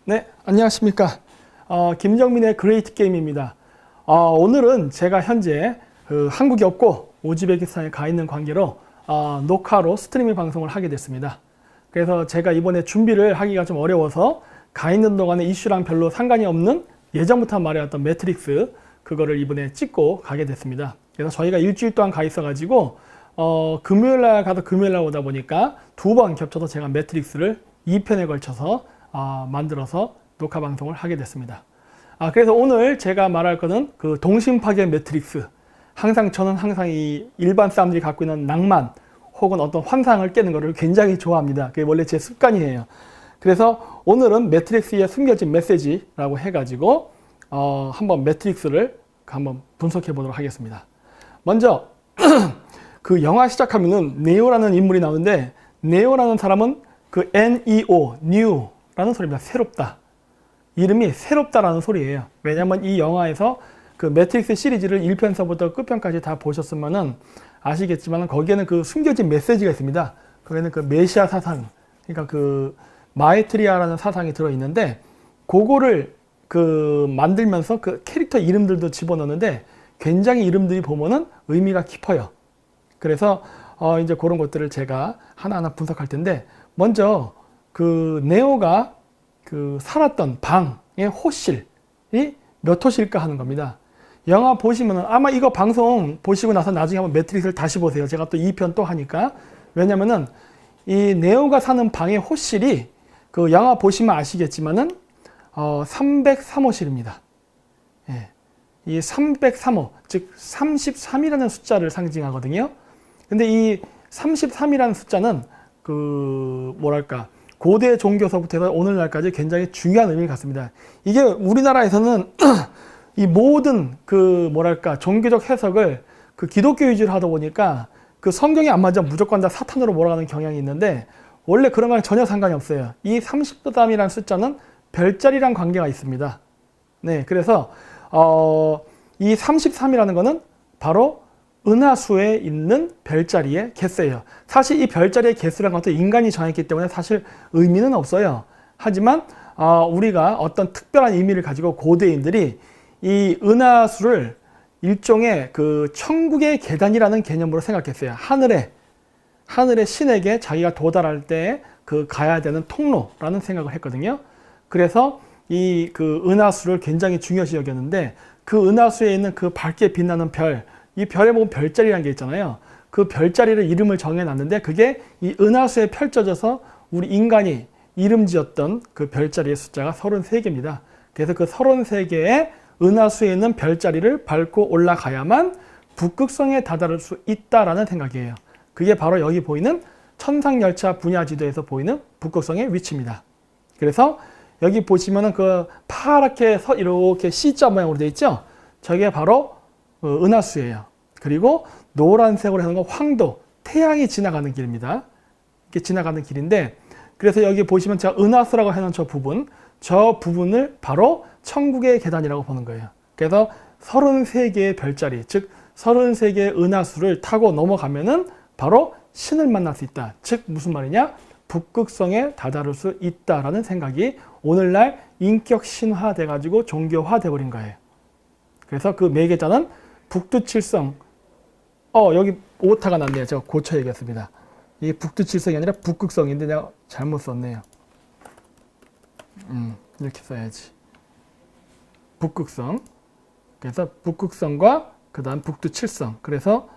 네, 안녕하십니까. 김정민의 그레이트 게임입니다. 오늘은 제가 현재 한국에 없고 우즈베키스탄에 가 있는 관계로 녹화로 스트리밍 방송을 하게 됐습니다. 그래서 제가 이번에 준비를 하기가 좀 어려워서 가 있는 동안에 이슈랑 별로 상관이 없는 예전부터 말해왔던 매트릭스 그거를 이번에 찍고 가게 됐습니다. 그래서 저희가 일주일 동안 가 있어가지고 금요일날 가서 금요일날 오다 보니까 두 번 겹쳐서 제가 매트릭스를 2편에 걸쳐서 만들어서 녹화 방송을 하게 됐습니다. 그래서 오늘 제가 말할 거는 그 동심파괴 매트릭스. 저는 항상 이 일반 사람들이 갖고 있는 낭만 혹은 어떤 환상을 깨는 것을 굉장히 좋아합니다. 그게 원래 제 습관이에요. 그래서 오늘은 매트릭스의 숨겨진 메시지라고 해가지고 한번 매트릭스를 한번 분석해 보도록 하겠습니다. 먼저 그 영화 시작하면은 네오라는 인물이 나오는데 네오라는 사람은 그 NEO, New라는 소리입니다. 새롭다. 이름이 새롭다라는 소리예요. 왜냐하면 이 영화에서 그 매트릭스 시리즈를 1편서부터 끝편까지 다 보셨으면은 아시겠지만 거기에는 그 숨겨진 메시지가 있습니다. 거기에는 그 메시아 사상, 그러니까 그 마에트리아라는 사상이 들어있는데 그거를 그 만들면서 그 캐릭터 이름들도 집어넣는데 굉장히 이름들이 보면은 의미가 깊어요. 그래서 이제 그런 것들을 제가 하나하나 분석할 텐데 먼저 그 네오가 그 살았던 방의 호실이 몇 호실까 하는 겁니다. 영화 보시면은 아마 이거 방송 보시고 나서 나중에 한번 매트릭스를 다시 보세요. 제가 또 2편 또 하니까. 왜냐면은 이 네오가 사는 방의 호실이 그 영화 보시면 아시겠지만은 303호실입니다. 예. 이 303호, 즉 33이라는 숫자를 상징하거든요. 근데 이 33이라는 숫자는 그 뭐랄까 고대 종교서부터 해서 오늘날까지 굉장히 중요한 의미를 갖습니다. 이게 우리나라에서는 이 모든 그 뭐랄까 종교적 해석을 그 기독교 위주로 하다 보니까 그 성경이 안 맞으면 무조건 다 사탄으로 몰아가는 경향이 있는데 원래 그런 거랑 전혀 상관이 없어요. 이 33이라는 숫자는 별자리랑 관계가 있습니다. 네, 그래서 이 33이라는 거는 바로 은하수에 있는 별자리의 개수예요. 사실 이 별자리의 개수라는 것도 인간이 정했기 때문에 사실 의미는 없어요. 하지만 우리가 어떤 특별한 의미를 가지고 고대인들이 이 은하수를 일종의 그 천국의 계단이라는 개념으로 생각했어요. 하늘의 신에게 자기가 도달할 때 그 가야 되는 통로라는 생각을 했거든요. 그래서 이 그 은하수를 굉장히 중요시 여겼는데 그 은하수에 있는 그 밝게 빛나는 별, 이 별에 보면 별자리라는 게 있잖아요. 그 별자리를 이름을 정해놨는데 그게 이 은하수에 펼쳐져서 우리 인간이 이름 지었던 그 별자리의 숫자가 33개입니다. 그래서 그 33개의 은하수에 있는 별자리를 밟고 올라가야만 북극성에 다다를 수 있다라는 생각이에요. 그게 바로 여기 보이는 천상열차 분야지도에서 보이는 북극성의 위치입니다. 그래서 여기 보시면은 그 파랗게 이렇게 C자 모양으로 되어 있죠? 저게 바로 은하수예요. 그리고 노란색으로 하는 건 황도, 태양이 지나가는 길입니다. 이렇게 지나가는 길인데 그래서 여기 보시면 제가 은하수라고 해놓은 저 부분을 바로 천국의 계단이라고 보는 거예요. 그래서 33개의 별자리, 즉 33개의 은하수를 타고 넘어가면은 바로 신을 만날 수 있다. 즉 무슨 말이냐? 북극성에 다다를 수 있다라는 생각이 오늘날 인격 신화돼 가지고 종교화 돼 버린 거예요. 그래서 그 매개자는 북두칠성. 여기 오타가 났네요. 제가 고쳐야겠습니다. 이게 북두칠성이 아니라 북극성인데 내가 잘못 썼네요. 이렇게 써야지. 북극성. 그래서 북극성과 그 다음 북두칠성. 그래서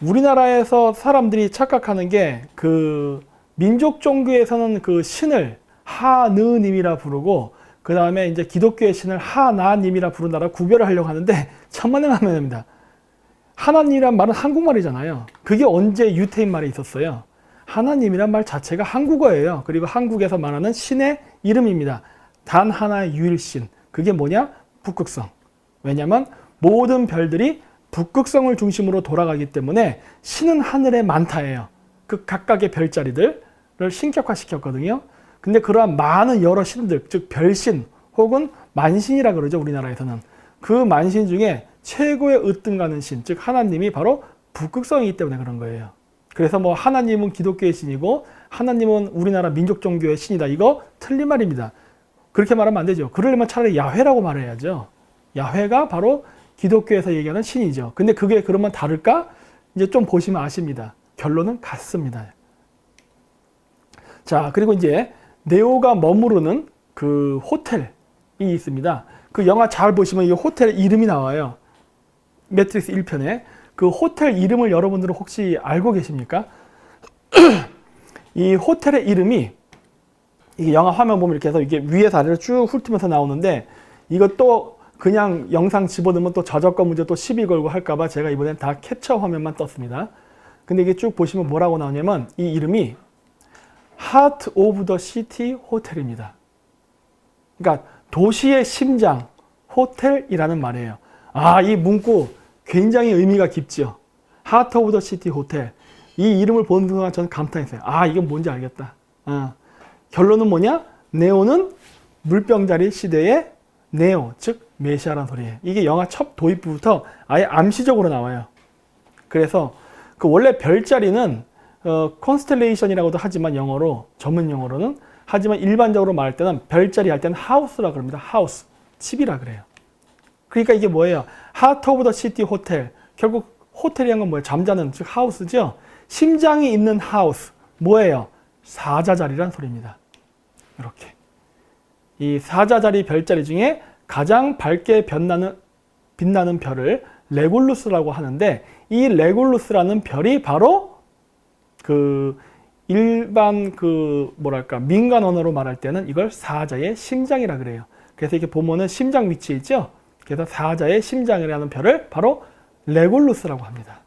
우리나라에서 사람들이 착각하는 게 그 민족 종교에서는 그 신을 하느님이라 부르고 그 다음에 이제 기독교의 신을 하나님이라 부른다라 구별을 하려고 하는데 천만에만합니다. 하나님이란 말은 한국말이잖아요. 그게 언제 유태인 말에 있었어요? 하나님이란 말 자체가 한국어예요. 그리고 한국에서 말하는 신의 이름입니다. 단 하나의 유일신. 그게 뭐냐? 북극성. 왜냐하면 모든 별들이 북극성을 중심으로 돌아가기 때문에 신은 하늘에 많다예요. 그 각각의 별자리들을 신격화시켰거든요. 근데 그러한 많은 여러 신들, 즉 별신 혹은 만신이라 그러죠. 우리나라에서는. 그 만신 중에 최고의 으뜸가는 신, 즉 하나님이 바로 북극성이기 때문에 그런 거예요. 그래서 뭐 하나님은 기독교의 신이고 하나님은 우리나라 민족 종교의 신이다. 이거 틀린 말입니다. 그렇게 말하면 안 되죠. 그러려면 차라리 야훼라고 말해야죠. 야훼가 바로 기독교에서 얘기하는 신이죠. 근데 그게 그러면 다를까? 이제 좀 보시면 아십니다. 결론은 같습니다. 자, 그리고 이제 네오가 머무르는 그 호텔이 있습니다. 그 영화 잘 보시면 이 호텔 이름이 나와요. 매트릭스 1편에. 그 호텔 이름을 여러분들은 혹시 알고 계십니까? 이 호텔의 이름이, 이게 영화 화면 보면 이렇게 해서 이게 위에서 아래로 쭉 훑으면서 나오는데, 이것도 그냥 영상 집어넣으면 또 저작권 문제 또 시비 걸고 할까봐 제가 이번엔 다 캡처 화면만 떴습니다. 근데 이게 쭉 보시면 뭐라고 나오냐면, 이 이름이 Heart of the City 호텔입니다. 그러니까 도시의 심장, 호텔이라는 말이에요. 아, 이 문구 굉장히 의미가 깊죠. Heart of the City 호텔. 이 이름을 보는 순간 저는 감탄했어요. 아, 이건 뭔지 알겠다. 결론은 뭐냐? 네오는 물병자리 시대의 네오, 즉 메시아라는 소리예요. 이게 영화 첫 도입부부터 아예 암시적으로 나와요. 그래서 그 원래 별자리는 컨스텔레이션이라고도 하지만 영어로, 전문 용어로는, 하지만 일반적으로 말할 때는 별자리 할 때는 하우스라 그럽니다. 하우스, 집이라 그래요. 그러니까 이게 뭐예요? 하트 오브 더 시티 호텔. 결국 호텔이란 건 뭐예요? 잠자는, 즉 하우스죠. 심장이 있는 하우스. 뭐예요? 사자자리란 소리입니다. 이렇게. 이 사자자리 별자리 중에 가장 밝게 빛나는 별을 레굴루스라고 하는데, 이 레굴루스라는 별이 바로 그 일반 민간 언어로 말할 때는 이걸 사자의 심장이라 그래요. 그래서 이렇게 보면은 심장 위치에 있죠. 그래서 사자의 심장이라는 별을 바로 레굴루스라고 합니다.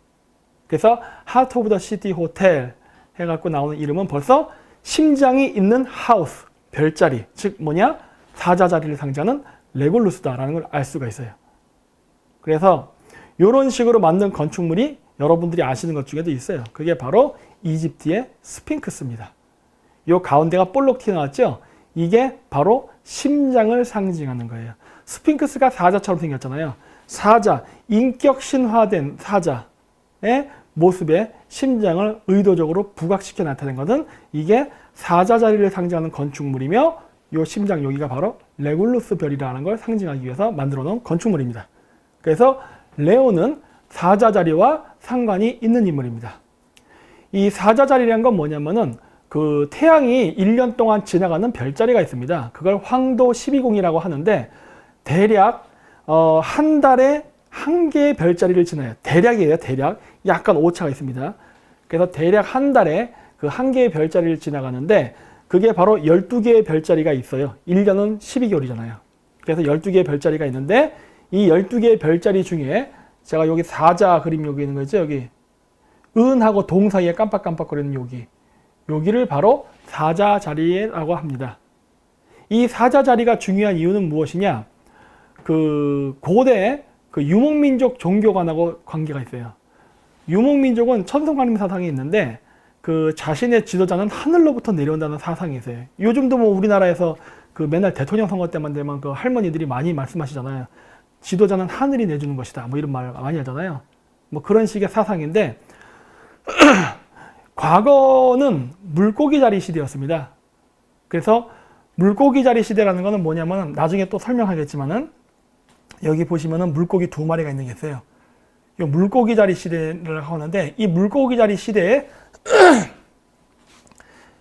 그래서 하트 오브 더 시티 호텔 해갖고 나오는 이름은 벌써 심장이 있는 하우스, 별자리, 즉 뭐냐? 사자자리를 상징하는 레굴루스다라는 걸 알 수가 있어요. 그래서 이런 식으로 만든 건축물이 여러분들이 아시는 것 중에도 있어요. 그게 바로 이집트의 스핑크스입니다. 이 가운데가 볼록 튀어나왔죠? 이게 바로 심장을 상징하는 거예요. 스핑크스가 사자처럼 생겼잖아요. 사자, 인격 신화된 사자의 모습에 심장을 의도적으로 부각시켜 나타낸 것은 이게 사자자리를 상징하는 건축물이며, 이 심장 여기가 바로 레굴루스 별이라는 걸 상징하기 위해서 만들어 놓은 건축물입니다. 그래서 레오는 사자자리와 상관이 있는 인물입니다. 이 사자자리란 건 뭐냐면은 그 태양이 1년 동안 지나가는 별자리가 있습니다. 그걸 황도 12궁이라고 하는데, 대략 한 달에 한 개의 별자리를 지나요. 대략이에요, 대략. 약간 오차가 있습니다. 그래서 대략 한 달에 그 한 개의 별자리를 지나가는데, 그게 바로 12개의 별자리가 있어요. 1년은 12개월이잖아요. 그래서 12개의 별자리가 있는데, 이 12개의 별자리 중에 제가 여기 사자 그림 여기 있는 거 있죠? 여기 은하고 동 사이에 깜빡깜빡거리는 여기를 바로 사자자리라고 합니다. 이 사자자리가 중요한 이유는 무엇이냐? 그 고대 그 유목민족 종교관하고 관계가 있어요. 유목민족은 천성관임 사상이 있는데, 그 자신의 지도자는 하늘로부터 내려온다는 사상이 있어요. 요즘도 뭐 우리나라에서 그 맨날 대통령 선거 때만 되면 그 할머니들이 많이 말씀하시잖아요. 지도자는 하늘이 내주는 것이다. 뭐 이런 말 많이 하잖아요. 뭐 그런 식의 사상인데, 과거는 물고기 자리 시대였습니다. 그래서 물고기 자리 시대라는 거는 뭐냐면, 나중에 또 설명하겠지만은, 여기 보시면은 물고기 2마리가 있는 게 있어요. 이 물고기 자리 시대를 하는데, 이 물고기 자리 시대에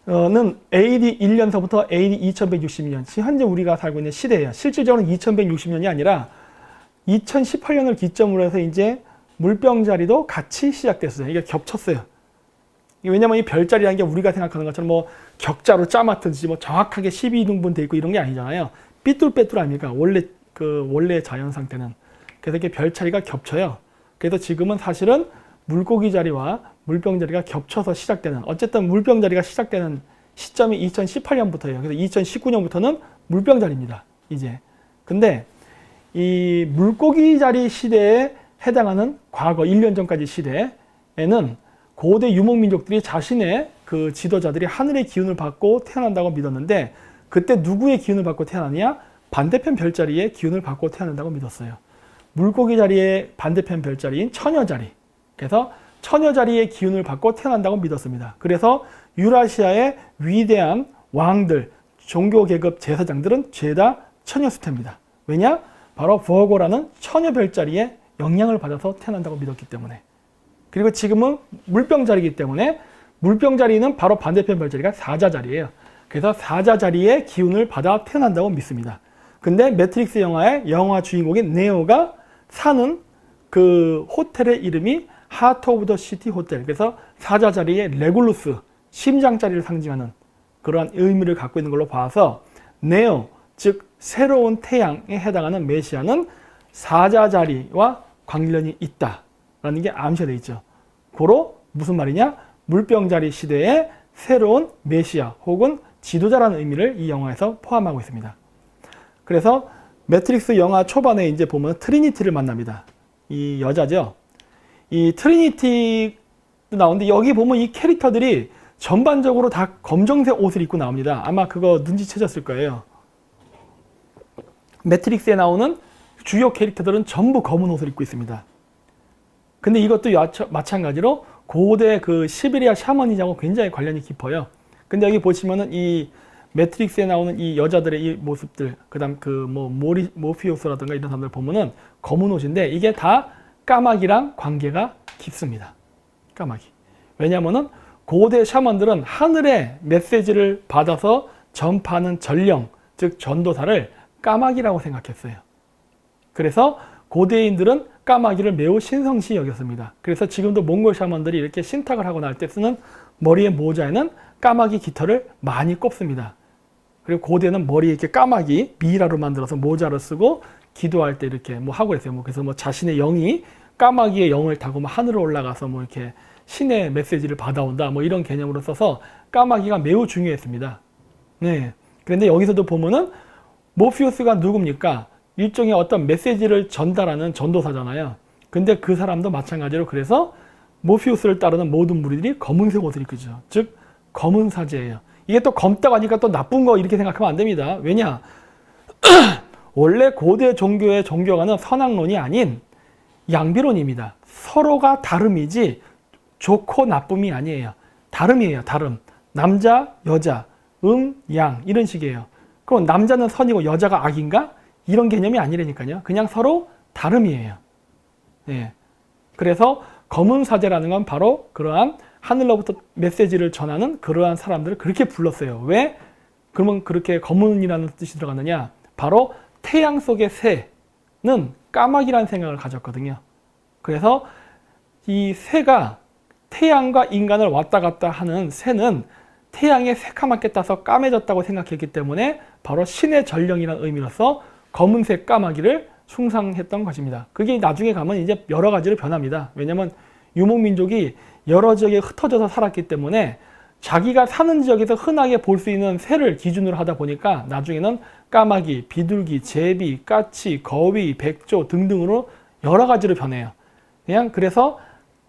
는 AD 1년서부터 AD 2160년, 현재 우리가 살고 있는 시대예요. 실질적으로는 2160년이 아니라 2018년을 기점으로 해서 이제 물병자리도 같이 시작됐어요. 이게 겹쳤어요. 왜냐면 이 별자리라는 게 우리가 생각하는 것처럼 뭐 격자로 짜맞든지 뭐 정확하게 12등분 돼 있고 이런 게 아니잖아요. 삐뚤빼뚤 아닙니까? 원래 자연 상태는. 그래서 이게 별자리가 겹쳐요. 그래서 지금은 사실은 물고기 자리와 물병자리가 겹쳐서 시작되는, 어쨌든 물병자리가 시작되는 시점이 2018년부터예요. 그래서 2019년부터는 물병자리입니다. 이제. 근데 이 물고기 자리 시대에 해당하는 과거 1년 전까지 시대에는 고대 유목민족들이 자신의 그 지도자들이 하늘의 기운을 받고 태어난다고 믿었는데, 그때 누구의 기운을 받고 태어나느냐? 반대편 별자리의 기운을 받고 태어난다고 믿었어요. 물고기 자리의 반대편 별자리인 처녀자리. 그래서 처녀자리의 기운을 받고 태어난다고 믿었습니다. 그래서 유라시아의 위대한 왕들, 종교 계급 제사장들은 죄다 처녀 수태입니다. 왜냐? 바로 버거라는 처녀 별자리에 영향을 받아서 태어난다고 믿었기 때문에. 그리고 지금은 물병자리이기 때문에 물병자리는 바로 반대편 별자리가 사자자리예요. 그래서 사자자리의 기운을 받아 태어난다고 믿습니다. 근데 매트릭스 영화의 영화 주인공인 네오가 사는 그 호텔의 이름이 하트 오브 더 시티 호텔. 그래서 사자자리의 레굴루스, 심장자리를 상징하는 그러한 의미를 갖고 있는 걸로 봐서 네오, 즉 새로운 태양에 해당하는 메시아는 사자자리와 관련이 있다라는 게 암시가 되어 있죠. 고로 무슨 말이냐? 물병자리 시대의 새로운 메시아 혹은 지도자라는 의미를 이 영화에서 포함하고 있습니다. 그래서 매트릭스 영화 초반에 이제 보면 트리니티를 만납니다. 이 여자죠. 이 트리니티 나오는데 여기 보면 이 캐릭터들이 전반적으로 다 검정색 옷을 입고 나옵니다. 아마 그거 눈치채셨을 거예요. 매트릭스에 나오는 주요 캐릭터들은 전부 검은 옷을 입고 있습니다. 근데 이것도 마찬가지로 고대 그 시베리아 샤머니즘하고 굉장히 관련이 깊어요. 근데 여기 보시면은 이 매트릭스에 나오는 이 여자들의 이 모습들, 그 다음 그 뭐 모피우스라든가 이런 사람들 보면은 검은 옷인데 이게 다 까마귀랑 관계가 깊습니다. 까마귀. 왜냐면은 고대 샤먼들은 하늘의 메시지를 받아서 전파하는 전령, 즉 전도사를 까마귀라고 생각했어요. 그래서 고대인들은 까마귀를 매우 신성시 여겼습니다. 그래서 지금도 몽골 샤먼들이 이렇게 신탁을 하고 날 때 쓰는 머리의 모자에는 까마귀 깃털을 많이 꼽습니다. 그리고 고대는 머리에 이렇게 까마귀 미이라로 만들어서 모자를 쓰고 기도할 때 이렇게 뭐 하고 있어요. 그래서 뭐 자신의 영이 까마귀의 영을 타고 뭐 하늘로 올라가서 뭐 이렇게 신의 메시지를 받아온다 뭐 이런 개념으로 써서 까마귀가 매우 중요했습니다. 네. 그런데 여기서도 보면은 모피우스가 누굽니까? 일종의 어떤 메시지를 전달하는 전도사잖아요. 근데 그 사람도 마찬가지로 그래서 모피우스를 따르는 모든 무리들이 검은색 옷을 입죠. 즉 검은 사제예요. 이게 또 검다고 하니까 또 나쁜 거 이렇게 생각하면 안 됩니다. 왜냐? 원래 고대 종교의 종교관은 선악론이 아닌 양비론입니다. 서로가 다름이지 좋고 나쁨이 아니에요. 다름이에요. 다름. 남자, 여자, 양 이런 식이에요. 그럼 남자는 선이고 여자가 악인가? 이런 개념이 아니라니까요. 그냥 서로 다름이에요. 예. 그래서 검은 사제라는 건 바로 그러한 하늘로부터 메시지를 전하는 그러한 사람들을 그렇게 불렀어요. 왜? 그러면 그렇게 검은이라는 뜻이 들어갔느냐? 바로 태양 속의 새는 까마귀라는 생각을 가졌거든요. 그래서 이 새가 태양과 인간을 왔다 갔다 하는 새는 태양에 새카맣게 따서 까매졌다고 생각했기 때문에 바로 신의 전령이라는 의미로서 검은색 까마귀를 숭상했던 것입니다. 그게 나중에 가면 이제 여러 가지로 변합니다. 왜냐하면 유목민족이 여러 지역에 흩어져서 살았기 때문에 자기가 사는 지역에서 흔하게 볼 수 있는 새를 기준으로 하다 보니까 나중에는 까마귀, 비둘기, 제비, 까치, 거위, 백조 등등으로 여러 가지로 변해요. 그냥 그래서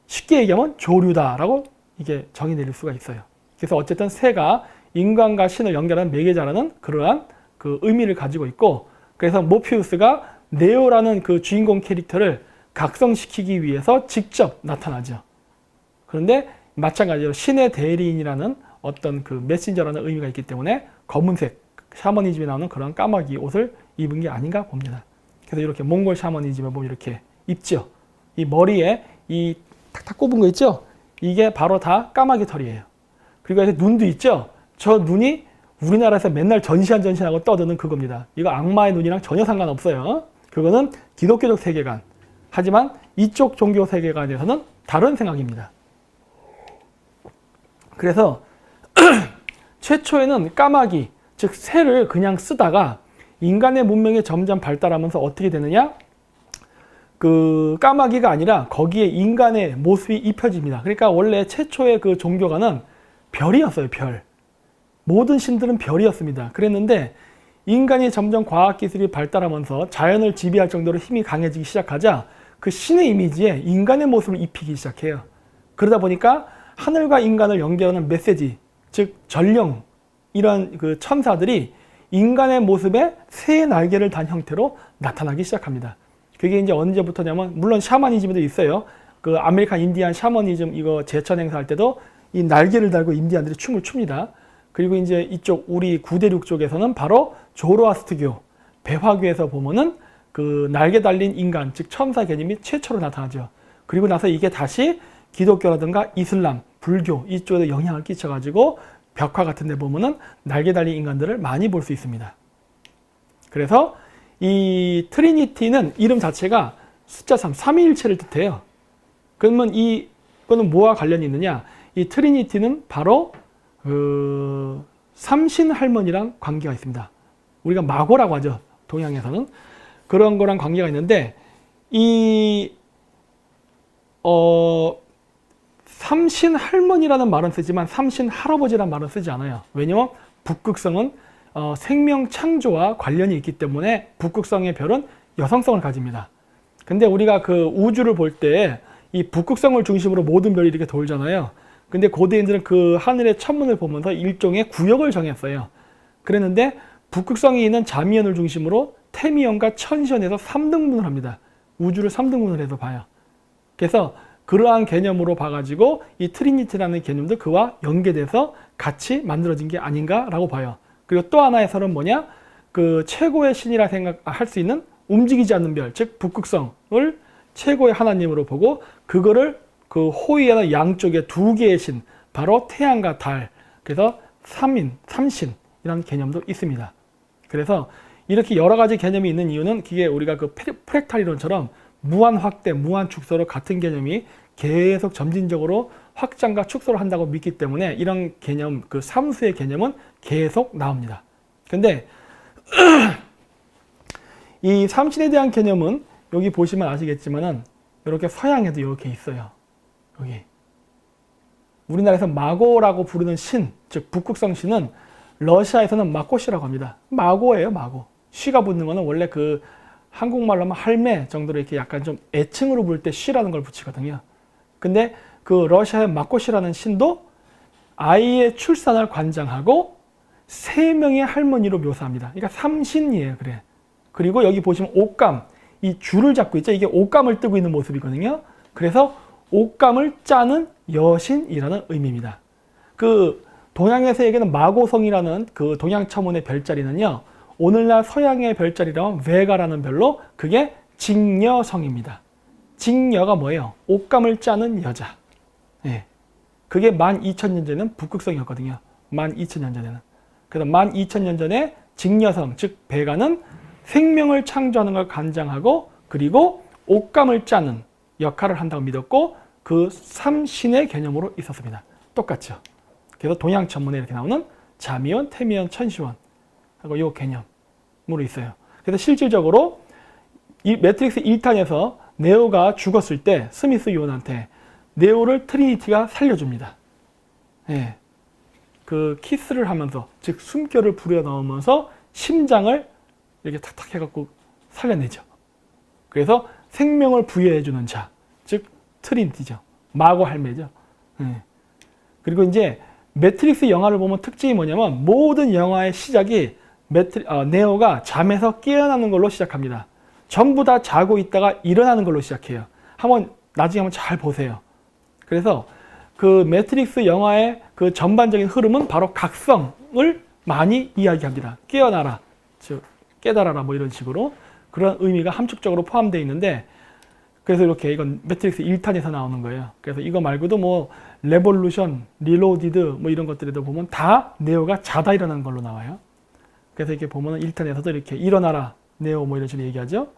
쉽게 얘기하면 조류다라고 이게 정의 내릴 수가 있어요. 그래서 어쨌든 새가 인간과 신을 연결하는 매개자라는 그러한 그 의미를 가지고 있고, 그래서 모피우스가 네오라는 그 주인공 캐릭터를 각성시키기 위해서 직접 나타나죠. 그런데 마찬가지로 신의 대리인이라는 어떤 그 메신저라는 의미가 있기 때문에 검은색 샤머니즘에 나오는 그런 까마귀 옷을 입은 게 아닌가 봅니다. 그래서 이렇게 몽골 샤머니즘에 보면 이렇게 입죠. 이 머리에 이 탁탁 꼽은 거 있죠? 이게 바로 다 까마귀 털이에요. 그리고 이제 눈도 있죠? 저 눈이 우리나라에서 맨날 전시하고 떠드는 그겁니다. 이거 악마의 눈이랑 전혀 상관없어요. 그거는 기독교적 세계관. 하지만 이쪽 종교 세계관에서는 다른 생각입니다. 그래서 최초에는 까마귀, 즉 새를 그냥 쓰다가 인간의 문명이 점점 발달하면서 어떻게 되느냐? 그 까마귀가 아니라 거기에 인간의 모습이 입혀집니다. 그러니까 원래 최초의 그 종교가는 별이었어요. 별. 모든 신들은 별이었습니다. 그랬는데 인간이 점점 과학기술이 발달하면서 자연을 지배할 정도로 힘이 강해지기 시작하자 그 신의 이미지에 인간의 모습을 입히기 시작해요. 그러다 보니까 하늘과 인간을 연결하는 메시지, 즉 전령, 이런 그 천사들이 인간의 모습에 새의 날개를 단 형태로 나타나기 시작합니다. 그게 이제 언제부터냐면, 물론 샤머니즘에도 있어요. 그 아메리칸 인디안 샤머니즘 이거 제천 행사할 때도 이 날개를 달고 인디안들이 춤을 춥니다. 그리고 이제 이쪽 우리 구대륙 쪽에서는 바로 조로아스트교, 배화교에서 보면은 그 날개 달린 인간, 즉 천사 개념이 최초로 나타나죠. 그리고 나서 이게 다시 기독교라든가 이슬람, 불교 이쪽에 영향을 끼쳐가지고 벽화 같은 데 보면은 날개 달린 인간들을 많이 볼 수 있습니다. 그래서 이 트리니티는 이름 자체가 숫자 3, 삼위일체를 뜻해요. 그러면 이거는 뭐와 관련이 있느냐? 이 트리니티는 바로 삼신 할머니랑 관계가 있습니다. 우리가 마고라고 하죠. 동양에서는. 그런 거랑 관계가 있는데 이 삼신 할머니라는 말은 쓰지만 삼신 할아버지라는 말은 쓰지 않아요. 왜냐면 북극성은 생명 창조와 관련이 있기 때문에 북극성의 별은 여성성을 가집니다. 근데 우리가 그 우주를 볼 때 이 북극성을 중심으로 모든 별이 이렇게 돌잖아요. 근데 고대인들은 그 하늘의 천문을 보면서 일종의 구역을 정했어요. 그랬는데 북극성이 있는 자미연을 중심으로 태미연과 천시연에서 3등분을 합니다. 우주를 3등분을 해서 봐요. 그래서 그러한 개념으로 봐가지고 이 트리니티라는 개념도 그와 연계돼서 같이 만들어진 게 아닌가라고 봐요. 그리고 또 하나의 설은 뭐냐? 그 최고의 신이라 생각할 수 있는 움직이지 않는 별, 즉 북극성을 최고의 하나님으로 보고 그거를 그 호위하는 양쪽에 두 개의 신, 바로 태양과 달, 그래서 삼신이라는 개념도 있습니다. 그래서 이렇게 여러 가지 개념이 있는 이유는 그게 우리가 그 프랙탈 이론처럼 무한 확대, 무한 축소로 같은 개념이 계속 점진적으로 확장과 축소를 한다고 믿기 때문에 이런 개념, 그 삼수의 개념은 계속 나옵니다. 근데 이 삼신에 대한 개념은 여기 보시면 아시겠지만은 이렇게 서양에도 이렇게 있어요. 여기 우리나라에서 마고라고 부르는 신, 즉 북극성 신은 러시아에서는 마코시라고 합니다. 마고예요, 마고. 쉬가 붙는 거는 원래 그 한국말로 하면 할매 정도로 이렇게 약간 좀 애칭으로 부를 때 쉬라는 걸 붙이거든요. 근데 그 러시아의 마코시라는 신도 아이의 출산을 관장하고 3명의 할머니로 묘사합니다. 그러니까 삼신이에요. 그래. 그리고 여기 보시면 옷감, 이 줄을 잡고 있죠. 이게 옷감을 뜨고 있는 모습이거든요. 그래서 옷감을 짜는 여신이라는 의미입니다. 그 동양에서 얘기하는 마고성이라는 그 동양 첨언의 별자리는요. 오늘날 서양의 별자리라면 베가라는 별로 그게 직녀성입니다. 직녀가 뭐예요? 옷감을 짜는 여자. 예. 그게 12,000년 전에는 북극성이었거든요. 12,000년 전에는. 그래서 12,000년 전에 직녀성, 즉 베가는 생명을 창조하는 걸 관장하고 그리고 옷감을 짜는 역할을 한다고 믿었고 그 삼신의 개념으로 있었습니다. 똑같죠. 그래서 동양 천문에 이렇게 나오는 자미연, 태미연, 천시원 하고 이 개념으로 있어요. 그래서 실질적으로 이 매트릭스 1탄에서 네오가 죽었을 때 스미스 요원한테 네오를 트리니티가 살려줍니다. 예. 그 키스를 하면서, 즉 숨결을 부려 넣으면서 심장을 이렇게 탁탁 해갖고 살려내죠. 그래서 생명을 부여해주는 자, 즉 트리니티죠. 마고 할매죠. 예. 그리고 이제 매트릭스 영화를 보면 특징이 뭐냐면 모든 영화의 시작이 네오가 잠에서 깨어나는 걸로 시작합니다. 전부 다 자고 있다가 일어나는 걸로 시작해요. 나중에 한번 잘 보세요. 그래서 그 매트릭스 영화의 그 전반적인 흐름은 바로 각성을 많이 이야기합니다. 깨어나라, 즉 깨달아라 뭐 이런 식으로 그런 의미가 함축적으로 포함되어 있는데 그래서 이렇게 이건 매트릭스 1탄에서 나오는 거예요. 그래서 이거 말고도 뭐 레볼루션, 리로디드 뭐 이런 것들에도 보면 다 네오가 자다 일어나는 걸로 나와요. 그래서 이렇게 보면 1탄에서도 이렇게 일어나라 네오 뭐 이런 식으로 얘기하죠.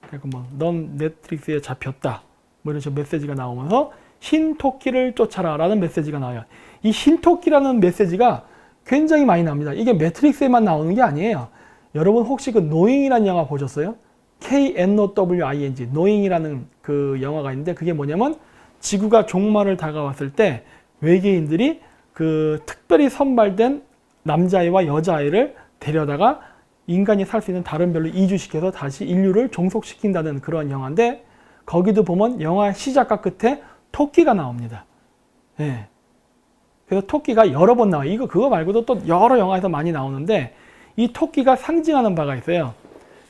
그리고 뭐 넌 매트릭스에 잡혔다 뭐 이런 식으로 메시지가 나오면서 흰 토끼를 쫓아라 라는 메시지가 나와요. 이 흰 토끼라는 메시지가 굉장히 많이 나옵니다. 이게 매트릭스에만 나오는 게 아니에요. 여러분 혹시 그 노잉이라는 영화 보셨어요? KNOWING, 노잉이라는 그 영화가 있는데 그게 뭐냐면 지구가 종말을 다가왔을 때 외계인들이 그 특별히 선발된 남자아이와 여자아이를 데려다가 인간이 살 수 있는 다른 별로 이주시켜서 다시 인류를 종속시킨다는 그런 영화인데 거기도 보면 영화 시작과 끝에 토끼가 나옵니다. 예. 그래서 토끼가 여러 번 나와요. 그거 말고도 또 여러 영화에서 많이 나오는데 이 토끼가 상징하는 바가 있어요.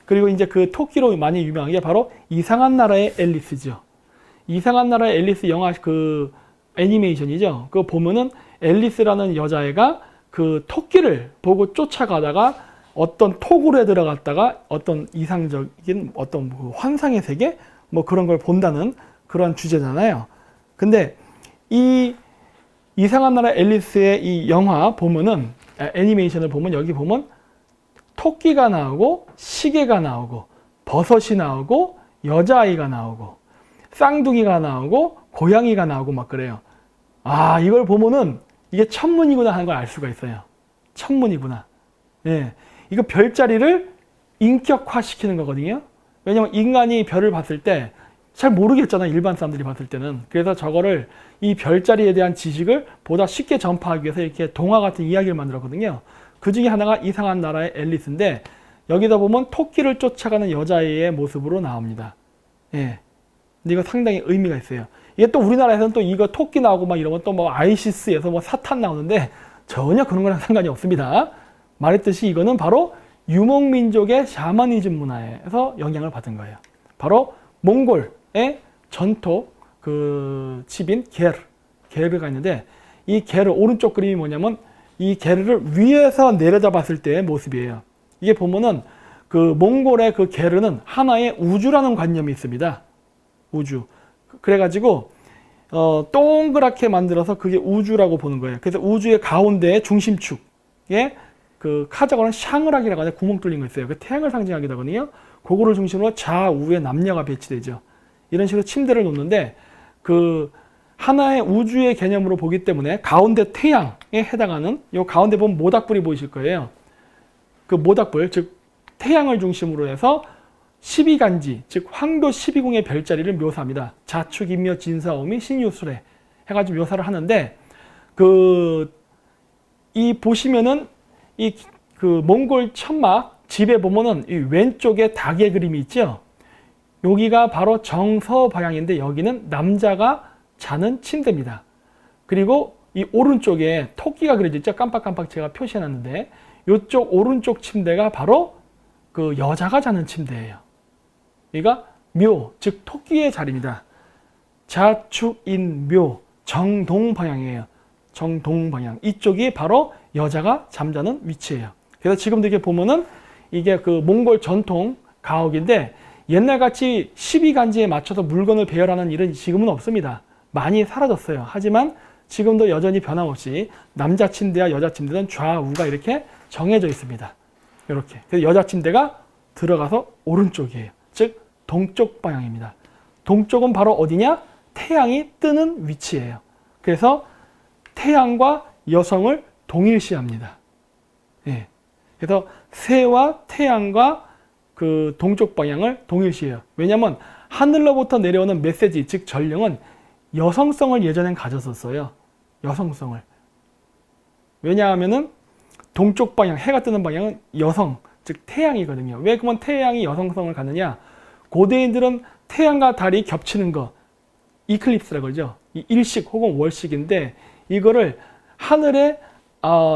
그리고 이제 그 토끼로 많이 유명한 게 바로 이상한 나라의 앨리스죠. 이상한 나라의 앨리스 영화 그 애니메이션이죠. 그거 보면은 앨리스라는 여자애가 그 토끼를 보고 쫓아가다가 어떤 토굴에 들어갔다가 어떤 이상적인 어떤 뭐 환상의 세계 뭐 그런 걸 본다는 그런 주제잖아요. 근데 이 이상한 나라 앨리스의 이 영화 보면은 애니메이션을 보면 여기 보면 토끼가 나오고 시계가 나오고 버섯이 나오고 여자아이가 나오고 쌍둥이가 나오고 고양이가 나오고 막 그래요. 아, 이걸 보면은 이게 천문이구나 하는 걸 알 수가 있어요. 천문이구나. 예. 이거 별자리를 인격화시키는 거거든요. 왜냐면 인간이 별을 봤을 때 잘 모르겠잖아요. 일반 사람들이 봤을 때는. 그래서 저거를 이 별자리에 대한 지식을 보다 쉽게 전파하기 위해서 이렇게 동화 같은 이야기를 만들었거든요. 그 중에 하나가 이상한 나라의 앨리스인데 여기다 보면 토끼를 쫓아가는 여자아이의 모습으로 나옵니다. 예. 근데 이거 상당히 의미가 있어요. 이게 또 우리나라에서는 또 이거 토끼 나오고 막 이러면 또 뭐 아이시스에서 뭐 사탄 나오는데 전혀 그런 거랑 상관이 없습니다. 말했듯이 이거는 바로 유목민족의 샤머니즘 문화에서 영향을 받은 거예요. 바로 몽골의 전통 그 집인 게르가 있는데 이 게르 오른쪽 그림이 뭐냐면 이 게르를 위에서 내려다 봤을 때의 모습이에요. 이게 보면은 그 몽골의 그 게르는 하나의 우주라는 관념이 있습니다. 우주. 그래가지고 동그랗게 만들어서 그게 우주라고 보는 거예요. 그래서 우주의 가운데의 중심축에 그 카자고는 샹으락이라고 하는 구멍 뚫린 거 있어요. 그 태양을 상징하기도 하거든요. 그거를 중심으로 좌우에 남녀가 배치되죠. 이런 식으로 침대를 놓는데 그 하나의 우주의 개념으로 보기 때문에 가운데 태양에 해당하는 요 가운데 보면 모닥불이 보이실 거예요. 그 모닥불, 즉 태양을 중심으로 해서 12간지, 즉 황도 12궁의 별자리를 묘사합니다. 자축, 인묘, 진사오미, 신유술해 해가지고 묘사를 하는데 이 보시면은 이 그 몽골 천막 집에 보면은 이 왼쪽에 닭의 그림이 있죠. 여기가 바로 정서 방향인데 여기는 남자가 자는 침대입니다. 그리고 이 오른쪽에 토끼가 그려져 있죠. 깜빡깜빡 제가 표시해놨는데 이쪽 오른쪽 침대가 바로 그 여자가 자는 침대예요. 여기가 묘, 즉 토끼의 자리입니다. 자축인묘, 정동 방향이에요. 정동 방향. 이쪽이 바로 여자가 잠자는 위치예요. 그래서 지금도 이렇게 보면은 이게 그 몽골 전통 가옥인데 옛날같이 12간지에 맞춰서 물건을 배열하는 일은 지금은 없습니다. 많이 사라졌어요. 하지만 지금도 여전히 변함없이 남자 침대와 여자 침대는 좌우가 이렇게 정해져 있습니다. 이렇게. 그래서 여자 침대가 들어가서 오른쪽이에요. 즉 동쪽 방향입니다. 동쪽은 바로 어디냐? 태양이 뜨는 위치예요. 그래서 태양과 여성을 동일시합니다. 예. 그래서 새와 태양과 그 동쪽 방향을 동일시해요. 왜냐하면 하늘로부터 내려오는 메시지, 즉 전령은 여성성을 예전엔 가졌었어요. 여성성을. 왜냐하면은 동쪽 방향, 해가 뜨는 방향은 여성, 즉 태양이거든요. 왜 그러면 태양이 여성성을 갖느냐? 고대인들은 태양과 달이 겹치는 거, 이클립스라고 그러죠. 이 일식 혹은 월식인데 이거를 하늘에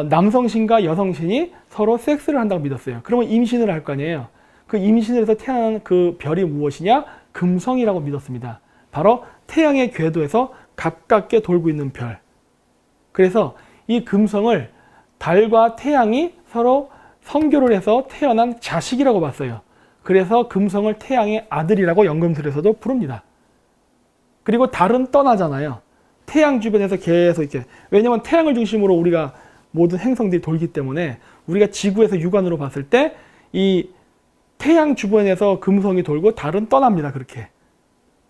남성신과 여성신이 서로 섹스를 한다고 믿었어요. 그러면 임신을 할 거 아니에요. 그 임신을 해서 태어나는 그 별이 무엇이냐? 금성이라고 믿었습니다. 바로 태양의 궤도에서 가깝게 돌고 있는 별. 그래서 이 금성을 달과 태양이 서로 성교를 해서 태어난 자식이라고 봤어요. 그래서 금성을 태양의 아들이라고 연금술에서도 부릅니다. 그리고 달은 떠나잖아요. 태양 주변에서 계속 이렇게. 왜냐면 태양을 중심으로 우리가 모든 행성들이 돌기 때문에 우리가 지구에서 육안으로 봤을 때 이 태양 주변에서 금성이 돌고 달은 떠납니다. 그렇게.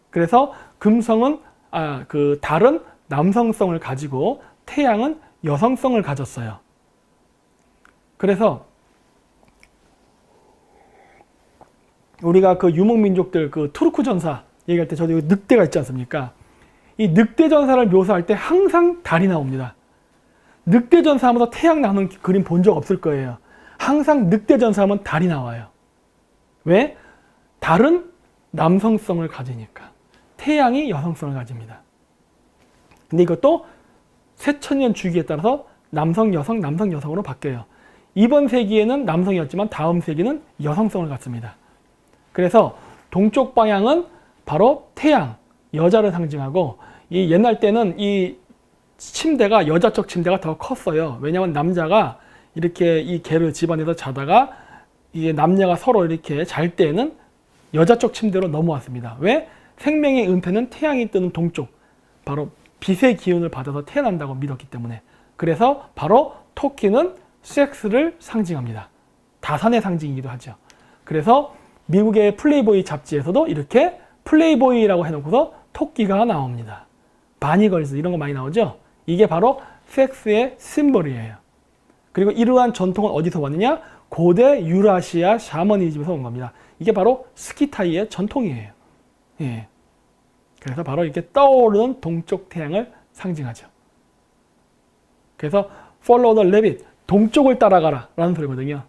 그래서 금성은 그 달은 남성성을 가지고 태양은 여성성을 가졌어요. 그래서 우리가 그 유목민족들 그 투르크 전사 얘기할 때 저도 늑대가 있지 않습니까? 이 늑대 전사를 묘사할 때 항상 달이 나옵니다. 늑대 전사하면서 태양 나오는 그림 본 적 없을 거예요. 항상 늑대 전사하면 달이 나와요. 왜? 달은 남성성을 가지니까. 태양이 여성성을 가집니다. 근데 이것도 새천년 주기에 따라서 남성, 여성, 남성, 여성으로 바뀌어요. 이번 세기에는 남성이었지만 다음 세기는 여성성을 갖습니다. 그래서 동쪽 방향은 바로 태양, 여자를 상징하고 이 옛날 때는 이 침대가 여자 쪽 침대가 더 컸어요. 왜냐하면 남자가 이렇게 이 게르 집안에서 자다가 이게 남녀가 서로 이렇게 잘 때에는 여자 쪽 침대로 넘어왔습니다. 왜? 생명의 은폐는 태양이 뜨는 동쪽, 바로 빛의 기운을 받아서 태어난다고 믿었기 때문에. 그래서 바로 토끼는 섹스를 상징합니다. 다산의 상징이기도 하죠. 그래서 미국의 플레이보이 잡지에서도 이렇게 플레이보이라고 해놓고서 토끼가 나옵니다. 바니걸스 이런 거 많이 나오죠. 이게 바로 섹스의 심볼이에요. 그리고 이러한 전통은 어디서 왔느냐? 고대 유라시아 샤머니즘에서 온 겁니다. 이게 바로 스키타이의 전통이에요. 예. 그래서 바로 이렇게 떠오르는 동쪽 태양을 상징하죠. 그래서 follow the rabbit, 동쪽을 따라가라 라는 소리거든요.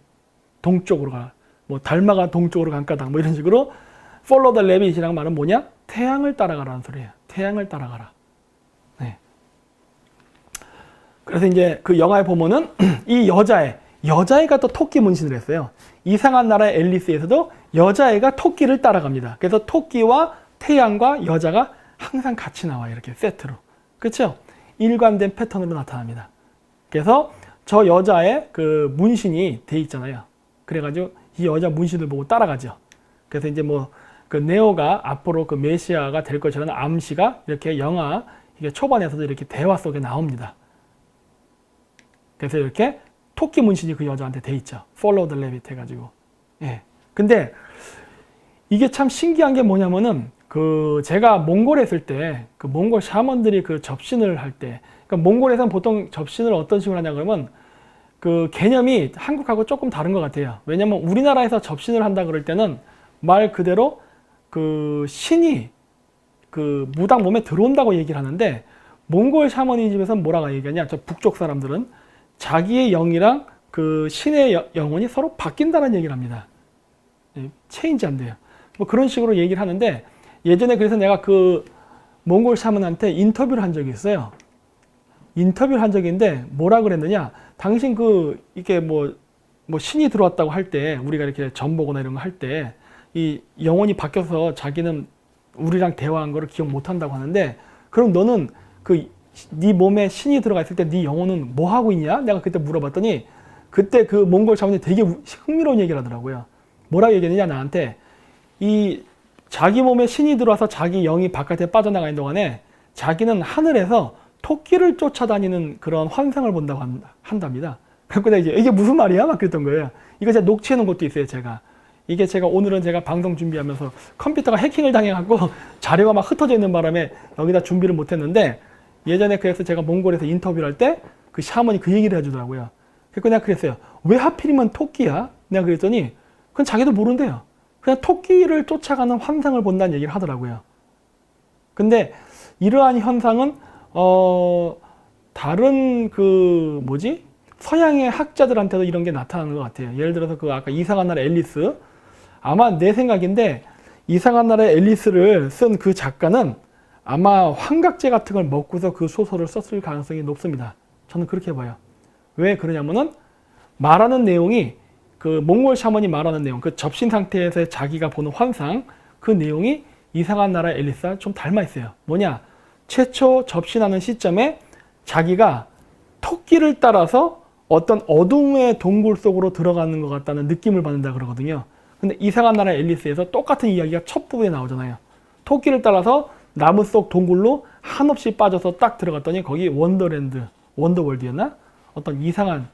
동쪽으로 가라. 뭐 닮아가 동쪽으로 간까당 뭐 이런 식으로 follow the rabbit이라는 말은 뭐냐? 태양을 따라가라는 소리예요. 태양을 따라가라. 네. 그래서 이제 그 영화에 보면은 이 여자애가 또 토끼 문신을 했어요. 이상한 나라의 앨리스에서도 여자애가 토끼를 따라갑니다. 그래서 토끼와 태양과 여자가 항상 같이 나와요. 이렇게 세트로. 그렇죠? 일관된 패턴으로 나타납니다. 그래서 저 여자의 그 문신이 돼 있잖아요. 그래가지고 이 여자 문신을 보고 따라가죠. 그래서 이제 뭐 그 네오가 앞으로 그 메시아가 될 것이라는 암시가 이렇게 영화 이게 초반에서도 이렇게 대화 속에 나옵니다. 그래서 이렇게 토끼 문신이 그 여자한테 돼 있죠. Follow the rabbit 해가지고. 예. 근데 이게 참 신기한 게 뭐냐면은 그 제가 몽골에 있을 때 그 몽골 샤먼들이 그 접신을 할 때, 그러니까 몽골에서는 보통 접신을 어떤 식으로 하냐 그러면 그 개념이 한국하고 조금 다른 것 같아요. 왜냐면 우리나라에서 접신을 한다 그럴 때는 말 그대로 그 신이 그 무당 몸에 들어온다고 얘기를 하는데 몽골 샤머니즘에서는 뭐라고 얘기하냐? 저 북쪽 사람들은 자기의 영이랑 그 신의 영혼이 서로 바뀐다는 얘기를 합니다. 체인지 안 돼요. 뭐 그런 식으로 얘기를 하는데 예전에 그래서 내가 그 몽골 샤먼한테 인터뷰를 한 적이 있어요. 인터뷰를 한 적이 있는데 뭐라 그랬느냐? 당신 그 이게 뭐 신이 들어왔다고 할 때 우리가 이렇게 점 보거나 이런 거 할 때 이 영혼이 바뀌어서 자기는 우리랑 대화한 거를 기억 못 한다고 하는데 그럼 너는 그 네 몸에 신이 들어가 있을 때 네 영혼은 뭐 하고 있냐? 내가 그때 물어봤더니 그때 그 몽골 샤먼이 되게 흥미로운 얘기를 하더라고요. 뭐라고 얘기했느냐 나한테 이 자기 몸에 신이 들어와서 자기 영이 바깥에 빠져나가는 동안에 자기는 하늘에서 토끼를 쫓아다니는 그런 환상을 본다고 한답니다. 그래서 내가 이게 무슨 말이야? 막 그랬던 거예요. 이거 제가 녹취해 놓은 것도 있어요, 제가. 이게 오늘은 제가 방송 준비하면서 컴퓨터가 해킹을 당해갖고 자료가 막 흩어져 있는 바람에 여기다 준비를 못 했는데 예전에 그래서 제가 몽골에서 인터뷰를 할 때 그 샤먼이 그 얘기를 해주더라고요. 그래서 내가 그랬어요. 왜 하필이면 토끼야? 내가 그랬더니 그건 자기도 모른대요. 그냥 토끼를 쫓아가는 환상을 본다는 얘기를 하더라고요. 근데 이러한 현상은 다른 그 서양의 학자들한테도 이런 게 나타나는 것 같아요. 예를 들어서 그 아까 이상한 나라 앨리스, 아마 내 생각인데 이상한 나라의 앨리스를 쓴 그 작가는 아마 환각제 같은 걸 먹고서 그 소설을 썼을 가능성이 높습니다. 저는 그렇게 봐요. 왜 그러냐면은 말하는 내용이 그 몽골 샤먼이 말하는 내용, 그 접신 상태에서 자기가 보는 환상, 그 내용이 이상한 나라 앨리스와 좀 닮아 있어요. 뭐냐? 최초 접신하는 시점에 자기가 토끼를 따라서 어떤 어둠의 동굴 속으로 들어가는 것 같다는 느낌을 받는다 그러거든요. 근데 이상한 나라 앨리스에서 똑같은 이야기가 첫 부분에 나오잖아요. 토끼를 따라서 나무 속 동굴로 한없이 빠져서 딱 들어갔더니 거기 원더월드였나? 어떤 이상한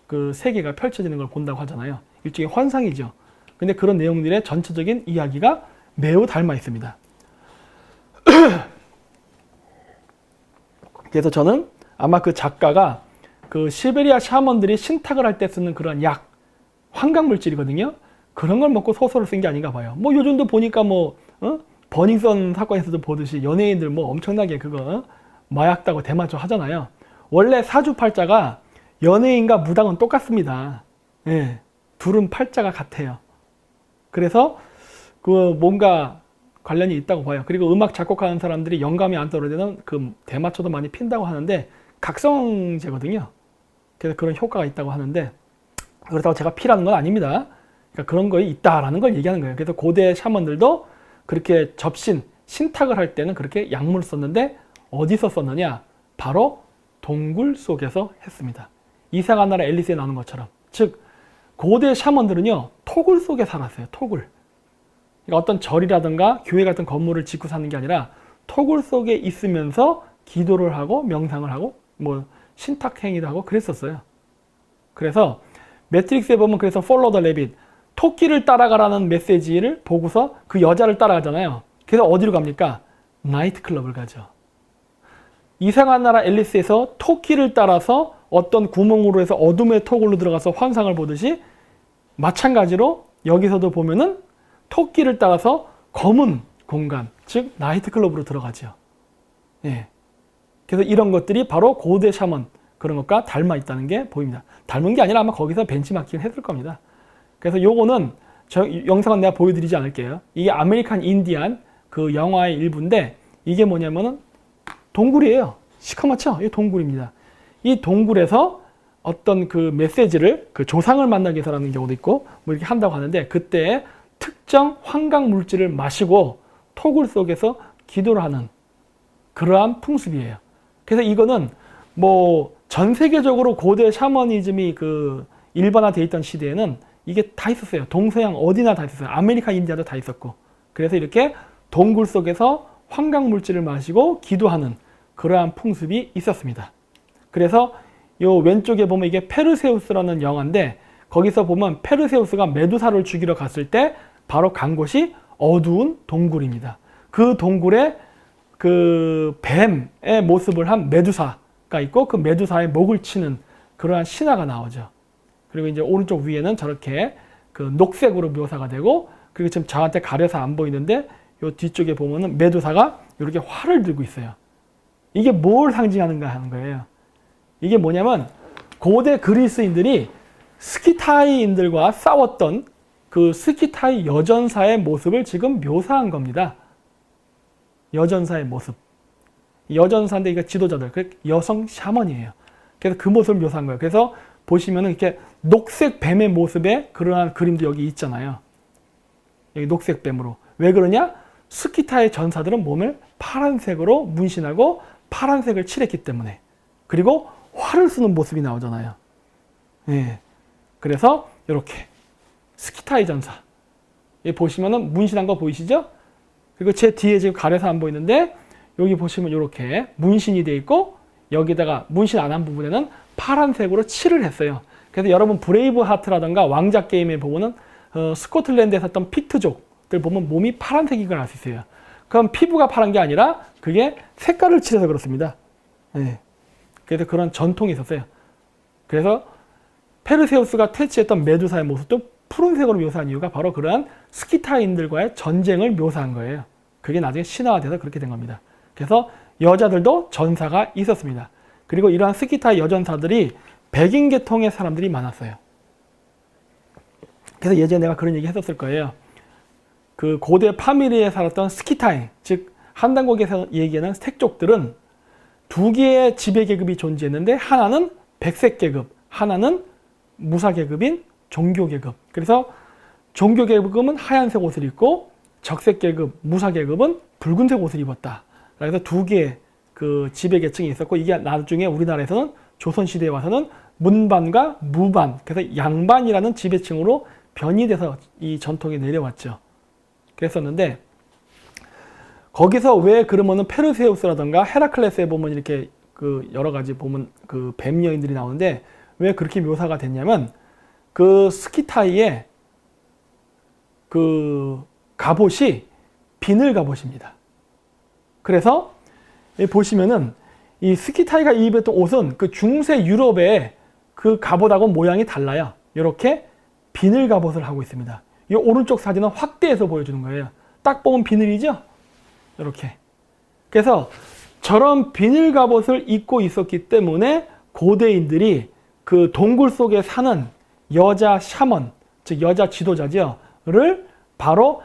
그 세계가 펼쳐지는 걸 본다고 하잖아요. 일종의 환상이죠. 근데 그런 내용들의 전체적인 이야기가 매우 닮아 있습니다. 그래서 저는 아마 그 작가가 그 시베리아 샤먼들이 신탁을 할 때 쓰는 그런 약, 환각물질이거든요. 그런 걸 먹고 소설을 쓴 게 아닌가 봐요. 뭐 요즘도 보니까 버닝썬 사건에서도 보듯이 연예인들 뭐 엄청나게 그거 마약 따고 대마초 하잖아요. 원래 사주팔자가 연예인과 무당은 똑같습니다. 예, 둘은 팔자가 같아요. 그래서 그 뭔가 관련이 있다고 봐요. 그리고 음악 작곡하는 사람들이 영감이 안 떨어지는 그 대마초도 많이 핀다고 하는데 각성제거든요. 그래서 그런 효과가 있다고 하는데 그렇다고 제가 피라는 건 아닙니다. 그러니까 그런 거에 있다라는 걸 얘기하는 거예요. 그래서 고대 샤먼들도 그렇게 신탁을 할 때는 그렇게 약물을 썼는데 어디서 썼느냐? 바로 동굴 속에서 했습니다. 이상한 나라 앨리스에 나오는 것처럼. 즉 고대 샤먼들은요 토굴 속에 살았어요. 토굴. 그러니까 어떤 절이라든가 교회 같은 건물을 짓고 사는 게 아니라 토굴 속에 있으면서 기도를 하고 명상을 하고 뭐 신탁 행위도 하고 그랬었어요. 그래서 매트릭스에 보면 그래서 follow the rabbit, 토끼를 따라가라는 메시지를 보고서 그 여자를 따라가잖아요. 그래서 어디로 갑니까? 나이트클럽을 가죠. 이상한 나라 앨리스에서 토끼를 따라서 어떤 구멍으로 해서 어둠의 토굴로 들어가서 환상을 보듯이 마찬가지로 여기서도 보면은 토끼를 따라서 검은 공간, 즉 나이트클럽으로 들어가죠. 예. 그래서 이런 것들이 바로 고대 샤먼 그런 것과 닮아 있다는 게 보입니다. 닮은 게 아니라 아마 거기서 벤치마킹을 했을 겁니다. 그래서 요거는 영상은 내가 보여드리지 않을게요. 이게 아메리칸 인디안 그 영화의 일부인데 이게 뭐냐면은 동굴이에요. 시커멓죠? 이 동굴입니다. 이 동굴에서 어떤 그 메시지를 그 조상을 만나기 위해서라는 경우도 있고 뭐 이렇게 한다고 하는데 그때 특정 환각 물질을 마시고 토굴 속에서 기도를 하는 그러한 풍습이에요. 그래서 이거는 뭐 전 세계적으로 고대 샤머니즘이 그 일반화되어 있던 시대에는 이게 다 있었어요. 동서양 어디나 다 있었어요. 아메리카 인디아도 다 있었고. 그래서 이렇게 동굴 속에서 환각 물질을 마시고 기도하는 그러한 풍습이 있었습니다. 그래서 요 왼쪽에 보면 이게 페르세우스라는 영화인데 거기서 보면 페르세우스가 메두사를 죽이러 갔을 때 바로 간 곳이 어두운 동굴입니다. 그 동굴에 그 뱀의 모습을 한 메두사가 있고 그 메두사의 목을 치는 그러한 신화가 나오죠. 그리고 이제 오른쪽 위에는 저렇게 그 녹색으로 묘사가 되고 그리고 지금 저한테 가려서 안 보이는데 요 뒤쪽에 보면은 메두사가 이렇게 활을 들고 있어요. 이게 뭘 상징하는가 하는 거예요. 이게 뭐냐면 고대 그리스인들이 스키타이인들과 싸웠던 그 스키타이 여전사의 모습을 지금 묘사한 겁니다. 여전사의 모습. 여전사인데 이거 지도자들, 그 여성 샤먼이에요. 그래서 그 모습을 묘사한 거예요. 그래서 보시면은 이렇게 녹색 뱀의 모습의 그러한 그림도 여기 있잖아요. 여기 녹색 뱀으로. 왜 그러냐? 스키타의 전사들은 몸을 파란색으로 문신하고 파란색을 칠했기 때문에. 그리고 활을 쓰는 모습이 나오잖아요. 예. 그래서 이렇게 스키타이 전사. 여기 보시면은 문신한 거 보이시죠? 그리고 제 뒤에 지금 가려서 안 보이는데 여기 보시면 이렇게 문신이 돼 있고 여기다가 문신 안 한 부분에는 파란색으로 칠을 했어요. 그래서 여러분 브레이브 하트라던가 왕자 게임에 보면은 스코틀랜드에서 했던 피트족들 보면 몸이 파란색인 걸 알 수 있어요. 그럼 피부가 파란 게 아니라 그게 색깔을 칠해서 그렇습니다. 네. 그래서 그런 전통이 있었어요. 그래서 페르세우스가 퇴치했던 메두사의 모습도 푸른색으로 묘사한 이유가 바로 그러한 스키타인들과의 전쟁을 묘사한 거예요. 그게 나중에 신화화돼서 그렇게 된 겁니다. 그래서 여자들도 전사가 있었습니다. 그리고 이러한 스키타이 여전사들이 백인 계통의 사람들이 많았어요. 그래서 예전에 내가 그런 얘기 했었을 거예요. 그 고대 파미리에 살았던 스키타이, 즉 한단국에서 얘기하는 색족들은 두 개의 지배 계급이 존재했는데 하나는 백색 계급, 하나는 무사 계급인 종교 계급. 그래서 종교 계급은 하얀색 옷을 입고 적색 계급, 무사 계급은 붉은색 옷을 입었다. 그래서 두 개의 그 지배 계층이 있었고 이게 나중에 우리나라에서는 조선시대에 와서는 문반과 무반, 그래서 양반이라는 지배층으로 변이돼서 이 전통이 내려왔죠. 그랬었는데 거기서 왜 그러면은 페르세우스라던가 헤라클레스에 보면 이렇게 그 여러 가지 보면 그 뱀 여인들이 나오는데 왜 그렇게 묘사가 됐냐면 그 스키타이의 그 갑옷이 비늘 갑옷입니다. 그래서 보시면은 이 스키타이가 입었던 옷은 그 중세 유럽의 그 갑옷하고 모양이 달라요. 이렇게 비늘 갑옷을 하고 있습니다. 이 오른쪽 사진은 확대해서 보여주는 거예요. 딱 보면 비늘이죠? 이렇게. 그래서 저런 비늘 갑옷을 입고 있었기 때문에 고대인들이 그 동굴 속에 사는 여자 샤먼, 즉 여자 지도자죠,를 바로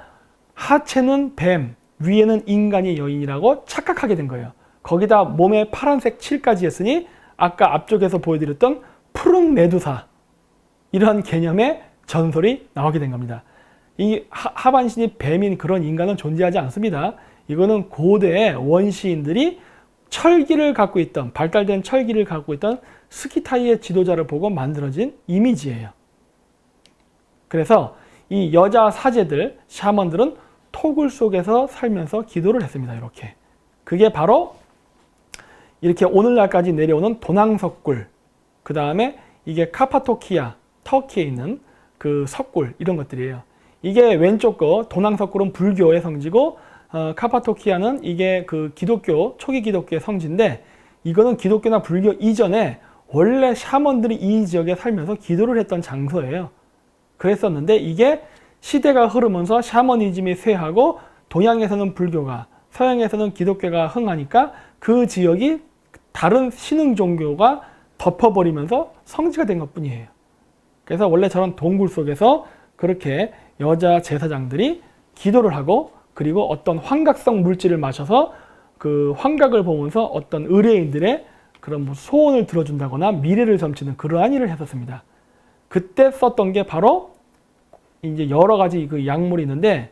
하체는 뱀, 위에는 인간이 여인이라고 착각하게 된 거예요. 거기다 몸에 파란색 칠까지 했으니 아까 앞쪽에서 보여드렸던 푸른 메두사, 이런 개념의 전설이 나오게 된 겁니다. 이 하반신이 뱀인 그런 인간은 존재하지 않습니다. 이거는 고대의 원시인들이 철기를 갖고 있던, 발달된 철기를 갖고 있던 스키타이의 지도자를 보고 만들어진 이미지예요. 그래서 이 여자 사제들, 샤먼들은 토굴 속에서 살면서 기도를 했습니다. 이렇게. 그게 바로 이렇게 오늘날까지 내려오는 도낭석굴, 그 다음에 이게 카파토키아, 터키에 있는 그 석굴, 이런 것들이에요. 이게 왼쪽 거 도낭석굴은 불교의 성지고, 카파토키아는 이게 그 기독교, 초기 기독교의 성지인데, 이거는 기독교나 불교 이전에 원래 샤먼들이 이 지역에 살면서 기도를 했던 장소예요. 그랬었는데 이게 시대가 흐르면서 샤머니즘이 쇠하고 동양에서는 불교가, 서양에서는 기독교가 흥하니까 그 지역이 다른 신흥 종교가 덮어버리면서 성지가 된 것뿐이에요. 그래서 원래 저런 동굴 속에서 그렇게 여자 제사장들이 기도를 하고, 그리고 어떤 환각성 물질을 마셔서 그 환각을 보면서 어떤 의뢰인들의 그런 소원을 들어준다거나 미래를 점치는 그러한 일을 했었습니다. 그때 썼던 게 바로 이제 여러 가지 그 약물이 있는데,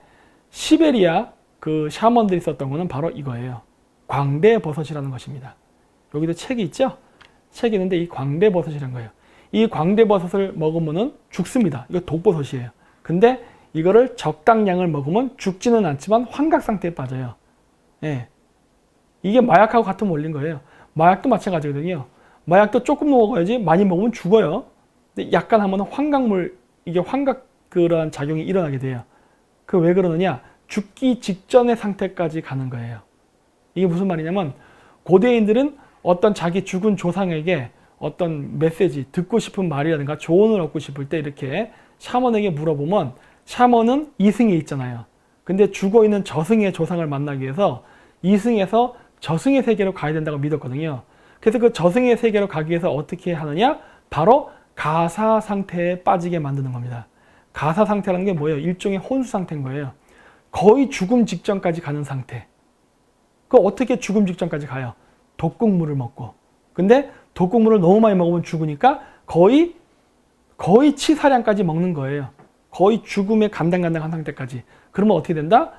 시베리아 그 샤먼들이 썼던 거는 바로 이거예요. 광대버섯이라는 것입니다. 여기도 책이 있죠? 책이 있는데 이 광대버섯이라는 거예요. 이 광대버섯을 먹으면은 죽습니다. 이거 독버섯이에요. 근데 이거를 적당량을 먹으면 죽지는 않지만 환각 상태에 빠져요. 예. 이게 마약하고 같은 원리인 거예요. 마약도 마찬가지거든요. 마약도 조금 먹어야지 많이 먹으면 죽어요. 근데 약간 하면 환각물, 이게 환각 그런 작용이 일어나게 돼요. 그 왜 그러느냐? 죽기 직전의 상태까지 가는 거예요. 이게 무슨 말이냐면, 고대인들은 어떤 자기 죽은 조상에게 어떤 메시지, 듣고 싶은 말이라든가 조언을 얻고 싶을 때 이렇게 샤먼에게 물어보면, 샤먼은 이승에 있잖아요. 근데 죽어있는 저승의 조상을 만나기 위해서 이승에서 저승의 세계로 가야 된다고 믿었거든요. 그래서 그 저승의 세계로 가기 위해서 어떻게 하느냐? 바로 가사 상태에 빠지게 만드는 겁니다. 가사 상태라는 게 뭐예요? 일종의 혼수 상태인 거예요. 거의 죽음 직전까지 가는 상태. 그 어떻게 죽음 직전까지 가요? 독극물을 먹고. 근데 독극물을 너무 많이 먹으면 죽으니까 거의 치사량까지 먹는 거예요. 거의 죽음에 간당간당한 상태까지. 그러면 어떻게 된다?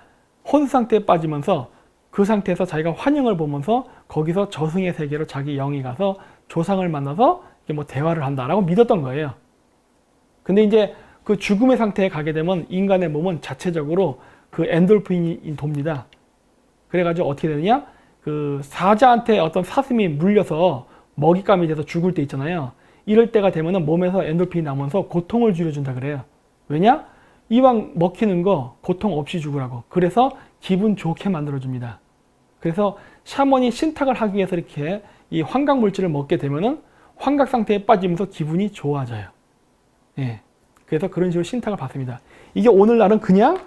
혼수 상태에 빠지면서 그 상태에서 자기가 환영을 보면서 거기서 저승의 세계로 자기 영이 가서 조상을 만나서 뭐 대화를 한다라고 믿었던 거예요. 근데 이제 그 죽음의 상태에 가게 되면 인간의 몸은 자체적으로 그 엔돌핀이 돕니다. 그래가지고 어떻게 되느냐? 그 사자한테 어떤 사슴이 물려서 먹잇감이 돼서 죽을 때 있잖아요. 이럴 때가 되면은 몸에서 엔돌핀이 나면서 고통을 줄여준다 그래요. 왜냐? 이왕 먹히는 거 고통 없이 죽으라고. 그래서 기분 좋게 만들어줍니다. 그래서 샤먼이 신탁을 하기 위해서 이렇게 이 환각 물질을 먹게 되면은 환각 상태에 빠지면서 기분이 좋아져요. 예. 그래서 그런 식으로 신탁을 받습니다. 이게 오늘날은 그냥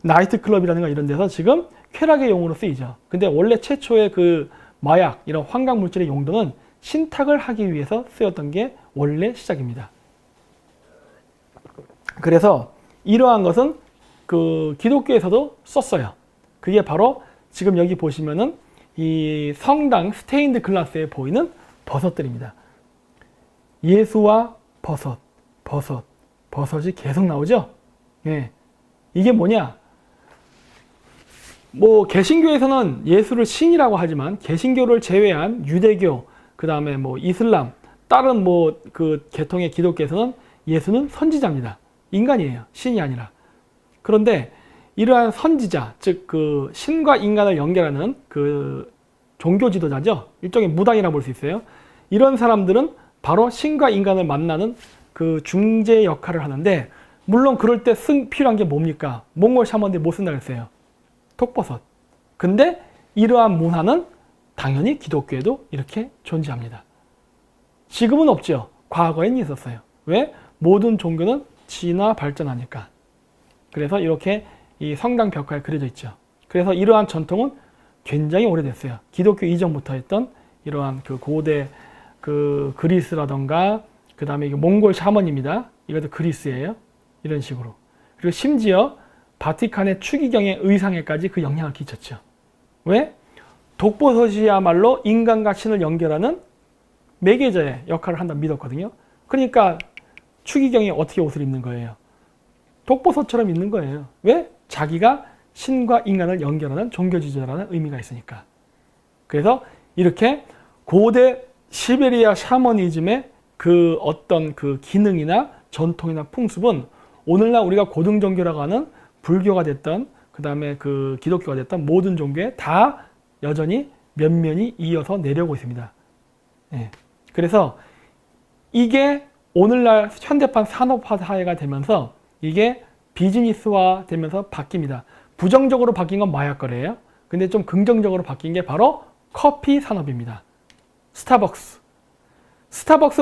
나이트클럽이라든가 이런 데서 지금 쾌락의 용어로 쓰이죠. 근데 원래 최초의 그 마약, 이런 환각 물질의 용도는 신탁을 하기 위해서 쓰였던 게 원래 시작입니다. 그래서 이러한 것은 그 기독교에서도 썼어요. 그게 바로 지금 여기 보시면은 이 성당 스테인드 글라스에 보이는 버섯들입니다. 예수와 버섯이 계속 나오죠? 예. 이게 뭐냐? 뭐 개신교에서는 예수를 신이라고 하지만 개신교를 제외한 유대교, 그 다음에 뭐 이슬람, 다른 뭐 그 계통의 기독교에서는 예수는 선지자입니다. 인간이에요. 신이 아니라. 그런데 이러한 선지자, 즉 그 신과 인간을 연결하는 그 종교 지도자죠. 일종의 무당이라고 볼 수 있어요. 이런 사람들은 바로 신과 인간을 만나는 그 중재 역할을 하는데, 물론 그럴 때 필요한 게 뭡니까? 몽골 샤먼들이 못 쓴다고 했어요. 독버섯. 근데 이러한 문화는 당연히 기독교에도 이렇게 존재합니다. 지금은 없죠. 과거엔 있었어요. 왜? 모든 종교는 진화 발전하니까. 그래서 이렇게 이 성당 벽화에 그려져 있죠. 그래서 이러한 전통은 굉장히 오래됐어요. 기독교 이전부터 했던 이러한 그 고대 그 그리스라던가, 그 다음에 이게 몽골 샤먼입니다. 이것도 그리스예요. 이런 식으로. 그리고 심지어 바티칸의 추기경의 의상에까지 그 영향을 끼쳤죠. 왜? 독버섯이야말로 인간과 신을 연결하는 매개자의 역할을 한다고 믿었거든요. 그러니까 추기경이 어떻게 옷을 입는 거예요? 독버섯처럼 입는 거예요. 왜? 자기가 신과 인간을 연결하는 종교 지도자라는 의미가 있으니까. 그래서 이렇게 고대 시베리아 샤머니즘의 그 어떤 그 기능이나 전통이나 풍습은 오늘날 우리가 고등종교라고 하는 불교가 됐던 그 다음에 그 기독교가 됐던 모든 종교에 다 여전히 면면이 이어서 내려오고 있습니다. 예. 그래서 이게 오늘날 현대판 산업화 사회가 되면서 이게 비즈니스화 되면서 바뀝니다. 부정적으로 바뀐 건 마약 거래예요. 근데 좀 긍정적으로 바뀐 게 바로 커피 산업입니다. 스타벅스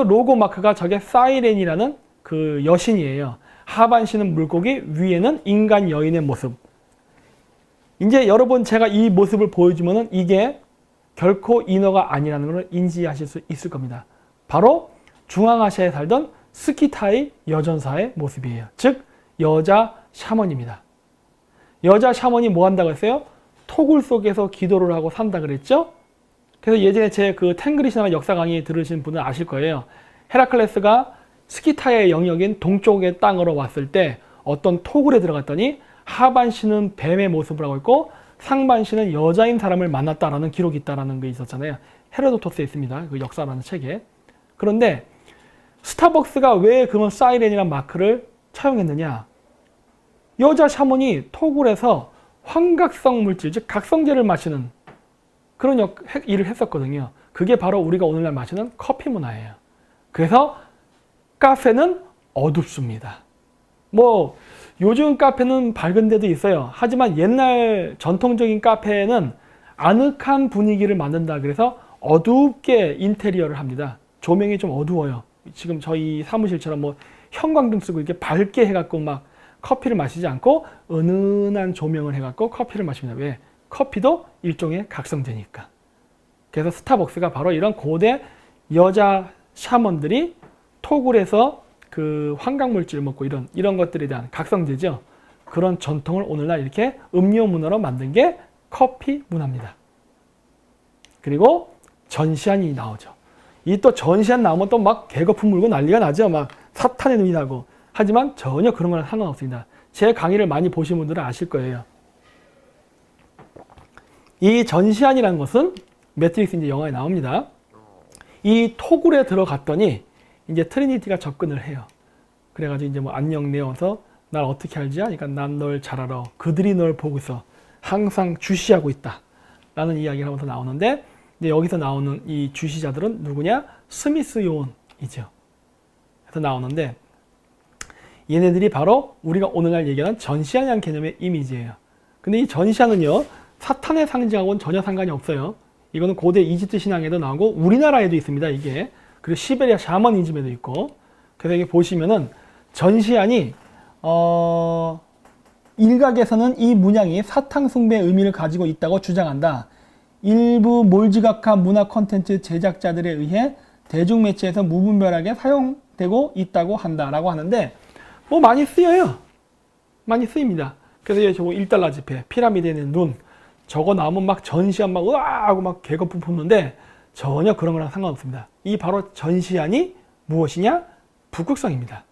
로고 마크가 저게 사이렌이라는 그 여신이에요. 하반신은 물고기, 위에는 인간 여인의 모습. 이제 여러분 제가 이 모습을 보여주면은 이게 결코 인어가 아니라는 걸 인지하실 수 있을 겁니다. 바로 중앙아시아에 살던 스키타이 여전사의 모습이에요. 즉 여자 샤먼입니다. 여자 샤먼이 뭐 한다고 했어요? 토굴 속에서 기도를 하고 산다 그랬죠? 그래서 예전에 제 그 탱그리 신화 역사 강의 들으신 분은 아실 거예요. 헤라클레스가 스키타이의 영역인 동쪽의 땅으로 왔을 때 어떤 토굴에 들어갔더니 하반신은 뱀의 모습을 하고 있고 상반신은 여자인 사람을 만났다라는 기록이 있다라는 게 있었잖아요. 헤로도토스에 있습니다. 그 역사라는 책에. 그런데 스타벅스가 왜 그런 사이렌이라는 마크를 차용했느냐? 여자 샤먼이 토굴에서 환각성 물질, 즉 각성제를 마시는 그런 일을 했었거든요. 그게 바로 우리가 오늘날 마시는 커피 문화예요. 그래서 카페는 어둡습니다. 뭐 요즘 카페는 밝은 데도 있어요. 하지만 옛날 전통적인 카페는 아늑한 분위기를 만든다 그래서 어둡게 인테리어를 합니다. 조명이 좀 어두워요. 지금 저희 사무실처럼 뭐 형광등 쓰고 이렇게 밝게 해갖고 막 커피를 마시지 않고 은은한 조명을 해갖고 커피를 마십니다. 왜? 커피도 일종의 각성제니까. 그래서 스타벅스가 바로 이런 고대 여자 샤먼들이 토굴에서 그 환각물질 먹고 이런 것들에 대한 각성제죠. 그런 전통을 오늘날 이렇게 음료 문화로 만든 게 커피 문화입니다. 그리고 전시안이 나오죠. 이 또 전시안 나오면 또 막 개거품 물고 난리가 나죠. 막 사탄의 눈이 나고. 하지만 전혀 그런 거랑 상관없습니다. 제 강의를 많이 보신 분들은 아실 거예요. 이 전시안이라는 것은 매트릭스 이제 영화에 나옵니다. 이 토굴에 들어갔더니 이제 트리니티가 접근을 해요. 그래가지고 이제 뭐 안녕 내어서 날 어떻게 알지? 그러니까 난 널 잘 알아. 그들이 널 보고 있어. 항상 주시하고 있다. 라는 이야기를 하면서 나오는데 이제 여기서 나오는 이 주시자들은 누구냐? 스미스 요원이죠. 그래서 나오는데 얘네들이 바로 우리가 오늘날 얘기하는 전시안이라는 개념의 이미지예요. 근데 이 전시안은요. 사탄의 상징하고는 전혀 상관이 없어요. 이거는 고대 이집트 신앙에도 나오고 우리나라에도 있습니다. 이게. 그리고 시베리아 샤머니즘에도 있고. 그래서 여기 보시면은 전시안이 일각에서는 이 문양이 사탕 숭배의 의미를 가지고 있다고 주장한다. 일부 몰지각한 문화 콘텐츠 제작자들에 의해 대중매체에서 무분별하게 사용되고 있다고 한다라고 하는데 뭐 많이 쓰여요. 많이 쓰입니다. 그래서 저거 1달러 지폐, 피라미드에 있는 눈 저거 나오면 막 전시안 막 으아 하고 막 개거품 품는데 전혀 그런 거랑 상관없습니다. 이 바로 전시안이 무엇이냐? 북극성입니다.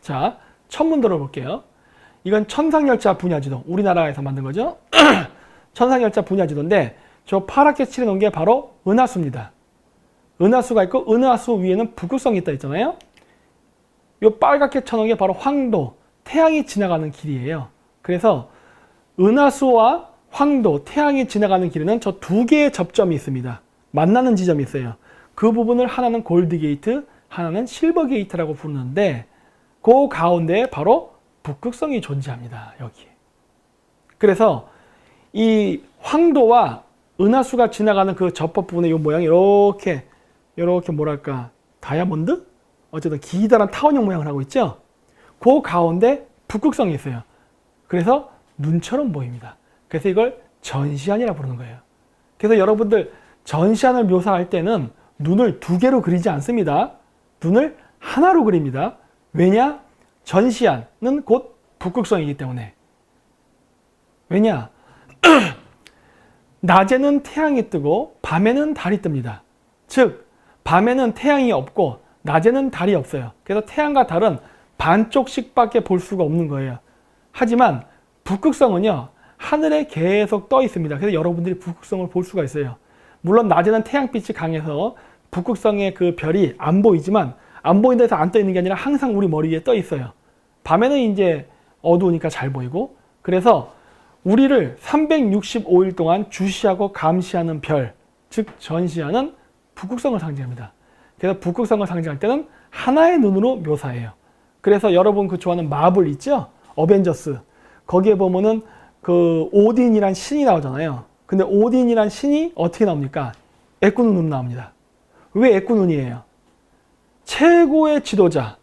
자, 천문 들어볼게요. 이건 천상열차 분야지도, 우리나라에서 만든 거죠. 천상열차 분야지도인데 저 파랗게 칠해놓은 게 바로 은하수입니다. 은하수가 있고 은하수 위에는 북극성이 있다 했잖아요. 요 빨갛게 쳐놓은 게 바로 황도, 태양이 지나가는 길이에요. 그래서 은하수와 황도, 태양이 지나가는 길에는 저 두 개의 접점이 있습니다. 만나는 지점이 있어요. 그 부분을 하나는 골드게이트, 하나는 실버게이트라고 부르는데 그 가운데에 바로 북극성이 존재합니다. 여기. 그래서 이 황도와 은하수가 지나가는 그 접합 부분의 이 모양이 이렇게 뭐랄까 다이아몬드? 어쨌든 기다란 타원형 모양을 하고 있죠. 그 가운데 북극성이 있어요. 그래서 눈처럼 보입니다. 그래서 이걸 전시안이라고 부르는 거예요. 그래서 여러분들 전시안을 묘사할 때는 눈을 두 개로 그리지 않습니다. 눈을 하나로 그립니다. 왜냐? 전시안은 곧 북극성이기 때문에. 왜냐? 낮에는 태양이 뜨고 밤에는 달이 뜹니다. 즉 밤에는 태양이 없고 낮에는 달이 없어요. 그래서 태양과 달은 반쪽씩밖에 볼 수가 없는 거예요. 하지만 북극성은요. 하늘에 계속 떠 있습니다. 그래서 여러분들이 북극성을 볼 수가 있어요. 물론 낮에는 태양빛이 강해서 북극성의 그 별이 안 보이지만 안 보인다 해서 안 떠 있는 게 아니라 항상 우리 머리 위에 떠 있어요. 밤에는 이제 어두우니까 잘 보이고, 그래서 우리를 365일 동안 주시하고 감시하는 별, 즉 전시하는 북극성을 상징합니다. 그래서 북극성을 상징할 때는 하나의 눈으로 묘사해요. 그래서 여러분 그 좋아하는 마블 있죠? 어벤져스. 거기에 보면은 그 오딘이란 신이 나오잖아요. 근데 오딘이란 신이 어떻게 나옵니까? 애꾸눈으로 나옵니다. 왜 애꾸눈이에요? 최고의 지도자,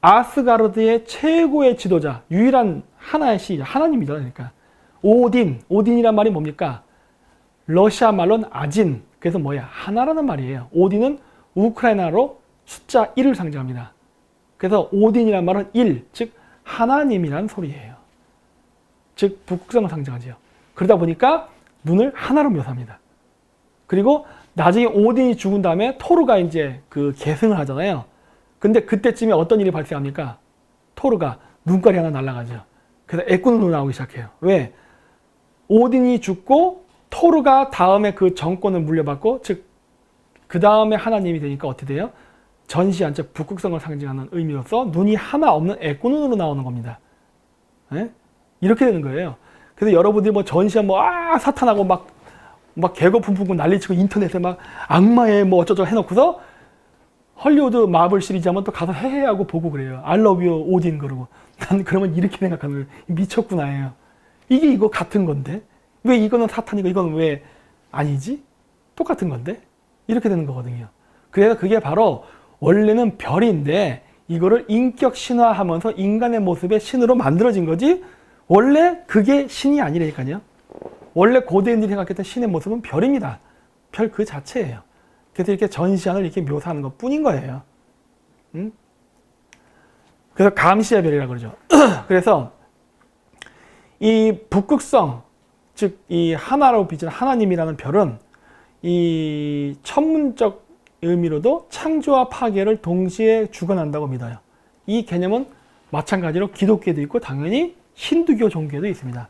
아스가르드의 최고의 지도자, 유일한 하나의 신이죠. 하나님이죠. 그러니까 오딘이란 말이 뭡니까? 러시아 말로는 아진, 그래서 뭐야? 하나라는 말이에요. 오딘은 우크라이나로 숫자 1을 상징합니다. 그래서 오딘이란 말은 1, 즉 하나님이란 소리예요. 즉 북극성을 상징하죠. 그러다 보니까 눈을 하나로 묘사합니다. 그리고 나중에 오딘이 죽은 다음에 토르가 이제 그 계승을 하잖아요. 근데 그때쯤에 어떤 일이 발생합니까? 토르가 눈깔이 하나 날아가죠. 그래서 애꾸눈으로 나오기 시작해요. 왜? 오딘이 죽고 토르가 다음에 그 정권을 물려받고, 즉 그 다음에 하나님이 되니까 어떻게 돼요? 전시한, 즉 북극성을 상징하는 의미로서 눈이 하나 없는 애꾸눈으로 나오는 겁니다. 네? 이렇게 되는 거예요. 그래서 여러분들이 뭐 전시한 뭐 사탄하고 막 개거품품고 난리치고 인터넷에 막 악마의 뭐 어쩌고 해놓고서 헐리우드 마블 시리즈 하면 또 가서 헤헤하고 보고 그래요. I love you 오딘 그러고. 난 그러면 이렇게 생각하는 거예요. 미쳤구나예요. 이게 이거 같은 건데 왜 이거는 사탄이고 이건 왜 아니지? 똑같은 건데? 이렇게 되는 거거든요. 그래서 그게 바로 원래는 별인데 이거를 인격 신화하면서 인간의 모습의 신으로 만들어진 거지, 원래 그게 신이 아니라니까요. 원래 고대인들이 생각했던 신의 모습은 별입니다. 별 그 자체예요. 그래서 이렇게 전시안을 이렇게 묘사하는 것 뿐인 거예요. 그래서 감시의 별이라고 그러죠. 그래서 이 북극성, 즉 이 하나로 빚은 하나님이라는 별은 이 천문적 의미로도 창조와 파괴를 동시에 주관한다고 믿어요. 이 개념은 마찬가지로 기독교에도 있고 당연히 힌두교 종교에도 있습니다.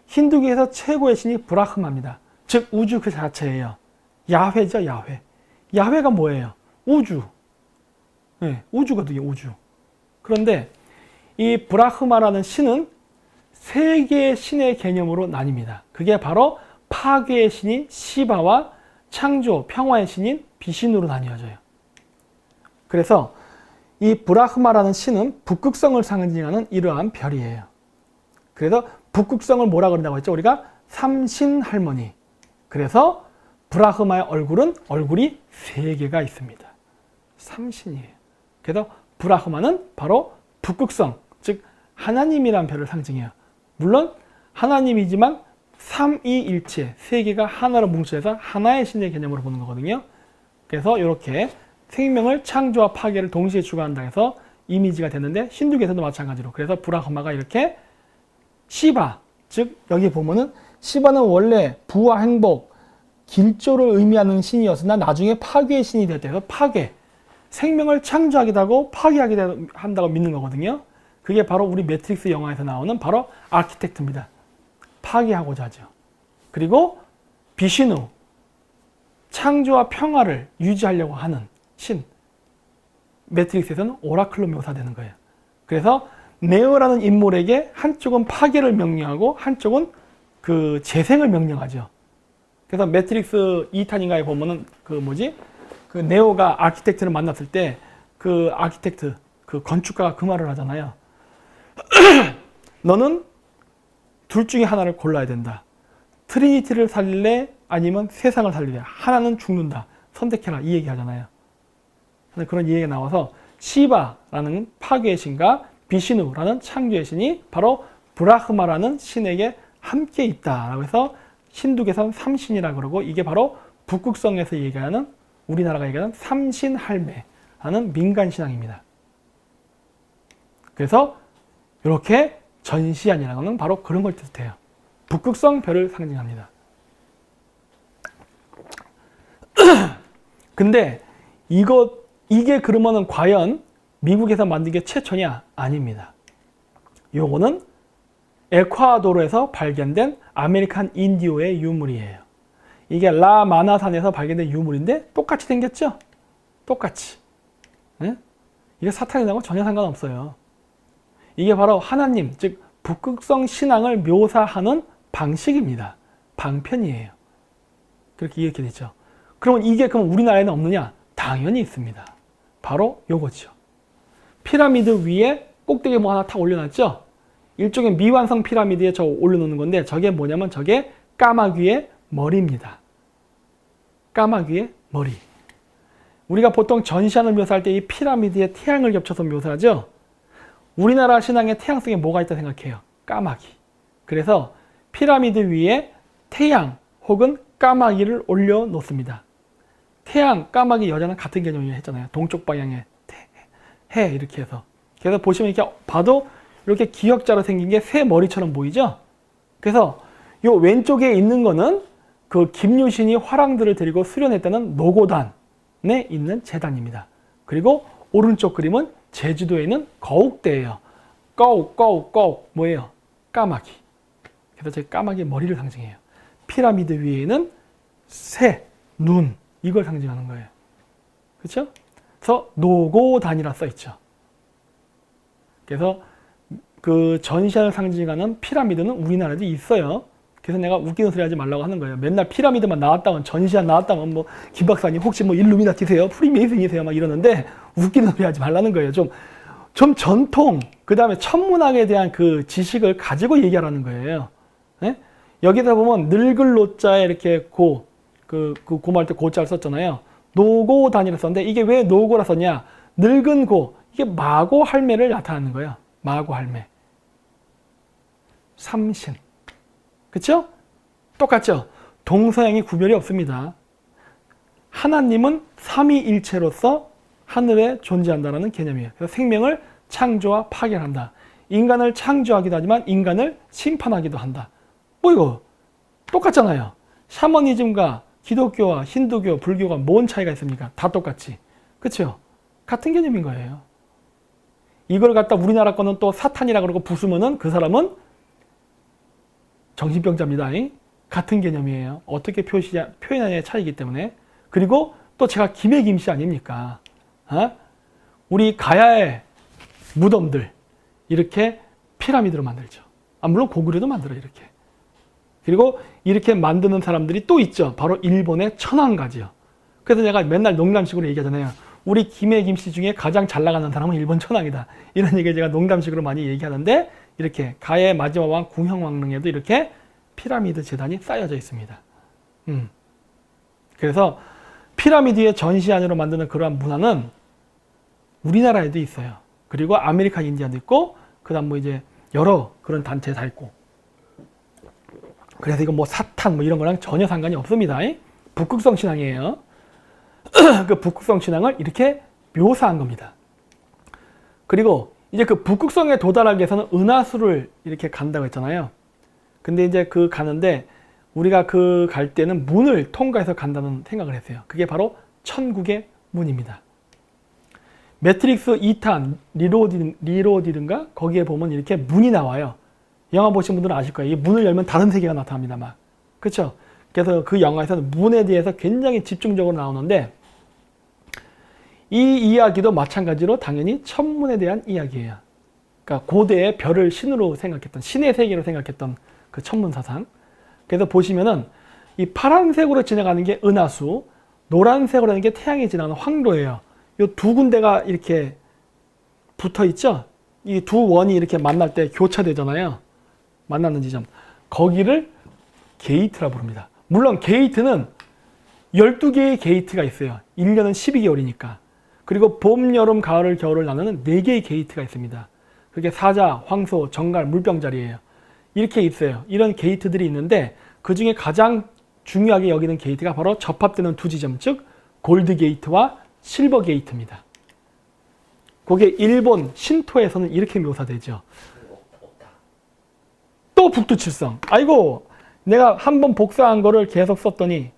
힌두교에서 최고의 신이 브라흐마입니다. 즉 우주 그 자체예요. 야훼죠, 야훼. 야훼가 뭐예요? 우주. 네, 우주거든요, 우주. 그런데 이 브라흐마라는 신은 세 개의 신의 개념으로 나뉩니다. 그게 바로 파괴의 신인 시바와 창조, 평화의 신인 비신으로 나뉘어져요. 그래서 이 브라흐마라는 신은 북극성을 상징하는 이러한 별이에요. 그래서 북극성을 뭐라 그런다고 했죠? 우리가 삼신할머니. 그래서 브라흐마의 얼굴이 세 개가 있습니다. 삼신이에요. 그래서 브라흐마는 바로 북극성, 즉 하나님이란 별을 상징해요. 물론 하나님이지만 삼위일체, 세 개가 하나로 뭉쳐서 하나의 신의 개념으로 보는 거거든요. 그래서 이렇게 생명을 창조와 파괴를 동시에 주관한다 해서 이미지가 됐는데 힌두교에서도 마찬가지로, 그래서 브라흐마가 이렇게 시바, 즉 여기 보면은 시바는 원래 부와 행복, 길조를 의미하는 신이었으나 나중에 파괴의 신이 됐다 해서 파괴, 생명을 창조하기도 하고 파괴하기도 한다고 믿는 거거든요. 그게 바로 우리 매트릭스 영화에서 나오는 바로 아키텍트입니다. 파괴하고자 하죠. 그리고 비신우, 창조와 평화를 유지하려고 하는 신, 매트릭스에서는 오라클로 묘사되는 거예요. 그래서 네오라는 인물에게 한쪽은 파괴를 명령하고 한쪽은 그 재생을 명령하죠. 그래서 매트릭스 2탄인가에 보면은 그 네오가 아키텍트를 만났을 때 그 아키텍트, 그 건축가가 그 말을 하잖아요. 너는 둘 중에 하나를 골라야 된다. 트리니티를 살릴래? 아니면 세상을 살릴래? 하나는 죽는다. 선택해라. 이 얘기 하잖아요. 그런 얘기가 나와서 시바라는 파괴의 신과 비시누라는 창조의 신이 바로 브라흐마라는 신에게 함께 있다라고 해서 힌두교에서는 삼신이라고 그러고, 이게 바로 북극성에서 얘기하는, 우리나라가 얘기하는 삼신할매라는 민간신앙입니다. 그래서 이렇게 전시안이라는 것은 바로 그런 걸 뜻해요. 북극성 별을 상징합니다. 근데 이게 그러면은 과연 미국에서 만든 게 최초냐? 아닙니다. 요거는 에콰도르에서 발견된 아메리칸 인디오의 유물이에요. 이게 라마나산에서 발견된 유물인데 똑같이 생겼죠? 똑같이. 네? 이게 사탄이라고 전혀 상관없어요. 이게 바로 하나님, 즉 북극성 신앙을 묘사하는 방식입니다. 방편이에요. 그렇게 이렇게 되죠. 그러면 이게 그럼 우리나라에는 없느냐? 당연히 있습니다. 바로 요거죠. 피라미드 위에 꼭대기에 뭐 하나 탁 올려놨죠? 일종의 미완성 피라미드에 저 올려놓는 건데 저게 뭐냐면 저게 까마귀의 머리입니다. 까마귀의 머리. 우리가 보통 전시안을 묘사할 때 이 피라미드에 태양을 겹쳐서 묘사하죠? 우리나라 신앙의 태양 속에 뭐가 있다 생각해요? 까마귀. 그래서 피라미드 위에 태양 혹은 까마귀를 올려놓습니다. 태양, 까마귀, 여자는 같은 개념이라고 했잖아요. 동쪽 방향에 해 이렇게 해서. 그래서 보시면 이렇게 봐도 이렇게 기역자로 생긴 게 새 머리처럼 보이죠? 그래서 요 왼쪽에 있는 거는 그 김유신이 화랑들을 데리고 수련했다는 노고단에 있는 제단입니다. 그리고 오른쪽 그림은 제주도에 있는 거욱대예요. 거욱 뭐예요? 까마귀. 그래서 제 까마귀 머리를 상징해요. 피라미드 위에는 새, 눈 이걸 상징하는 거예요. 그렇죠? 그래서 노고단이라 써 있죠. 그래서 그 전시안을 상징하는 피라미드는 우리나라에도 있어요. 그래서 내가 웃기는 소리 하지 말라고 하는 거예요. 맨날 피라미드만 나왔다면 전시안 나왔다면 뭐 김 박사님 혹시 뭐 일루미나티세요? 프리메이슨이세요? 막 이러는데 웃기는 소리 하지 말라는 거예요. 좀 전통, 그 다음에 천문학에 대한 그 지식을 가지고 얘기하라는 거예요. 네? 여기서 보면 늙을 노자에 이렇게 고말 때 고자를 썼잖아요. 노고단이라 썼는데 이게 왜 노고라 썼냐? 늙은 고, 이게 마고 할매를 나타내는 거예요. 마고 할매. 삼신. 그쵸? 똑같죠? 동서양이 구별이 없습니다. 하나님은 삼위일체로서 하늘에 존재한다는 개념이에요. 그래서 생명을 창조와 파괴한다. 인간을 창조하기도 하지만 인간을 심판하기도 한다. 뭐 이거 똑같잖아요. 샤머니즘과 기독교와 힌두교, 불교가 뭔 차이가 있습니까? 다 똑같지. 그쵸? 같은 개념인 거예요. 이걸 갖다 우리나라 거는 또 사탄이라 그러고 부수면은 그 사람은 정신병자입니다. 같은 개념이에요. 어떻게 표현하느냐의 차이기 때문에. 그리고 또 제가 김해 김씨 아닙니까? 우리 가야의 무덤들 이렇게 피라미드로 만들죠. 물론 고구려도 만들어요. 이렇게. 그리고 이렇게 만드는 사람들이 또 있죠. 바로 일본의 천황가지요. 그래서 내가 맨날 농담식으로 얘기하잖아요. 우리 김해 김씨 중에 가장 잘 나가는 사람은 일본 천황이다. 이런 얘기를 제가 농담식으로 많이 얘기하는데 이렇게 가야의 마지막 왕 궁형왕릉에도 이렇게 피라미드 재단이 쌓여져 있습니다. 그래서 피라미드의 전시안으로 만드는 그러한 문화는 우리나라에도 있어요. 그리고 아메리카 인디아도 있고 그다음 뭐 이제 여러 그런 단체 다 있고. 그래서 이건 뭐 사탄 뭐 이런 거랑 전혀 상관이 없습니다. 북극성 신앙이에요. 그 북극성 신앙을 이렇게 묘사한 겁니다. 그리고 이제 그 북극성에 도달하기 위해서는 은하수를 이렇게 간다고 했잖아요. 근데 이제 그 가는데 우리가 그 갈 때는 문을 통과해서 간다는 생각을 했어요. 그게 바로 천국의 문입니다. 매트릭스 2탄 리로디든가 거기에 보면 이렇게 문이 나와요. 영화 보신 분들은 아실 거예요. 이 문을 열면 다른 세계가 나타납니다. 막. 그렇죠? 그래서 그 영화에서는 문에 대해서 굉장히 집중적으로 나오는데 이 이야기도 마찬가지로 당연히 천문에 대한 이야기예요. 그러니까 고대의 별을 신으로 생각했던, 신의 세계로 생각했던 그 천문 사상. 그래서 보시면은 이 파란색으로 지나가는 게 은하수, 노란색으로 하는 게 태양이 지나가는 황로예요. 이 두 군데가 이렇게 붙어 있죠? 이 두 원이 이렇게 만날 때 교차되잖아요. 만나는 지점. 거기를 게이트라 부릅니다. 물론 게이트는 12개의 게이트가 있어요. 1년은 12개월이니까. 그리고 봄, 여름, 가을, 겨울을 나누는 4개의 게이트가 있습니다. 그게 사자, 황소, 정갈, 물병자리예요. 이렇게 있어요. 이런 게이트들이 있는데 그 중에 가장 중요하게 여기는 게이트가 바로 접합되는 두 지점, 즉 골드 게이트와 실버 게이트입니다. 그게 일본 신토에서는 이렇게 묘사되죠. 또 북두칠성. 아이고, 내가 한번 복사한 거를 계속 썼더니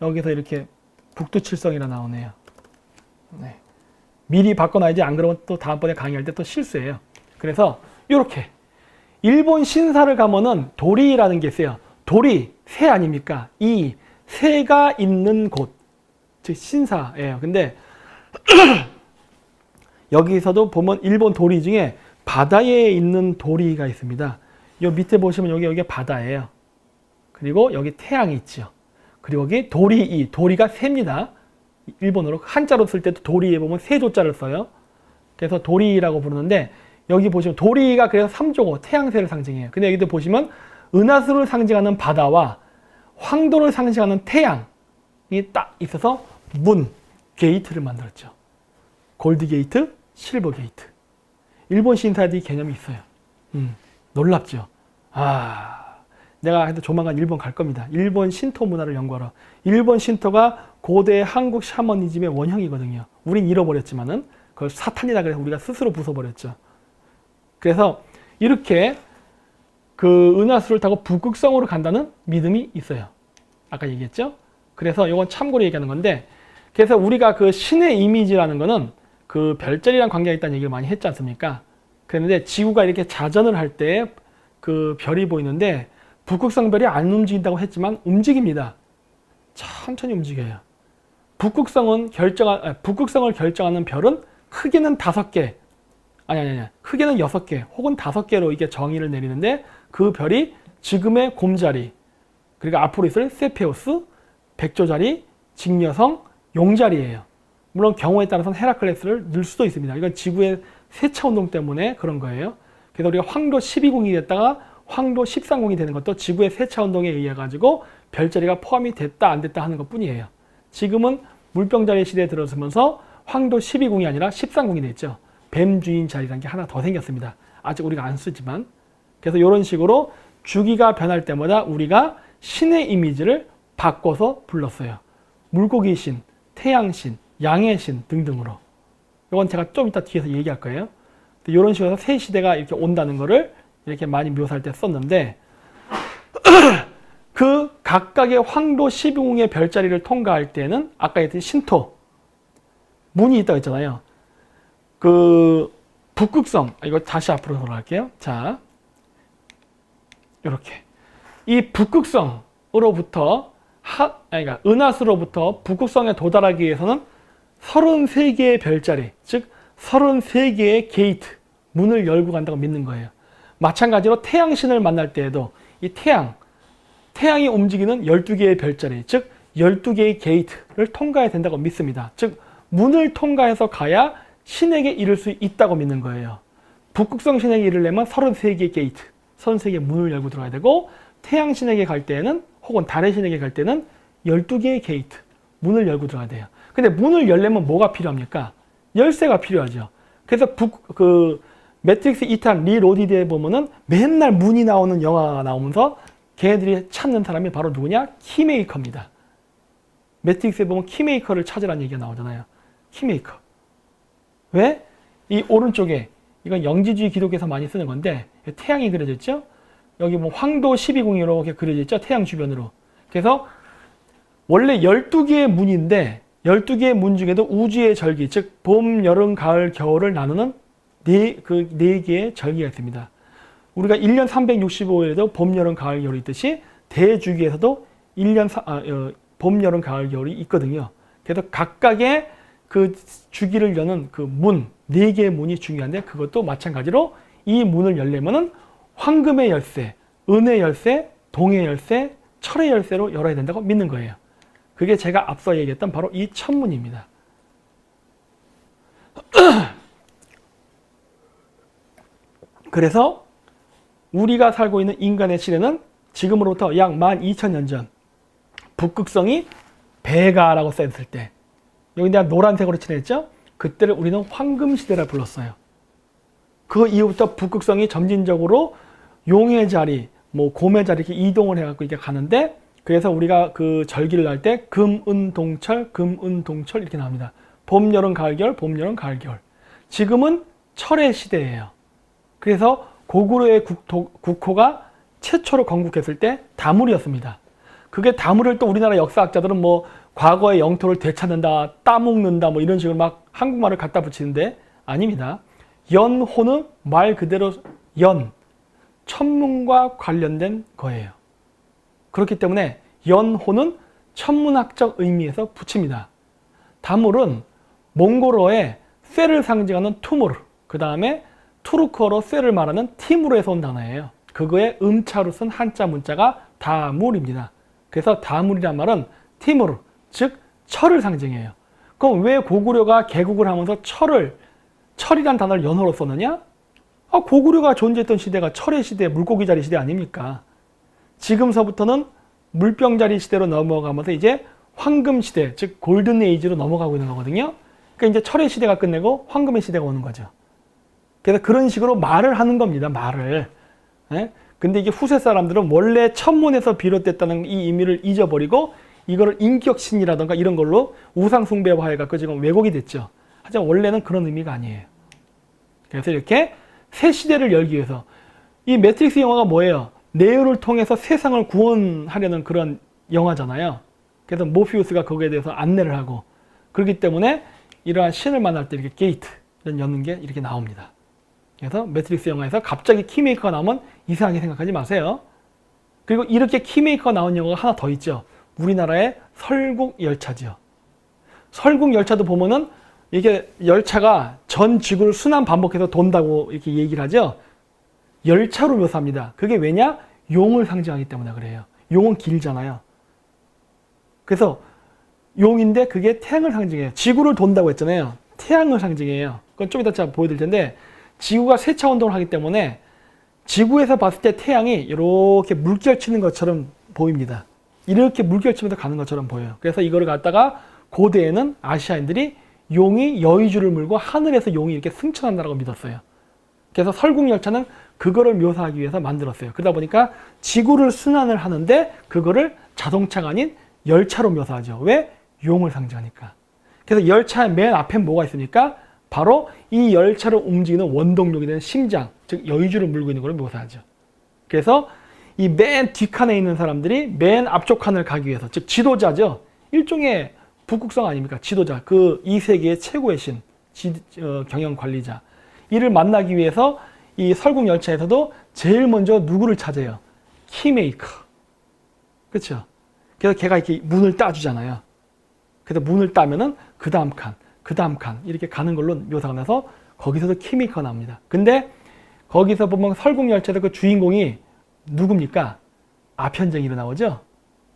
여기서 이렇게 북두칠성이라 나오네요. 네. 미리 바꿔놔야지, 안 그러면 또 다음번에 강의할 때 또 실수해요. 그래서 이렇게 일본 신사를 가면은 도리라는 게 있어요. 도리, 새 아닙니까? 이 새가 있는 곳, 즉 신사예요. 근데 여기서도 보면 일본 도리 중에 바다에 있는 도리가 있습니다. 요 밑에 보시면 여기가 바다예요. 그리고 여기 태양이 있죠. 그리고 여기 도리이, 도리가 새입니다. 일본어로 한자로 쓸 때도 도리에 보면 세조자를 써요. 그래서 도리라고 부르는데 여기 보시면 도리가 그래서 삼조고 태양새를 상징해요. 근데 여기도 보시면 은하수를 상징하는 바다와 황도를 상징하는 태양이 딱 있어서 문, 게이트를 만들었죠. 골드 게이트, 실버 게이트. 일본 신사들이 개념이 있어요. 놀랍죠. 내가 조만간 일본 갈 겁니다. 일본 신토 문화를 연구하러. 일본 신토가 고대 한국 샤머니즘의 원형이거든요. 우린 잃어버렸지만은 그걸 사탄이라 그래서 우리가 스스로 부숴버렸죠. 그래서 이렇게 그 은하수를 타고 북극성으로 간다는 믿음이 있어요. 아까 얘기했죠? 그래서 이건 참고로 얘기하는 건데, 그래서 우리가 그 신의 이미지라는 거는 그 별자리랑 관계가 있다는 얘기를 많이 했지 않습니까? 그런데 지구가 이렇게 자전을 할 때 그 별이 보이는데 북극성 별이 안 움직인다고 했지만 움직입니다. 천천히 움직여요. 북극성을 결정하는 별은 크게는 5개, 크게는 6개 혹은 5개로 이게 정의를 내리는데 그 별이 지금의 곰자리, 그리고 앞으로 있을 세페우스, 백조자리, 직녀성, 용자리예요. 물론 경우에 따라서는 헤라클레스를 넣을 수도 있습니다. 이건 지구의 세차 운동 때문에 그런 거예요. 그래서 우리가 황도 12공이 됐다가 황도 13공이 되는 것도 지구의 세차 운동에 의해 가지고 별자리가 포함이 됐다 안 됐다 하는 것 뿐이에요. 지금은 물병자리 시대에 들어서면서 황도 12공이 아니라 13공이 됐죠. 뱀주인 자리라는 게 하나 더 생겼습니다. 아직 우리가 안 쓰지만. 그래서 이런 식으로 주기가 변할 때마다 우리가 신의 이미지를 바꿔서 불렀어요. 물고기 신, 태양 신, 양의 신 등등으로. 이건 제가 좀 이따 뒤에서 얘기할 거예요. 이런 식으로 새 시대가 이렇게 온다는 거를 이렇게 많이 묘사할 때 썼는데 그 각각의 황도 12공의 별자리를 통과할 때는 아까 얘기했던 신토 문이 있다고 했잖아요. 그 북극성, 이거 다시 앞으로 돌아갈게요. 자, 이렇게 이 북극성으로부터 그러니까 은하수로부터 북극성에 도달하기 위해서는 33개의 별자리, 즉 33개의 게이트, 문을 열고 간다고 믿는 거예요. 마찬가지로 태양신을 만날 때에도 이 태양이 움직이는 12개의 별자리, 즉 12개의 게이트를 통과해야 된다고 믿습니다. 즉 문을 통과해서 가야 신에게 이를 수 있다고 믿는 거예요. 북극성 신에게 이르려면 33개의 게이트, 33개의 문을 열고 들어가야 되고, 태양신에게 갈 때는 혹은 달의 신에게 갈 때는 12개의 게이트, 문을 열고 들어가야 돼요. 근데 문을 열려면 뭐가 필요합니까? 열쇠가 필요하죠. 그래서 매트릭스 2탄 리 로디드에 보면은 맨날 문이 나오는 영화가 나오면서 걔네들이 찾는 사람이 바로 누구냐? 키메이커입니다. 매트릭스에 보면 키메이커를 찾으라는 얘기가 나오잖아요. 키메이커. 왜? 이 오른쪽에 이건 영지주의 기독에서 많이 쓰는 건데 태양이 그려져 있죠? 여기 뭐 황도 12공이 이렇게 그려져 있죠? 태양 주변으로. 그래서 원래 12개의 문인데 12개의 문 중에도 우주의 절기, 즉 봄, 여름, 가을, 겨울을 나누는 4개의 절기가 있습니다. 우리가 1년 365일에도 봄, 여름, 가을, 겨울이 있듯이 대주기에서도 봄, 여름, 가을, 겨울이 있거든요. 그래서 각각의 그 주기를 여는 그 문, 4개의 문이 중요한데 그것도 마찬가지로 이 문을 열려면은 황금의 열쇠, 은의 열쇠, 동의 열쇠, 철의 열쇠로 열어야 된다고 믿는 거예요. 그게 제가 앞서 얘기했던 바로 이 천문입니다. 그래서 우리가 살고 있는 인간의 시대는 지금으로부터 약 12,000년 전 북극성이 베가라고 써있을 때 여기 내가 노란색으로 칠했죠? 그때를 우리는 황금시대라 불렀어요. 그 이후부터 북극성이 점진적으로 용의 자리, 뭐 곰의 자리 이렇게 이동을 해갖고 이렇게 가는데 그래서 우리가 그 절기를 할 때 금은동철 이렇게 나옵니다. 봄, 여름, 가을, 겨울, 봄, 여름, 가을, 겨울. 지금은 철의 시대예요. 그래서 고구려의 국호가 최초로 건국했을 때 다물이었습니다. 그게 다물을 또 우리나라 역사학자들은 뭐 과거의 영토를 되찾는다, 따먹는다 뭐 이런 식으로 막 한국말을 갖다 붙이는데 아닙니다. 연호는 말 그대로 천문과 관련된 거예요. 그렇기 때문에 연호는 천문학적 의미에서 붙입니다. 다물은 몽골어의 쇠를 상징하는 투무르, 그 다음에 투르크어로 쇠를 말하는 티무르에서 온 단어예요. 그거의 음차로 쓴 한자 문자가 다물입니다. 그래서 다물이란 말은 티무르, 즉 철을 상징해요. 그럼 왜 고구려가 개국을 하면서 철이란 단어를 연호로 썼느냐? 고구려가 존재했던 시대가 철의 시대, 물고기 자리 시대 아닙니까? 지금서부터는 물병자리 시대로 넘어가면서 이제 황금 시대, 즉 골든 에이지로 넘어가고 있는 거거든요. 그러니까 이제 철의 시대가 끝내고 황금의 시대가 오는 거죠. 그래서 그런 식으로 말을 하는 겁니다. 말을. 예? 근데 이게 후세 사람들은 원래 천문에서 비롯됐다는 이 의미를 잊어버리고 이거를 인격신이라던가 이런 걸로 우상 숭배화해갖고 지금 왜곡이 됐죠. 하지만 원래는 그런 의미가 아니에요. 그래서 이렇게 새 시대를 열기 위해서 이 매트릭스 영화가 뭐예요? 네오를 통해서 세상을 구원하려는 그런 영화잖아요. 그래서 모피우스가 거기에 대해서 안내를 하고 그렇기 때문에 이러한 신을 만날 때 이렇게 게이트를 여는 게 이렇게 나옵니다. 그래서 매트릭스 영화에서 갑자기 키메이커가 나오면 이상하게 생각하지 마세요. 그리고 이렇게 키메이커가 나온 영화가 하나 더 있죠. 우리나라의 설국열차죠. 설국열차도 보면은 이게 열차가 전 지구를 순환 반복해서 돈다고 이렇게 얘기를 하죠. 열차로 묘사합니다. 그게 왜냐? 용을 상징하기 때문에 그래요. 용은 길잖아요. 그래서 용인데 그게 태양을 상징해요. 지구를 돈다고 했잖아요. 태양을 상징해요. 그건 좀 이따 제가 보여드릴 텐데 지구가 세차 운동을 하기 때문에 지구에서 봤을 때 태양이 이렇게 물결 치는 것처럼 보입니다. 이렇게 물결 치면서 가는 것처럼 보여요. 그래서 이거를 갖다가 고대에는 아시아인들이 용이 여의주를 물고 하늘에서 용이 이렇게 승천한다고 믿었어요. 그래서 설국열차는 그거를 묘사하기 위해서 만들었어요. 그러다 보니까 지구를 순환을 하는데 그거를 자동차가 아닌 열차로 묘사하죠. 왜? 용을 상징하니까. 그래서 열차의 맨 앞에 뭐가 있으니까 바로 이 열차를 움직이는 원동력이 되는 심장, 즉 여의주를 물고 있는 걸 묘사하죠. 그래서 이 맨 뒷칸에 있는 사람들이 맨 앞쪽 칸을 가기 위해서, 즉 지도자죠. 일종의 북극성 아닙니까? 지도자, 그 이 세계의 최고의 신, 경영 관리자. 이를 만나기 위해서 이 설국열차에서도 제일 먼저 누구를 찾아요? 키메이커. 그렇죠? 그래서 걔가 이렇게 문을 따주잖아요. 그래서 문을 따면은 그 다음 칸, 그 다음 칸 이렇게 가는 걸로 묘사가 나서 거기서도 키메이커가 나옵니다. 근데 거기서 보면 설국열차에서 그 주인공이 누굽니까? 아편쟁이로 나오죠?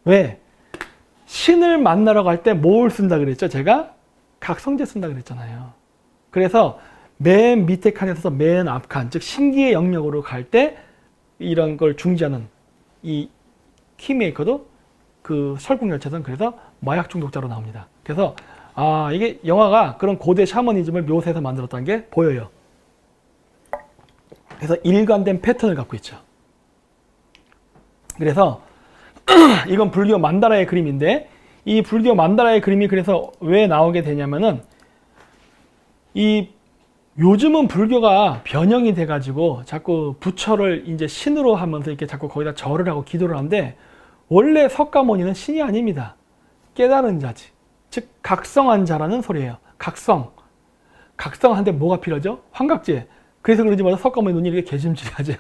왜? 신을 만나러 갈 때 뭘 쓴다 그랬죠? 제가 각성제 쓴다 그랬잖아요. 그래서 맨 밑에 칸에서 맨 앞 칸, 즉 신기의 영역으로 갈 때 이런 걸 중지하는 이 키메이커도 그 설국열차에서는 그래서 마약 중독자로 나옵니다. 그래서 이게 영화가 그런 고대 샤머니즘을 묘사해서 만들었다는 게 보여요. 그래서 일관된 패턴을 갖고 있죠. 그래서 이건 불교 만다라의 그림인데 이 불교 만다라의 그림이 그래서 왜 나오게 되냐면은 이 요즘은 불교가 변형이 돼가지고 자꾸 부처를 이제 신으로 하면서 이렇게 자꾸 거기다 절을 하고 기도를 하는데 원래 석가모니는 신이 아닙니다. 깨달은 자지. 즉 각성한 자라는 소리예요. 각성한데 뭐가 필요하죠? 환각제. 그래서 그런지 몰라도 석가모니 눈이 이렇게 개심치하죠.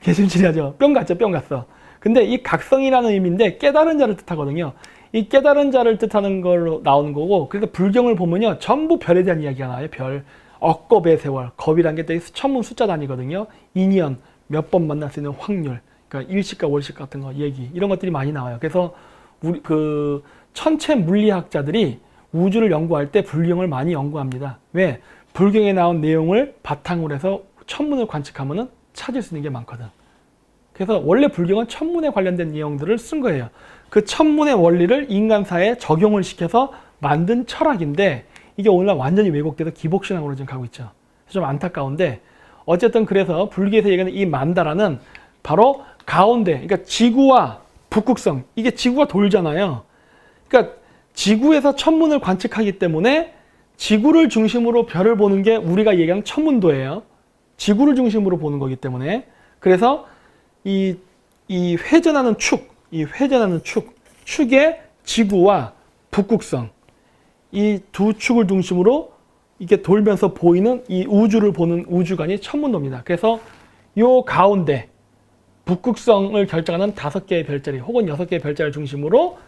개심치하죠. 뿅 갔죠. 뿅 갔어. 근데 이 각성이라는 의미인데 깨달은 자를 뜻하거든요. 이 깨달은 자를 뜻하는 걸로 나오는 거고, 그러니까 불경을 보면요 전부 별에 대한 이야기가 나와요. 별. 억겁의 세월. 겁이란 게 천문 숫자 단위거든요. 인연, 몇 번 만날 수 있는 확률, 그러니까 일식과 월식 같은 거 얘기, 이런 것들이 많이 나와요. 그래서 우리 그 천체 물리학자들이 우주를 연구할 때 불경을 많이 연구합니다. 왜? 불경에 나온 내용을 바탕으로 해서 천문을 관측하면은 찾을 수 있는 게 많거든. 그래서 원래 불경은 천문에 관련된 내용들을 쓴 거예요. 그 천문의 원리를 인간사에 적용을 시켜서 만든 철학인데 이게 오늘날 완전히 왜곡돼서 기복신앙으로 지금 가고 있죠. 좀 안타까운데 어쨌든 그래서 불교에서 얘기하는 이 만다라는 바로 가운데, 그러니까 지구와 북극성, 이게 지구가 돌잖아요. 그러니까 지구에서 천문을 관측하기 때문에 지구를 중심으로 별을 보는 게 우리가 얘기하는 천문도예요. 지구를 중심으로 보는 거기 때문에. 그래서 이 회전하는 축에 지구와 북극성, 이 두 축을 중심으로 이렇게 돌면서 보이는 이 우주를 보는 우주관이 천문도입니다. 그래서 요 가운데 북극성을 결정하는 5개의 별자리 혹은 6개의 별자리를 중심으로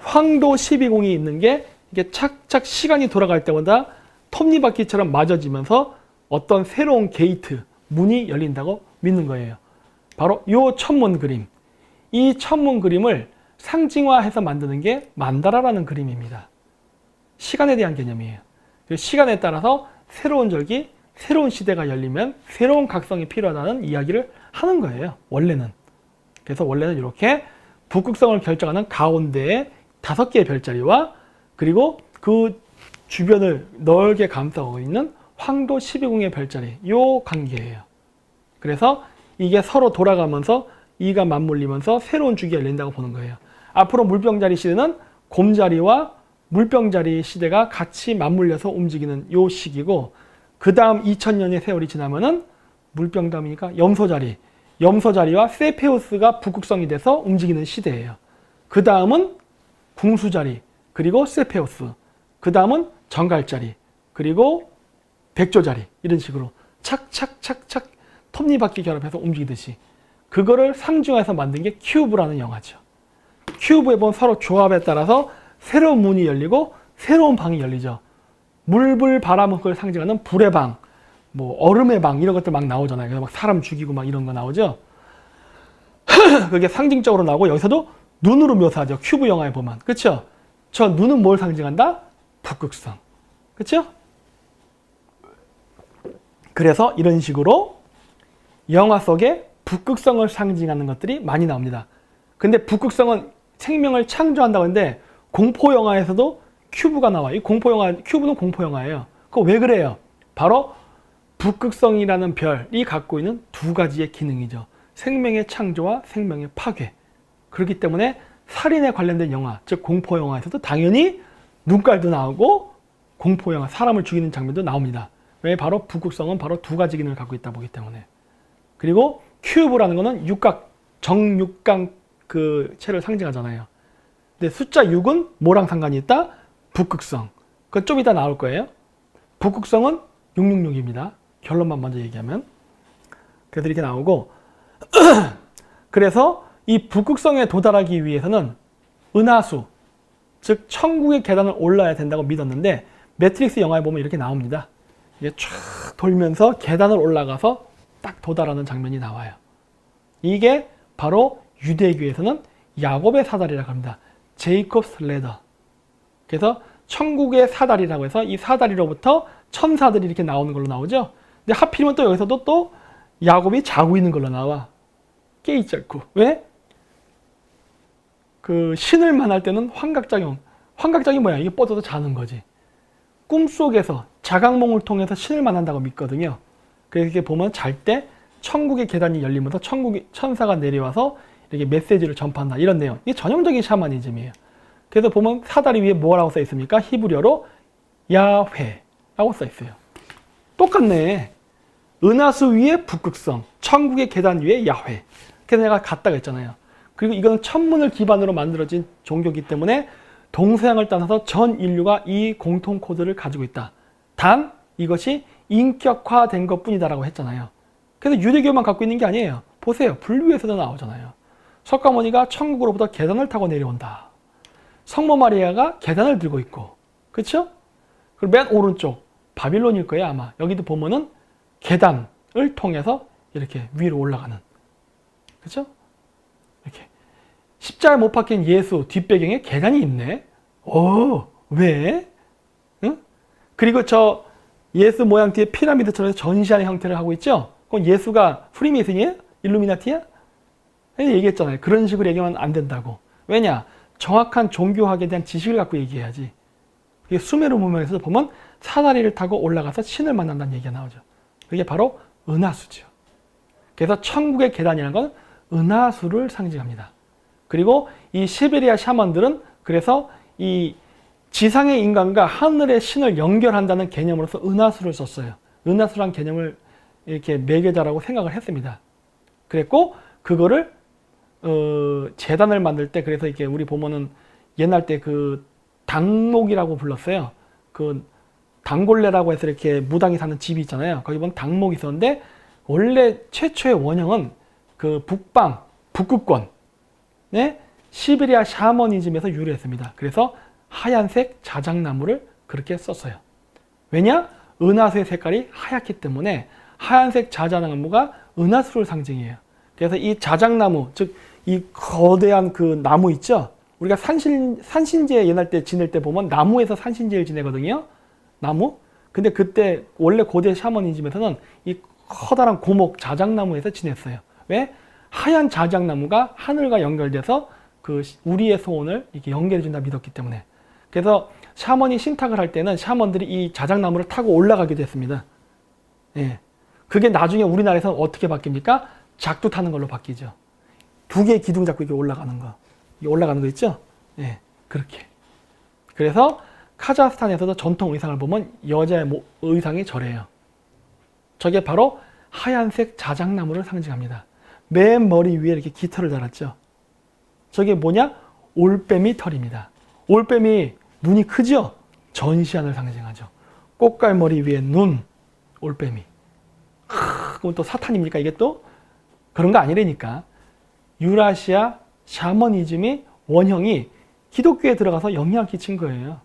황도 12궁이 있는 게 이게 착착 시간이 돌아갈 때마다 톱니바퀴처럼 맞아지면서 어떤 새로운 게이트, 문이 열린다고 믿는 거예요. 바로 이 천문 그림. 이 천문 그림을 상징화해서 만드는 게 만다라라는 그림입니다. 시간에 대한 개념이에요. 시간에 따라서 새로운 절기, 새로운 시대가 열리면 새로운 각성이 필요하다는 이야기를 하는 거예요. 원래는. 그래서 원래는 이렇게 북극성을 결정하는 가운데에 5개의 별자리와 그리고 그 주변을 넓게 감싸고 있는 황도 12궁의 별자리, 요 관계예요. 그래서 이게 서로 돌아가면서 이가 맞물리면서 새로운 주기가 열린다고 보는 거예요. 앞으로 물병자리 시대는 곰자리와 물병자리 시대가 같이 맞물려서 움직이는 요 시기고, 그 다음 2000년의 세월이 지나면은 물병담이니까 염소자리, 염소자리와 세페우스가 북극성이 돼서 움직이는 시대예요. 그 다음은 궁수자리, 그리고 세페우스, 그 다음은 정갈자리, 그리고 백조자리, 이런 식으로 착착착착 톱니바퀴 결합해서 움직이듯이 그거를 상징화해서 만든 게 큐브라는 영화죠. 큐브에 보면 서로 조합에 따라서 새로운 문이 열리고 새로운 방이 열리죠. 물불 바람을 상징하는 불의 방, 뭐 얼음의 방, 이런 것들 막 나오잖아요. 그래서 막 사람 죽이고 막 이런 거 나오죠. 그게 상징적으로 나오고, 여기서도 눈으로 묘사하죠. 큐브 영화에 보면. 그렇죠? 저 눈은 뭘 상징한다? 북극성. 그렇죠? 그래서 이런 식으로 영화 속에 북극성을 상징하는 것들이 많이 나옵니다. 근데 북극성은 생명을 창조한다고 하는데 공포 영화에서도 큐브가 나와요. 이 공포 영화, 큐브는 공포 영화예요. 그거 왜 그래요? 바로 북극성이라는 별이 갖고 있는 2가지의 기능이죠. 생명의 창조와 생명의 파괴. 그렇기 때문에 살인에 관련된 영화, 즉 공포 영화에서도 당연히 눈깔도 나오고 공포 영화, 사람을 죽이는 장면도 나옵니다. 왜? 바로 북극성은 바로 2가지 기능을 갖고 있다 보기 때문에. 그리고 큐브라는 거는 육각, 정육각 그 체를 상징하잖아요. 근데 숫자 6은 뭐랑 상관이 있다? 북극성. 그건 좀 이따 나올 거예요. 북극성은 666입니다. 결론만 먼저 얘기하면. 그래서 이렇게 나오고, 그래서 이 북극성에 도달하기 위해서는 은하수, 즉 천국의 계단을 올라야 된다고 믿었는데, 매트릭스 영화에 보면 이렇게 나옵니다. 이게 쫙 돌면서 계단을 올라가서 딱 도달하는 장면이 나와요. 이게 바로 유대교에서는 야곱의 사다리라고 합니다. 제이콥스 레더. 그래서 천국의 사다리라고 해서 이 사다리로부터 천사들이 이렇게 나오는 걸로 나오죠. 근데 하필이면 또 여기서도 또 야곱이 자고 있는 걸로 나와. 깨 있지 않고. 왜? 그 신을 만날 때는 환각작용. 환각작이 뭐야? 이게 뻗어서 자는 거지. 꿈속에서 자각몽을 통해서 신을 만난다고 믿거든요. 그래서 이렇게 보면 잘 때 천국의 계단이 열리면서 천사가 내려와서 이렇게 메시지를 전파한다, 이런 내용. 이게 전형적인 샤머니즘이에요. 그래서 보면 사다리 위에 뭐라고 써 있습니까? 히브리어로 야훼라고 써 있어요. 똑같네. 은하수 위에 북극성, 천국의 계단 위에 야훼. 그래서 내가 같다고 했잖아요. 그리고 이건 천문을 기반으로 만들어진 종교이기 때문에 동서양을 떠나서 전 인류가 이 공통 코드를 가지고 있다. 단 이것이 인격화된 것뿐이다라고 했잖아요. 그래서 유대교만 갖고 있는 게 아니에요. 보세요. 불교에서도 나오잖아요. 석가모니가 천국으로부터 계단을 타고 내려온다. 성모 마리아가 계단을 들고 있고, 그렇죠? 그리고 맨 오른쪽 바빌론일 거예요, 아마. 여기도 보면은 계단을 통해서 이렇게 위로 올라가는, 그렇죠? 이렇게 십자가에 못 박힌 예수 뒷배경에 계단이 있네. 오, 왜? 응? 그리고 저 예수 모양 뒤에 피라미드처럼 전시하는 형태를 하고 있죠? 그럼 예수가 프리메이슨이에요? 일루미나티야? 얘기했잖아요. 그런 식으로 얘기하면 안 된다고. 왜냐? 정확한 종교학에 대한 지식을 갖고 얘기해야지. 수메르 문명에서 보면 사다리를 타고 올라가서 신을 만난다는 얘기가 나오죠. 그게 바로 은하수죠. 그래서 천국의 계단이라는 건 은하수를 상징합니다. 그리고 이 시베리아 샤먼들은 그래서 이 지상의 인간과 하늘의 신을 연결한다는 개념으로서 은하수를 썼어요. 은하수란 개념을 이렇게 매개자라고 생각을 했습니다. 그랬고 그거를 제단을 만들 때, 그래서 이렇게 우리 보면은 옛날 때 그 당목이라고 불렀어요. 그 당골레라고 해서 이렇게 무당이 사는 집이 있잖아요. 거기 보면 당목이 있었는데, 원래 최초의 원형은 그 북방, 북극권, 네? 시베리아 샤머니즘에서 유래했습니다. 그래서 하얀색 자작나무를 그렇게 썼어요. 왜냐? 은하수의 색깔이 하얗기 때문에 하얀색 자작나무가 은하수를 상징해요. 그래서 이 자작나무, 즉 이 거대한 그 나무 있죠? 우리가 산신제 옛날 때 지낼 때 보면 나무에서 산신제를 지내거든요. 나무. 근데 그때 원래 고대 샤머니즘에서는 이 커다란 고목 자작나무에서 지냈어요. 왜? 하얀 자작나무가 하늘과 연결돼서 그 우리의 소원을 이렇게 연결해 준다 믿었기 때문에. 그래서 샤머니 신탁을 할 때는 샤먼들이 이 자작나무를 타고 올라가기도 했습니다. 예. 그게 나중에 우리나라에서는 어떻게 바뀝니까? 작두 타는 걸로 바뀌죠. 두 개의 기둥 잡고 이렇게 올라가는 거. 이게 올라가는 거 있죠? 예. 그렇게. 그래서 카자흐스탄에서도 전통 의상을 보면 여자의 의상이 저래요. 저게 바로 하얀색 자작나무를 상징합니다. 맨 머리 위에 이렇게 깃털을 달았죠. 저게 뭐냐? 올빼미 털입니다. 올빼미 눈이 크죠? 전시안을 상징하죠. 꽃갈머리 위에 눈, 올빼미. 그럼 또 사탄입니까? 이게 또? 그런 거 아니라니까. 유라시아 샤머니즘의 원형이 기독교에 들어가서 영향을 끼친 거예요.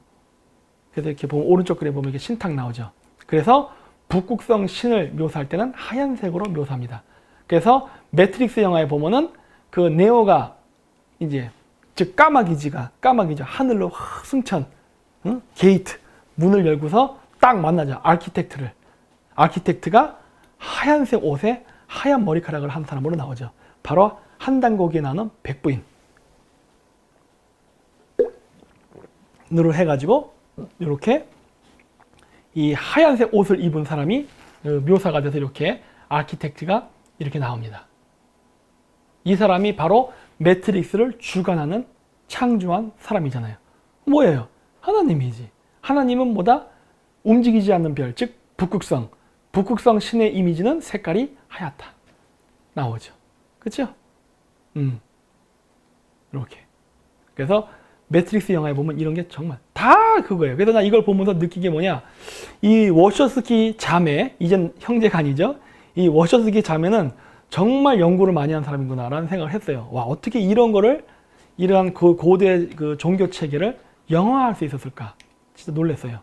그래서 이렇게 보면 오른쪽 글에 보면 이렇게 신탁 나오죠. 그래서 북극성 신을 묘사할 때는 하얀색으로 묘사합니다. 그래서 매트릭스 영화에 보면은 그 네오가 이제 즉 까마귀죠. 하늘로 승천, 응? 게이트 문을 열고서 딱 만나죠. 아키텍트가 하얀색 옷에 하얀 머리카락을 한 사람으로 나오죠. 바로 한 단고기에 나오는 백부인. 으로 해가지고 이렇게 이 하얀색 옷을 입은 사람이 묘사가 돼서 이렇게 아키텍트가 이렇게 나옵니다. 이 사람이 바로 매트릭스를 주관하는 창조한 사람이잖아요. 뭐예요? 하나님이지. 하나님은 뭐다? 움직이지 않는 별, 즉 북극성. 북극성 신의 이미지는 색깔이 하얗다. 나오죠. 그렇죠? 이렇게. 그래서 매트릭스 영화에 보면 이런 게 정말 다 그거예요. 그래서 나 이걸 보면서 느낀 게 뭐냐? 이 워셔스키 자매, 이젠 형제가 아니죠? 이 워셔스키 자매는 정말 연구를 많이 한 사람이구나라는 생각을 했어요. 와, 어떻게 이런 거를, 이러한 그 고대 그 종교 체계를 영화화할 수 있었을까? 진짜 놀랐어요.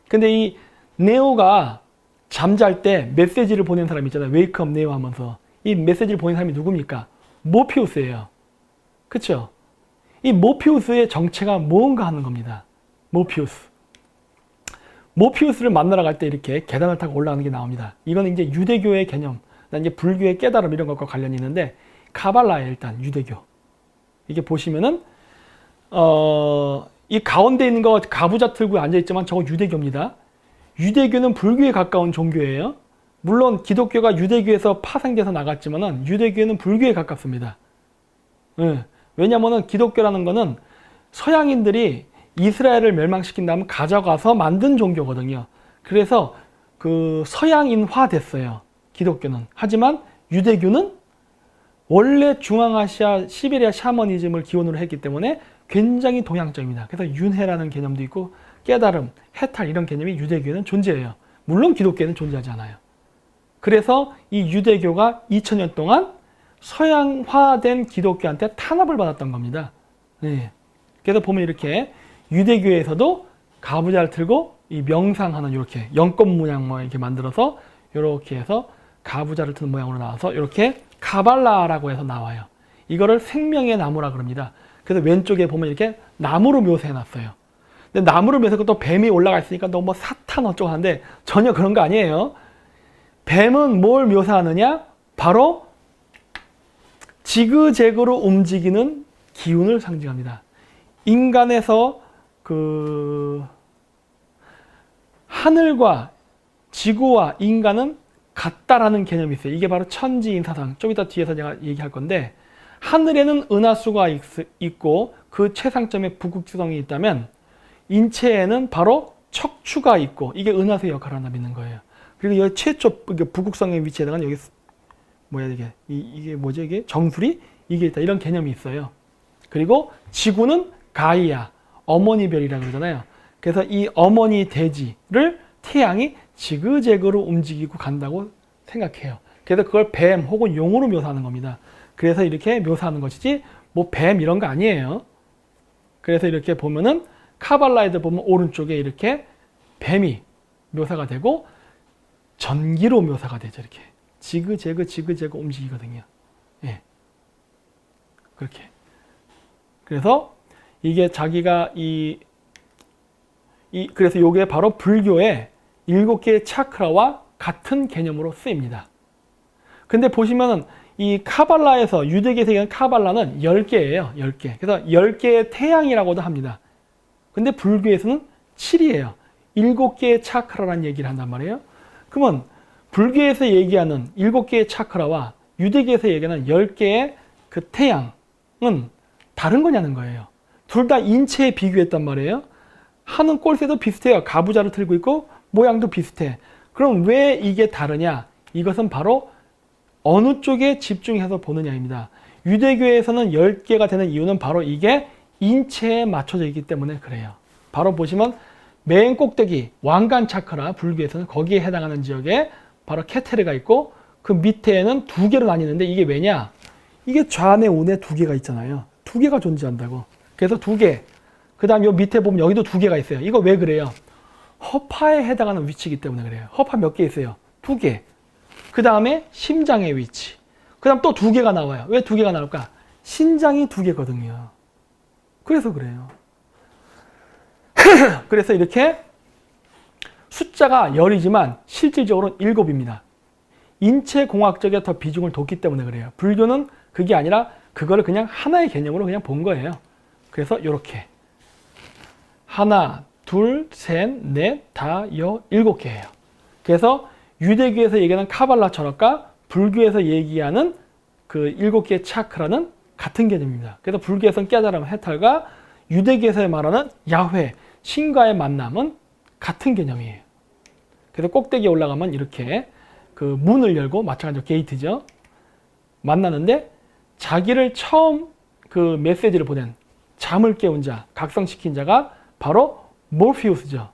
근데 이 네오가 잠잘 때 메시지를 보낸 사람 있잖아요. 웨이크업 네오 하면서. 이 메시지를 보낸 사람이 누굽니까? 모피우스예요. 그쵸? 이 모피우스의 정체가 뭔가 하는 겁니다. 모피우스를 만나러 갈 때 이렇게 계단을 타고 올라가는 게 나옵니다. 이거는 이제 유대교의 개념, 이제 불교의 깨달음 이런 것과 관련이 있는데, 카발라에 일단 유대교. 이게 보시면은 이 가운데 있는 거 가부좌 틀고 앉아있지만 저거 유대교입니다. 유대교는 불교에 가까운 종교예요. 물론 기독교가 유대교에서 파생돼서 나갔지만은 유대교는 불교에 가깝습니다. 네. 왜냐면은 기독교라는 거는 서양인들이 이스라엘을 멸망시킨 다음 가져가서 만든 종교거든요. 그래서 그 서양인화 됐어요. 기독교는. 하지만 유대교는 원래 중앙아시아, 시베리아 샤머니즘을 기원으로 했기 때문에 굉장히 동양적입니다. 그래서 윤회라는 개념도 있고 깨달음, 해탈 이런 개념이 유대교에는 존재해요. 물론 기독교에는 존재하지 않아요. 그래서 이 유대교가 2000년 동안 서양화된 기독교한테 탄압을 받았던 겁니다. 네. 그래서 보면 이렇게 유대교에서도 가부좌를 틀고 이 명상하는 이렇게 연꽃 모양 뭐 이렇게 만들어서 이렇게 해서 가부좌를 트는 모양으로 나와서 이렇게 카발라라고 해서 나와요. 이거를 생명의 나무라 그럽니다. 그래서 왼쪽에 보면 이렇게 나무로 묘사해 놨어요. 근데 나무로 묘사하고 또 뱀이 올라가 있으니까 너무 뭐 사탄 어쩌고 하는데 전혀 그런 거 아니에요. 뱀은 뭘 묘사하느냐? 바로 지그재그로 움직이는 기운을 상징합니다. 인간에서 그 하늘과 지구와 인간은 같다라는 개념이 있어요. 이게 바로 천지인사상. 좀 이따 뒤에서 제가 얘기할 건데, 하늘에는 은하수가 있고 그 최상점에 북극성이 있다면 인체에는 바로 척추가 있고 이게 은하수의 역할을 하나 믿는 거예요. 그리고 여기 최초 북극성의 위치에다가 여기 뭐야 이게 뭐죠? 이게 정수리 이게 있다 이런 개념이 있어요. 그리고 지구는 가이아 어머니 별이라고 그러잖아요. 그래서 이 어머니 대지를 태양이 지그재그로 움직이고 간다고 생각해요. 그래서 그걸 뱀 혹은 용으로 묘사하는 겁니다. 그래서 이렇게 묘사하는 것이지 뭐 뱀 이런 거 아니에요. 그래서 이렇게 보면은 카발라에도 보면 오른쪽에 이렇게 뱀이 묘사가 되고 전기로 묘사가 되죠. 이렇게 지그재그 움직이거든요. 예. 그렇게. 그래서 이게 자기가 그래서 이게 바로 불교의 7개의 차크라와 같은 개념으로 쓰입니다. 근데 보시면은 이 카발라에서 유대계에서 얘기하는 카발라는 10개예요. 10개. 그래서 10개의 태양이라고도 합니다. 근데 불교에서는 7이에요. 7개의 차크라라는 얘기를 한단 말이에요. 그러면 불교에서 얘기하는 7개의 차크라와 유대계에서 얘기하는 10개의 그 태양은 다른 거냐는 거예요. 둘 다 인체에 비교했단 말이에요. 하는 꼴새도 비슷해요. 가부좌를 들고 있고 모양도 비슷해. 그럼 왜 이게 다르냐? 이것은 바로 어느 쪽에 집중해서 보느냐입니다. 유대교에서는 10개가 되는 이유는 바로 이게 인체에 맞춰져 있기 때문에 그래요. 바로 보시면 맨 꼭대기 왕관 차크라, 불교에서는 거기에 해당하는 지역에 바로 케테르가 있고 그 밑에는 2개로 나뉘는데 이게 왜냐? 이게 좌뇌 우뇌 2개가 있잖아요. 2개가 존재한다고. 그래서 2개. 그 다음 요 밑에 보면 여기도 2개가 있어요. 이거 왜 그래요? 허파에 해당하는 위치이기 때문에 그래요. 허파 몇 개 있어요? 2개. 그 다음에 심장의 위치. 그 다음 또 2개가 나와요. 왜 2개가 나올까? 신장이 2개거든요. 그래서 그래요. 그래서 이렇게 숫자가 10이지만 실질적으로는 7입니다. 인체공학적에 더 비중을 뒀기 때문에 그래요. 불교는 그게 아니라 그거를 그냥 하나의 개념으로 그냥 본 거예요. 그래서 이렇게 하나, 둘, 셋, 넷, 다, 7개예요. 그래서 유대교에서 얘기하는 카발라 철학과 불교에서 얘기하는 그 7개의 차크라는 같은 개념입니다. 그래서 불교에서는 깨달음, 해탈과 유대교에서 말하는 야훼, 신과의 만남은 같은 개념이에요. 그래서 꼭대기에 올라가면 이렇게 그 문을 열고 마찬가지로 게이트죠. 만나는데 자기를 처음 그 메시지를 보낸 잠을 깨운 자, 각성시킨 자가 바로 모피우스죠.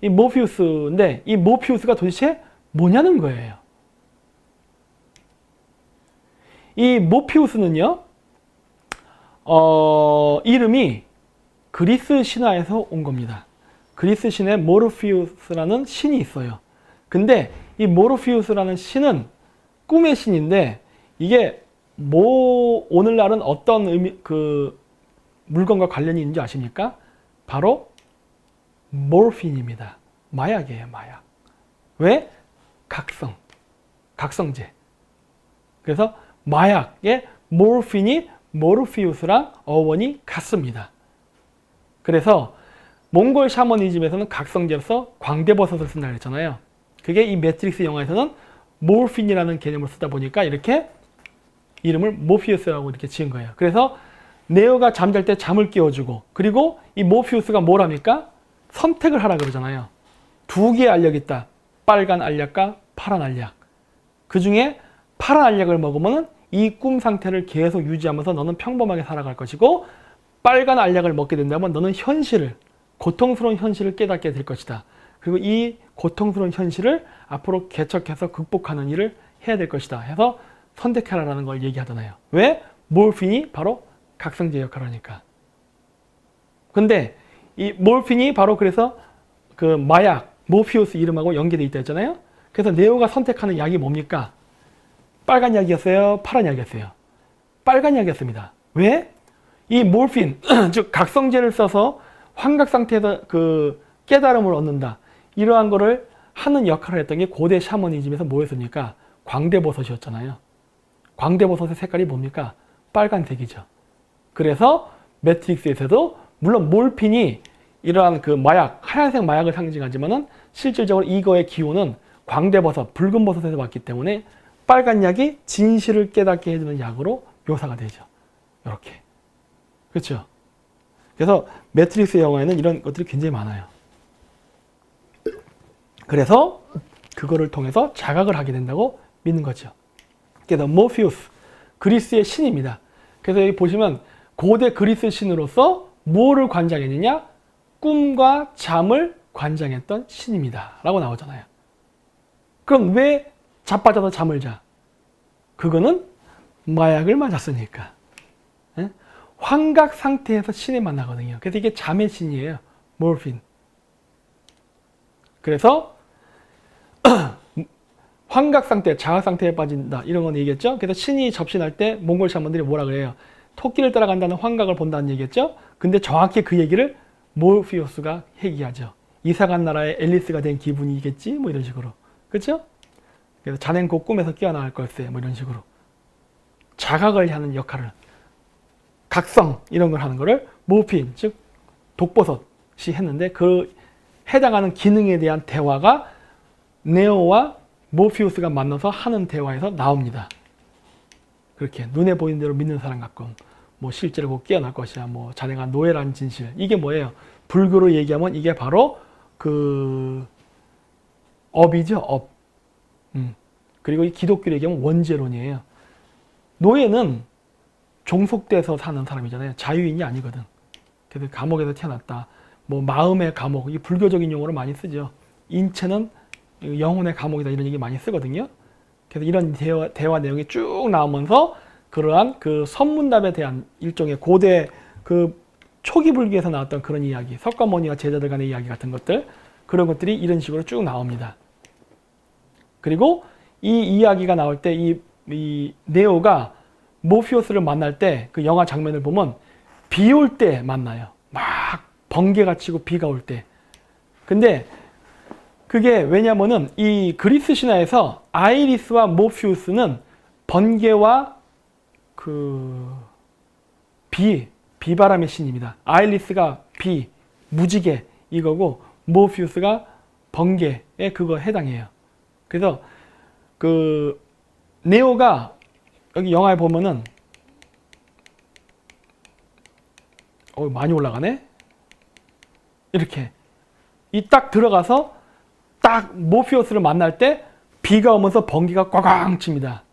이 모피우스인데 이 모피우스가 도대체 뭐냐는 거예요. 이 모피우스는요, 이름이 그리스 신화에서 온 겁니다. 그리스 신에 모르피우스라는 신이 있어요. 근데 이 모르피우스라는 신은 꿈의 신인데 이게 오늘날은 어떤 물건과 관련이 있는지 아십니까? 바로 모르핀입니다. 마약이에요, 마약. 왜? 각성제. 그래서 마약의 모르핀이 모르피우스랑 어원이 같습니다. 그래서 몽골 샤머니즘에서는 각성제로서 광대버섯을 쓴다 그랬잖아요. 그게 이 매트릭스 영화에서는 모르핀이라는 개념을 쓰다 보니까 이렇게 이름을 모피우스라고 이렇게 지은 거예요. 그래서 네오가 잠잘 때 잠을 깨워주고, 그리고 이 모피우스가 뭘 합니까? 선택을 하라 그러잖아요. 2개의 알약이 있다. 빨간 알약과 파란 알약. 그 중에 파란 알약을 먹으면 이 꿈 상태를 계속 유지하면서 너는 평범하게 살아갈 것이고, 빨간 알약을 먹게 된다면 너는 고통스러운 현실을 깨닫게 될 것이다. 그리고 이 고통스러운 현실을 앞으로 개척해서 극복하는 일을 해야 될 것이다 해서 선택하라는 걸 얘기하잖아요. 왜? 몰핀이 바로 각성제 역할을 하니까. 근데 이 몰핀이 바로 그래서 그 마약, 모피우스 이름하고 연계되어 있다 했잖아요. 그래서 네오가 선택하는 약이 뭡니까? 빨간 약이었어요? 파란 약이었어요? 빨간 약이었습니다. 왜? 이 몰핀, 즉 각성제를 써서 환각 상태에서 그 깨달음을 얻는다. 이러한 거를 하는 역할을 했던 게 고대 샤머니즘에서 뭐였습니까? 광대버섯이었잖아요. 광대버섯의 색깔이 뭡니까? 빨간색이죠. 그래서 매트릭스에서도 물론 몰핀이 이러한 그 마약, 하얀색 마약을 상징하지만은 실질적으로 이거의 기호는 광대버섯, 붉은 버섯에서 왔기 때문에 빨간 약이 진실을 깨닫게 해주는 약으로 묘사가 되죠. 이렇게. 그렇죠? 그래서 매트릭스 영화에는 이런 것들이 굉장히 많아요. 그래서 그거를 통해서 자각을 하게 된다고 믿는 거죠. 그래서 모피우스, 그리스의 신입니다. 그래서 여기 보시면 고대 그리스 신으로서 뭐를 관장했느냐? 꿈과 잠을 관장했던 신입니다. 라고 나오잖아요. 그럼 왜 자빠져서 잠을 자? 그거는 마약을 맞았으니까. 예? 환각 상태에서 신을 만나거든요. 그래서 이게 잠의 신이에요. 몰핀. 그래서 환각 상태, 자각 상태에 빠진다. 이런 건 얘기했죠. 그래서 신이 접신할 때 몽골 샤먼들이 뭐라 그래요? 토끼를 따라간다는 환각을 본다는 얘기했죠. 근데 정확히 그 얘기를 모피우스가 얘기하죠. 이사간 나라의 앨리스가 된 기분이겠지? 뭐 이런 식으로. 그렇죠? 그래서 자넨 곧 꿈에서 깨어나갈 걸세. 뭐 이런 식으로. 자각을 하는 역할을, 각성 이런 걸 하는 거를 모핀, 즉 독버섯이 했는데 그 해당하는 기능에 대한 대화가 네오와 모피우스가 만나서 하는 대화에서 나옵니다. 그렇게 눈에 보이는 대로 믿는 사람 같건 뭐 실제로 곧 깨어날 것이야. 뭐 자네가 노예라는 진실. 이게 뭐예요? 불교로 얘기하면 이게 바로 그 업이죠. 업. 그리고 이 기독교로 얘기하면 원죄론이에요. 노예는 종속돼서 사는 사람이잖아요. 자유인이 아니거든. 그래서 감옥에서 태어났다. 뭐 마음의 감옥, 이 불교적인 용어로 많이 쓰죠. 인체는 영혼의 감옥이다 이런 얘기 많이 쓰거든요. 그래서 이런 대화 내용이 쭉 나오면서 그러한 그 선문답에 대한 일종의 고대 그 초기 불교에서 나왔던 그런 이야기, 석가모니와 제자들 간의 이야기 같은 것들, 그런 것들이 이런 식으로 쭉 나옵니다. 그리고 이 이야기가 나올 때 이 네오가 모피우스를 만날 때 그 영화 장면을 보면 비 올 때 만나요. 막 번개가 치고 비가 올 때. 근데 그게 왜냐면은 이 그리스 신화에서 아이리스와 모피우스는 번개와 그 비바람의 신입니다. 아이리스가 비, 무지개 이거고 모피우스가 번개에 그거 해당해요. 그래서 그 네오가 여기 영화에 보면은 많이 올라가네. 이렇게 이 딱 들어가서 딱 모피우스를 만날 때 비가 오면서 번개가 꽝꽝 칩니다.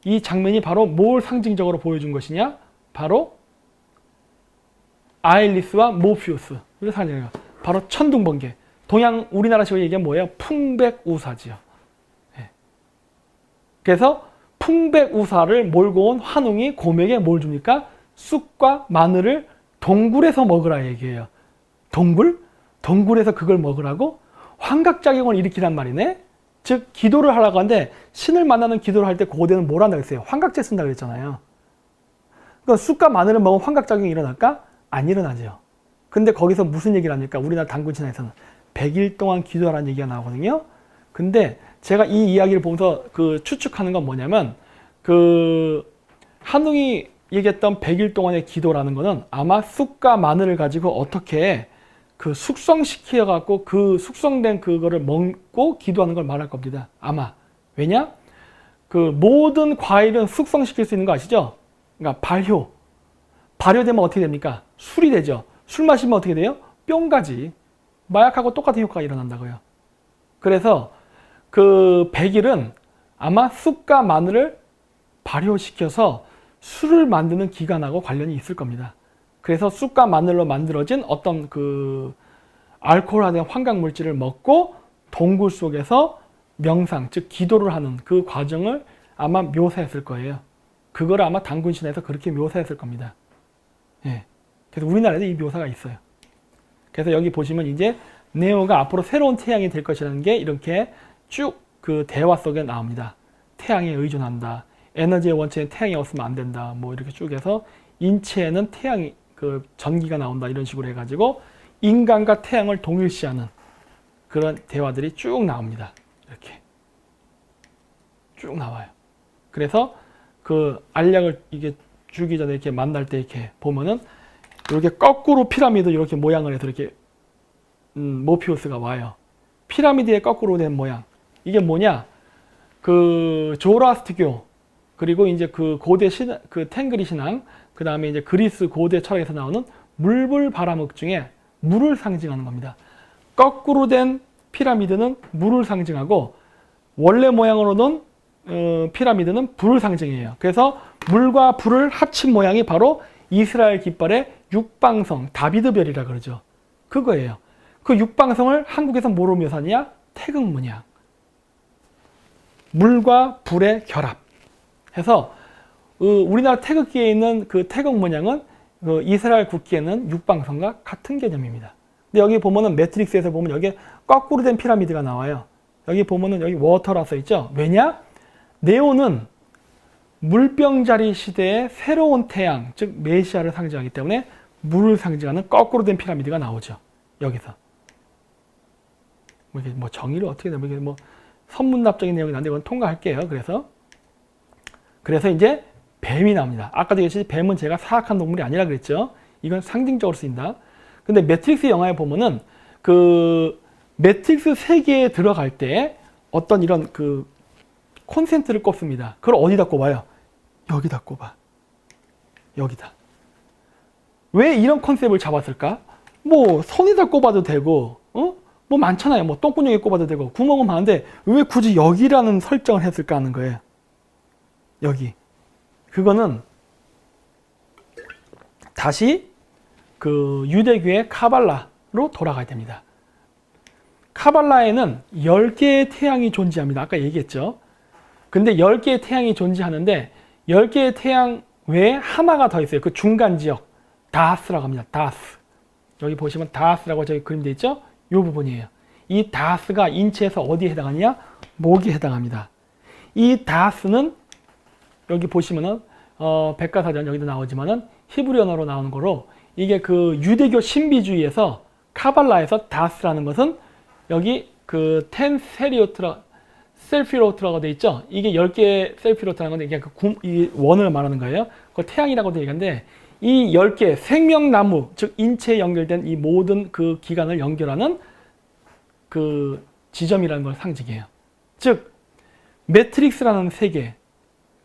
이 장면이 바로 뭘 상징적으로 보여준 것이냐? 바로 아일리스와 모피우스. 바로 천둥번개. 동양 우리나라식으로 얘기하면 뭐예요? 풍백우사지요. 네. 그래서 풍백우사를 몰고 온 환웅이 곰에게 뭘 줍니까? 쑥과 마늘을 동굴에서 먹으라 얘기해요. 동굴? 동굴에서 그걸 먹으라고? 환각작용을 일으키란 말이네? 즉 기도를 하라고 하는데 신을 만나는 기도를 할 때 고대는 뭘 한다고 했어요? 환각제 쓴다고 했잖아요. 그러니까 쑥과 마늘을 먹으면 환각작용이 일어날까? 안 일어나죠. 근데 거기서 무슨 얘기를 합니까? 우리나라 단군신화에서는 100일 동안 기도하라는 얘기가 나오거든요. 근데 제가 이 이야기를 보면서 그 추측하는 건 뭐냐면 그 한웅이 얘기했던 100일 동안의 기도라는 거는 아마 쑥과 마늘을 가지고 어떻게 그 숙성시켜 갖고 그 숙성된 그거를 먹고 기도하는 걸 말할 겁니다. 아마. 왜냐? 그 모든 과일은 숙성시킬 수 있는 거 아시죠? 그러니까 발효. 발효되면 어떻게 됩니까? 술이 되죠. 술 마시면 어떻게 돼요? 뿅가지. 마약하고 똑같은 효과가 일어난다고요. 그래서 그 100일은 아마 쑥과 마늘을 발효시켜서 술을 만드는 기간하고 관련이 있을 겁니다. 그래서 쑥과 마늘로 만들어진 어떤 그 알코올화된 환각 물질을 먹고 동굴 속에서 명상, 즉 기도를 하는 그 과정을 아마 묘사했을 거예요. 그걸 아마 단군신화에서 그렇게 묘사했을 겁니다. 예. 그래서 우리나라에도 이 묘사가 있어요. 그래서 여기 보시면 이제 네오가 앞으로 새로운 태양이 될 것이라는 게 이렇게 쭉 그 대화 속에 나옵니다. 태양에 의존한다. 에너지의 원천에 태양이 없으면 안 된다. 뭐 이렇게 쭉 해서 인체에는 태양이 그 전기가 나온다. 이런 식으로 해가지고 인간과 태양을 동일시하는 그런 대화들이 쭉 나옵니다. 이렇게 쭉 나와요. 그래서 그 알약을 이게 주기 전에 이렇게 만날 때 이렇게 보면은 이렇게 거꾸로 피라미드 이렇게 모양을 해서 이렇게 모피우스가 와요. 피라미드의 거꾸로 된 모양. 이게 뭐냐? 그 조라스트교 그리고 이제 그 고대 신앙, 그 탱그리 신앙, 그 다음에 이제 그리스 고대 철학에서 나오는 물불바람흑 중에 물을 상징하는 겁니다. 거꾸로 된 피라미드는 물을 상징하고 원래 모양으로는 피라미드는 불을 상징해요. 그래서 물과 불을 합친 모양이 바로 이스라엘 깃발의 육방성, 다비드별이라 그러죠. 그거예요. 그 육방성을 한국에서 뭐로 묘사하냐? 태극문양. 물과 불의 결합. 해서 우리나라 태극기에 있는 그 태극문양은 그 이스라엘 국기에는 육방선과 같은 개념입니다. 근데 여기 보면은 매트릭스에서 보면 여기 거꾸로 된 피라미드가 나와요. 여기 보면은 여기 워터라 써 있죠. 왜냐? 네오는 물병자리 시대의 새로운 태양, 즉 메시아를 상징하기 때문에 물을 상징하는 거꾸로 된 피라미드가 나오죠. 여기서. 뭐 이게 뭐 정의를 어떻게 되면 이게 뭐 선문납적인 내용이 나는데 이건 통과할게요. 그래서 이제 뱀이 나옵니다. 아까도 얘기했듯이 뱀은 제가 사악한 동물이 아니라 그랬죠. 이건 상징적으로 쓰인다. 근데 매트릭스 영화에 보면은 그 매트릭스 세계에 들어갈 때 어떤 이런 그 콘센트를 꼽습니다. 그걸 어디다 꼽아요? 여기다 꼽아. 여기다. 왜 이런 컨셉을 잡았을까? 뭐 손에다 꼽아도 되고, 뭐 많잖아요. 뭐 똥구멍에 꼽아도 되고 구멍은 많은데 왜 굳이 여기라는 설정을 했을까 하는 거예요. 여기. 그거는 다시 그 유대교의 카발라로 돌아가야 됩니다. 카발라에는 10개의 태양이 존재합니다. 아까 얘기했죠. 근데 10개의 태양이 존재하는데 10개의 태양 외에 하나가 더 있어요. 그 중간 지역. 다스라고 합니다. 다스. 여기 보시면 다스라고 저기 그림되어 있죠? 이 부분이에요. 이 다스가 인체에서 어디에 해당하냐? 목에 해당합니다. 이 다스는 여기 보시면은 백과사전 여기도 나오지만은 히브리 언어로 나오는 거로 이게 그 유대교 신비주의에서 카발라에서 다스라는 것은 여기 그 셀피로트라고 돼 있죠. 이게 10개의 셀피로트라는 건데 이게 이 원을 말하는 거예요. 그걸 태양이라고도 얘기하는데 이 10개 생명나무, 즉 인체에 연결된 이 모든 그 기관을 연결하는 그 지점이라는 걸 상징해요. 즉 매트릭스라는 세계,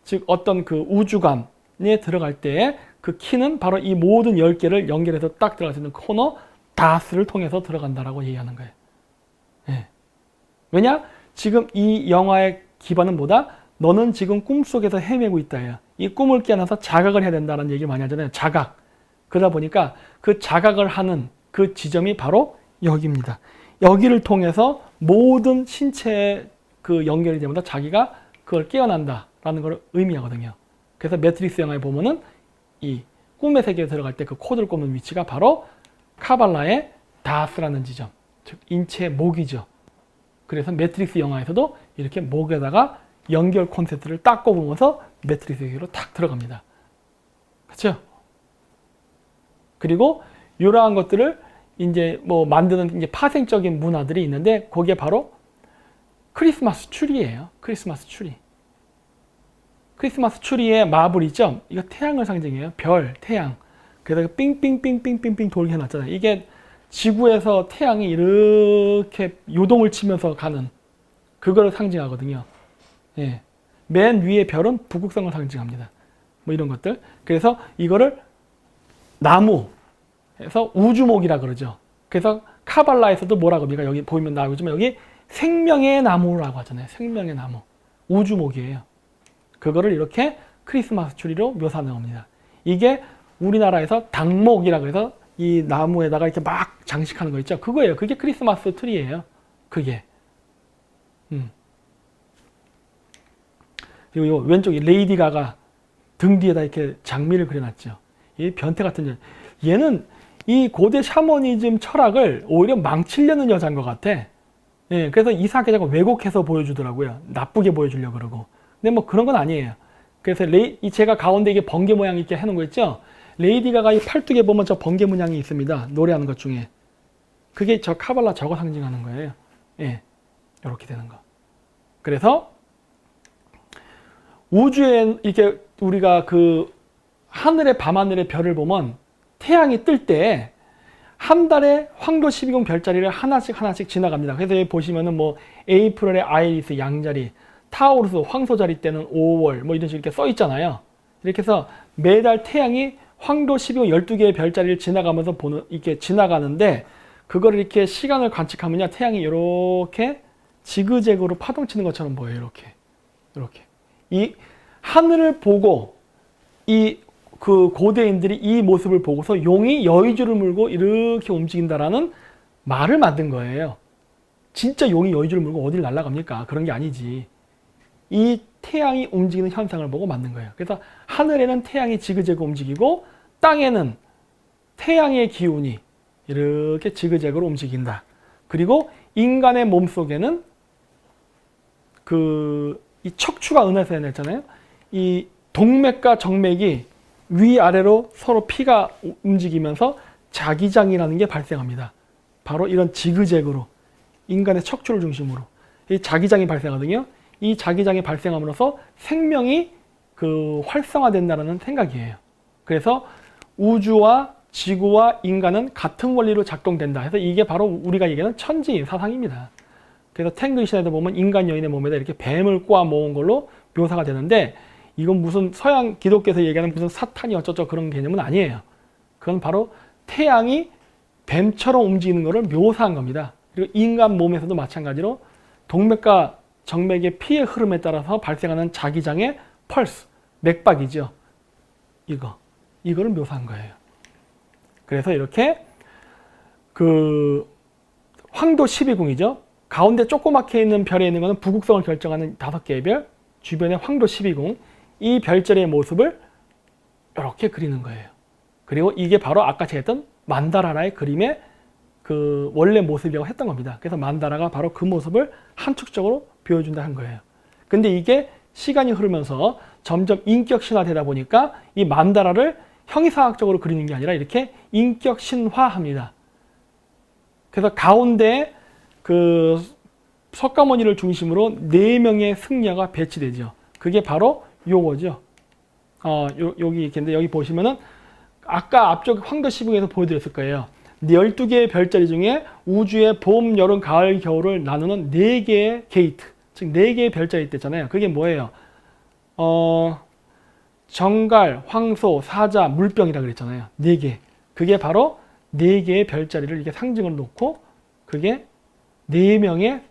즉 어떤 그 우주관에 들어갈 때 그 키는 바로 이 모든 10개를 연결해서 딱 들어갈 수 있는 코너 다스를 통해서 들어간다라고 얘기하는 거예요. 예. 왜냐? 지금 이 영화의 기반은 뭐다? 너는 지금 꿈속에서 헤매고 있다. 이 꿈을 깨어나서 자각을 해야 된다는 얘기를 많이 하잖아요. 자각. 그러다 보니까 그 자각을 하는 그 지점이 바로 여기입니다. 여기를 통해서 모든 신체의 그 연결이 되면서 자기가 그걸 깨어난다라는 걸 의미하거든요. 그래서 매트릭스 영화에 보면은 이 꿈의 세계에 들어갈 때 그 코드를 꼽는 위치가 바로 카발라의 다스라는 지점, 즉 인체의 목이죠. 그래서 매트릭스 영화에서도 이렇게 목에다가 연결 콘센트를 딱 꼽으면서 매트릭스 세계로 탁 들어갑니다. 그렇죠? 그리고 이러한 것들을 이제 뭐 만드는 이제 파생적인 문화들이 있는데 그게 바로 크리스마스 추리예요. 크리스마스 추리. 크리스마스 추리의 마블 있죠? 이거 태양을 상징해요. 별, 태양. 그래서 삥삥삥삥삥삥 돌게 해놨잖아요. 이게 지구에서 태양이 이렇게 요동을 치면서 가는 그거를 상징하거든요. 예. 맨 위의 별은 북극성을 상징합니다. 뭐 이런 것들. 그래서 이거를 나무에서 우주목이라 그러죠. 그래서 카발라에서도 뭐라고 합니까? 여기 보이면 나오지만 여기 생명의 나무라고 하잖아요. 생명의 나무. 우주목이에요. 그거를 이렇게 크리스마스 추리로 묘사해 나옵니다. 이게 우리나라에서 당목이라고 해서 이 나무에다가 이렇게 막 장식하는 거 있죠. 그거예요. 그게 크리스마스 트리예요. 그게. 그리고 왼쪽에 레이디 가가 등 뒤에다 이렇게 장미를 그려놨죠. 이 변태 같은 얘는 이 고대 샤머니즘 철학을 오히려 망치려는 여자인 것 같아. 예, 그래서 이상하게 자꾸 왜곡해서 보여주더라고요. 나쁘게 보여주려고 그러고. 근데 뭐 그런 건 아니에요. 그래서 제가 가운데 이게 번개 모양 이렇게 해놓은 거 있죠? 레이디 가가 이 팔뚝에 보면 저 번개 문양이 있습니다. 노래하는 것 중에. 그게 저 카발라 저거 상징하는 거예요. 예. 이렇게 되는 거. 그래서 우주에 이렇게 우리가 그 하늘의 밤하늘의 별을 보면 태양이 뜰 때 한 달에 황도 12궁 별자리를 하나씩 지나갑니다. 그래서 여기 보시면은 뭐 에이프릴의 아이리스 양자리, 타우루스 황소자리 때는 5월 뭐 이런 식으로 이렇게 써 있잖아요. 이렇게 해서 매달 태양이 황도 12궁 12개의 별자리를 지나가면서 이렇게 지나가는데 그거를 이렇게 시간을 관측하면요. 태양이 이렇게 지그재그로 파동치는 것처럼 보여요. 이렇게. 이 하늘을 보고 그 고대인들이 이 모습을 보고서 용이 여의주를 물고 이렇게 움직인다라는 말을 만든 거예요. 진짜 용이 여의주를 물고 어딜 날아갑니까? 그런 게 아니지. 이 태양이 움직이는 현상을 보고 만든 거예요. 그래서 하늘에는 태양이 지그재그 움직이고 땅에는 태양의 기운이 이렇게 지그재그로 움직인다. 그리고 인간의 몸 속에는 이 척추가 은하에서 해냈잖아요. 이 동맥과 정맥이 위아래로 서로 피가 움직이면서 자기장이라는 게 발생합니다. 바로 이런 지그재그로 인간의 척추를 중심으로 이 자기장이 발생하거든요. 이 자기장이 발생함으로써 생명이 활성화된다는 생각이에요. 그래서 우주와 지구와 인간은 같은 원리로 작동된다 해서 이게 바로 우리가 얘기하는 천지 사상입니다. 그래서 탱글 신화에도 보면 인간 여인의 몸에다 이렇게 뱀을 꼬아 모은 걸로 묘사가 되는데 이건 무슨 서양 기독교에서 얘기하는 무슨 사탄이 어쩌죠 그런 개념은 아니에요. 그건 바로 태양이 뱀처럼 움직이는 것을 묘사한 겁니다. 그리고 인간 몸에서도 마찬가지로 동맥과 정맥의 피의 흐름에 따라서 발생하는 자기장의 펄스, 맥박이죠. 이거를 묘사한 거예요. 그래서 이렇게 황도 12궁이죠. 가운데 조그맣게 있는 별에 있는 것은 부국성을 결정하는 5개의 별, 주변에 황도 12궁, 이 별자리의 모습을 이렇게 그리는 거예요. 그리고 이게 바로 아까 제가 했던 만다라라의 그림의 원래 모습이라고 했던 겁니다. 그래서 만다라가 바로 그 모습을 함축적으로 보여준다 한 거예요. 근데 이게 시간이 흐르면서 점점 인격 신화되다 보니까 이 만다라를 형이상학적으로 그리는 게 아니라 이렇게 인격 신화합니다. 그래서 가운데 석가모니를 중심으로 4명의 승려가 배치되죠. 그게 바로 요거죠. 여기 있겠는데 여기 보시면은 아까 앞쪽 황도 12궁에서 보여드렸을 거예요. 12개의 별자리 중에 우주의 봄, 여름, 가을, 겨울을 나누는 4개의 게이트, 즉 4개의 별자리 있댔잖아요. 그게 뭐예요? 정갈, 황소, 사자, 물병이라 그랬잖아요. 4개. 그게 바로 4개의 별자리를 이렇게 상징을 놓고 그게 4명의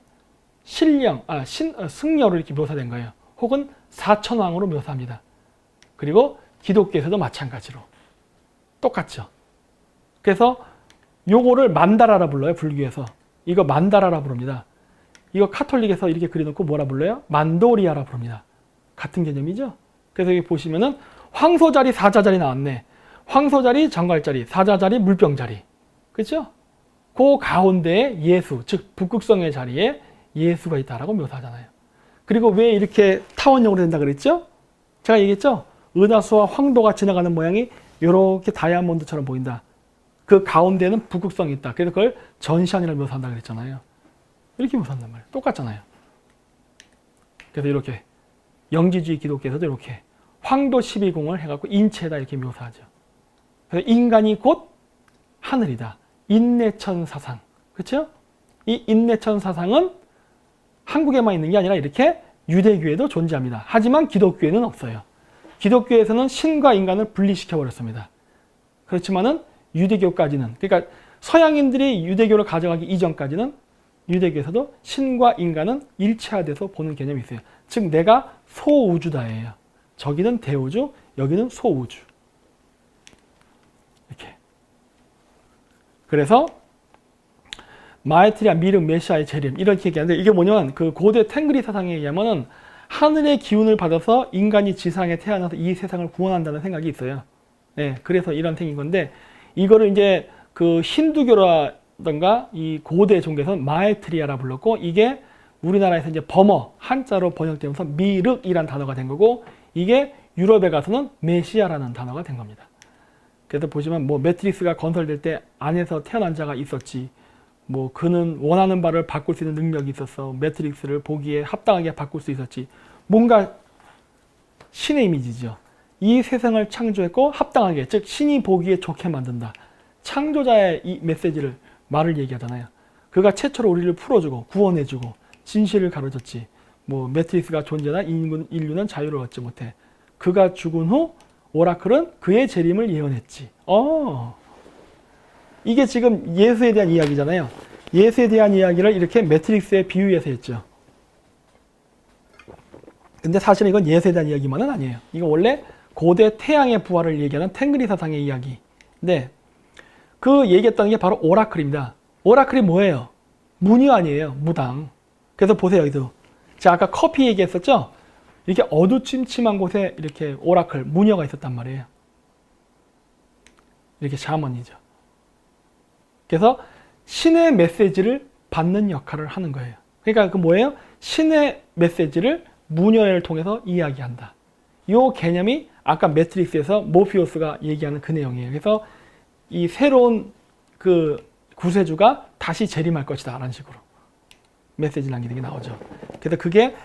승려로 이렇게 묘사된 거예요. 혹은 사천왕으로 묘사합니다. 그리고 기독교에서도 마찬가지로 똑같죠. 그래서 요거를 만다라라 불러요. 불교에서. 이거 만다라라 부릅니다. 이거 카톨릭에서 이렇게 그려놓고 뭐라 불러요? 만도리아라 부릅니다. 같은 개념이죠. 그래서 여기 보시면은 황소자리, 사자자리 나왔네. 황소자리, 정갈자리, 사자자리, 물병자리. 그렇죠? 그 가운데에 예수, 즉 북극성의 자리에 예수가 있다라고 묘사하잖아요. 그리고 왜 이렇게 타원형으로 된다 그랬죠? 제가 얘기했죠? 은하수와 황도가 지나가는 모양이 이렇게 다이아몬드처럼 보인다. 그 가운데는 북극성이 있다. 그래서 그걸 전시안이라고 묘사한다 그랬잖아요. 이렇게 묘사한단 말이에요. 똑같잖아요. 그래서 이렇게 영지주의 기독교에서도 이렇게 황도 12궁을 해갖고 인체에다 이렇게 묘사하죠. 그래서 인간이 곧 하늘이다. 인내천 사상. 그렇죠? 이 인내천 사상은 한국에만 있는 게 아니라 이렇게 유대교에도 존재합니다. 하지만 기독교에는 없어요. 기독교에서는 신과 인간을 분리시켜 버렸습니다. 그렇지만은 유대교까지는, 그러니까 서양인들이 유대교를 가져가기 이전까지는 유대교에서도 신과 인간은 일체화돼서 보는 개념이 있어요. 즉 내가 소우주다예요. 저기는 대우주, 여기는 소우주. 이렇게. 그래서 마에트리아, 미륵, 메시아의 재림 이렇게 얘기하는데 이게 뭐냐면 그 고대 탱그리 사상에 의하면은 하늘의 기운을 받아서 인간이 지상에 태어나서 이 세상을 구원한다는 생각이 있어요. 네, 그래서 이런 생긴 건데 이거를 이제 그 힌두교라든가 이 고대 종교에서는 마에트리아라 불렀고 이게 우리나라에서 이제 범어 한자로 번역되면서 미륵이란 단어가 된 거고 이게 유럽에 가서는 메시아라는 단어가 된 겁니다. 그래서 보시면 뭐 매트릭스가 건설될 때 안에서 태어난 자가 있었지. 뭐 그는 원하는 바를 바꿀 수 있는 능력이 있었어. 매트릭스를 보기에 합당하게 바꿀 수 있었지. 뭔가 신의 이미지죠. 이 세상을 창조했고 합당하게, 즉 신이 보기에 좋게 만든다. 창조자의 이 메시지를 말을 얘기하잖아요. 그가 최초로 우리를 풀어주고 구원해주고 진실을 가르쳤지. 뭐 매트릭스가 존재하나 인류는 자유를 얻지 못해. 그가 죽은 후 오라클은 그의 재림을 예언했지. 이게 지금 예수에 대한 이야기잖아요. 예수에 대한 이야기를 이렇게 매트릭스에 비유해서 했죠. 근데 사실은 이건 예수에 대한 이야기만은 아니에요. 이거 원래 고대 태양의 부활을 얘기하는 탱그리 사상의 이야기. 근데 그 얘기했던 게 바로 오라클입니다. 오라클이 뭐예요? 문이 아니에요. 무당. 그래서 보세요. 여기도. 제가 아까 커피 얘기했었죠? 이렇게 어두침침한 곳에 이렇게 오라클, 무녀가 있었단 말이에요. 이렇게 샤먼이죠. 그래서 신의 메시지를 받는 역할을 하는 거예요. 그러니까 그 뭐예요? 신의 메시지를 문여를 통해서 이야기한다. 이 개념이 아까 매트릭스에서 모피우스가 얘기하는 그 내용이에요. 그래서 이 새로운 그 구세주가 다시 재림할 것이다 라는 식으로 메시지 남기는 게 나오죠. 그래서 그게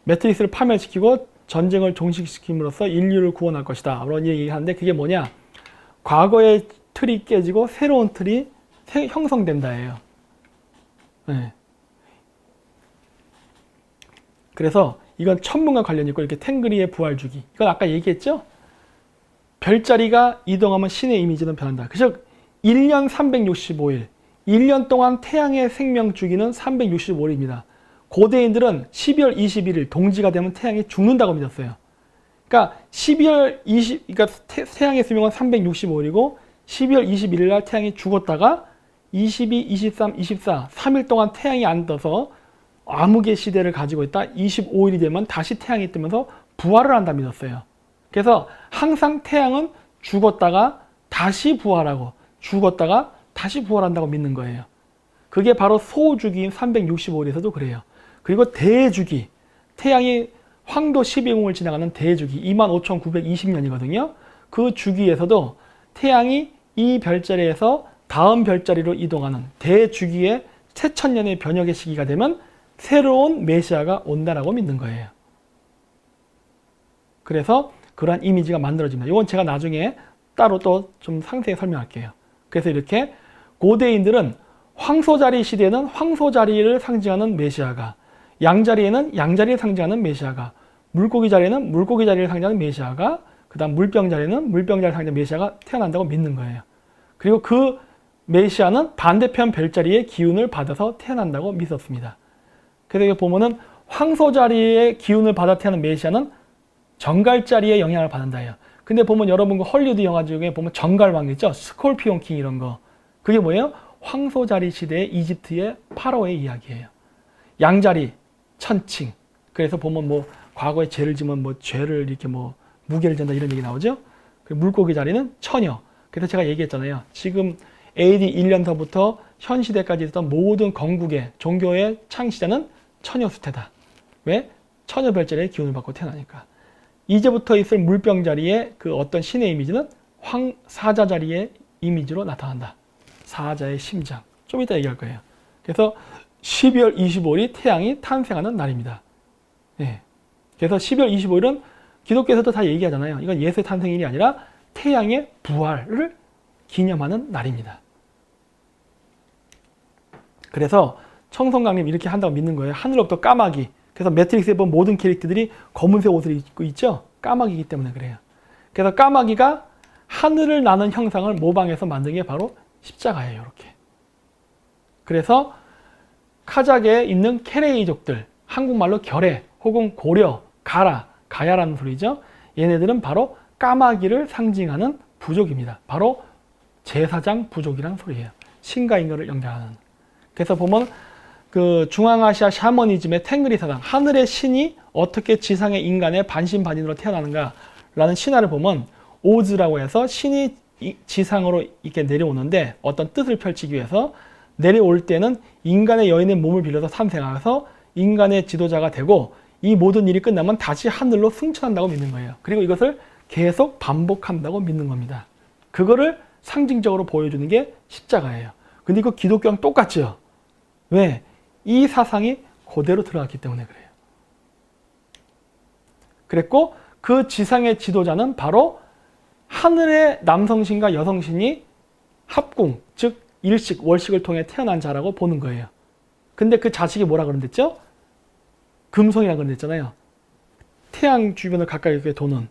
매트릭스를 파멸시키고 전쟁을 종식시킴으로써 인류를 구원할 것이다 그런 얘기하는데, 그게 뭐냐, 과거의 틀이 깨지고 새로운 틀이 형성된다예요. 네. 그래서 이건 천문과 관련이 있고, 이렇게 탱그리의 부활주기, 이건 아까 얘기했죠. 별자리가 이동하면 신의 이미지는 변한다. 그래서 1년 365일, 1년 동안 태양의 생명 주기는 365일입니다. 고대인들은 12월 21일 동지가 되면 태양이 죽는다고 믿었어요. 그러니까 12월 20, 그러니까 태양의 수명은 365일이고 12월 21일 날 태양이 죽었다가 22, 23, 24, 3일 동안 태양이 안 떠서 암흑의 시대를 가지고 있다. 25일이 되면 다시 태양이 뜨면서 부활을 한다 믿었어요. 그래서 항상 태양은 죽었다가 다시 부활하고 죽었다가 다시 부활한다고 믿는 거예요. 그게 바로 소주기인 365일에서도 그래요. 그리고 대주기, 태양이 황도 12공을 지나가는 대주기 25,920년이거든요. 그 주기에서도 태양이 이 별자리에서 다음 별자리로 이동하는 대주기의 새천년의 변혁의 시기가 되면 새로운 메시아가 온다라고 믿는 거예요. 그래서 그러한 이미지가 만들어집니다. 이건 제가 나중에 따로 또 좀 상세히 설명할게요. 그래서 이렇게 고대인들은 황소자리 시대에는 황소자리를 상징하는 메시아가, 양자리에는 양자리를 상징하는 메시아가, 물고기 자리에는 물고기 자리를 상징하는 메시아가, 그 다음 물병 자리에는 물병 자리를 상징하는 메시아가 태어난다고 믿는 거예요. 그리고 그 메시아는 반대편 별자리의 기운을 받아서 태어난다고 믿었습니다. 그래서 여기 보면은 황소자리의 기운을 받아 태어난 메시아는 정갈자리의 영향을 받는다 해요. 근데 보면 여러분 그 헐리우드 영화 중에 보면 정갈왕 있죠? 스콜피온 킹 이런 거. 그게 뭐예요? 황소자리 시대의 이집트의 파라오의 이야기예요. 양자리, 천칭. 그래서 보면 뭐 과거에 죄를 지면 뭐 죄를 이렇게 뭐 무게를 전다 이런 얘기 나오죠? 그리고 물고기 자리는 처녀. 그래서 제가 얘기했잖아요. 지금 AD 1년서부터 현 시대까지 있었던 모든 건국의 종교의 창시자는 처녀 수태다. 왜? 처녀 별자리의 기운을 받고 태어나니까. 이제부터 있을 물병 자리에 그 어떤 신의 이미지는 사자 자리의 이미지로 나타난다. 사자의 심장. 좀 이따 얘기할 거예요. 그래서 12월 25일이 태양이 탄생하는 날입니다. 네. 그래서 12월 25일은 기독교에서도 다 얘기하잖아요. 이건 예수의 탄생일이 아니라 태양의 부활을 기념하는 날입니다. 그래서 청성강림 이렇게 한다고 믿는 거예요. 하늘로부터 까마귀. 그래서 매트릭스에 보면 모든 캐릭터들이 검은색 옷을 입고 있죠. 까마귀이기 때문에 그래요. 그래서 까마귀가 하늘을 나는 형상을 모방해서 만든 게 바로 십자가예요. 이렇게. 그래서 카자흐에 있는 케레이족들, 한국말로 결해 혹은 고려, 가라, 가야라는 소리죠. 얘네들은 바로 까마귀를 상징하는 부족입니다. 바로 제사장 부족이라는 소리예요. 신과 인간을 연결하는. 그래서 보면 그 중앙아시아 샤머니즘의 탱그리 사상, 하늘의 신이 어떻게 지상의 인간의 반신반인으로 태어나는가라는 신화를 보면 오즈라고 해서 신이 지상으로 이렇게 내려오는데 어떤 뜻을 펼치기 위해서 내려올 때는 인간의 여인의 몸을 빌려서 탄생해서 인간의 지도자가 되고 이 모든 일이 끝나면 다시 하늘로 승천한다고 믿는 거예요. 그리고 이것을 계속 반복한다고 믿는 겁니다. 그거를 상징적으로 보여주는 게 십자가예요. 근데 이거 기독교랑 똑같죠? 왜? 이 사상이 그대로 들어갔기 때문에 그래요. 그랬고 그 지상의 지도자는 바로 하늘의 남성신과 여성신이 합궁, 즉 일식, 월식을 통해 태어난 자라고 보는 거예요. 근데 그 자식이 뭐라 그런댔죠? 금성이라고 그랬잖아요. 태양 주변을 가까이 이렇게 도는.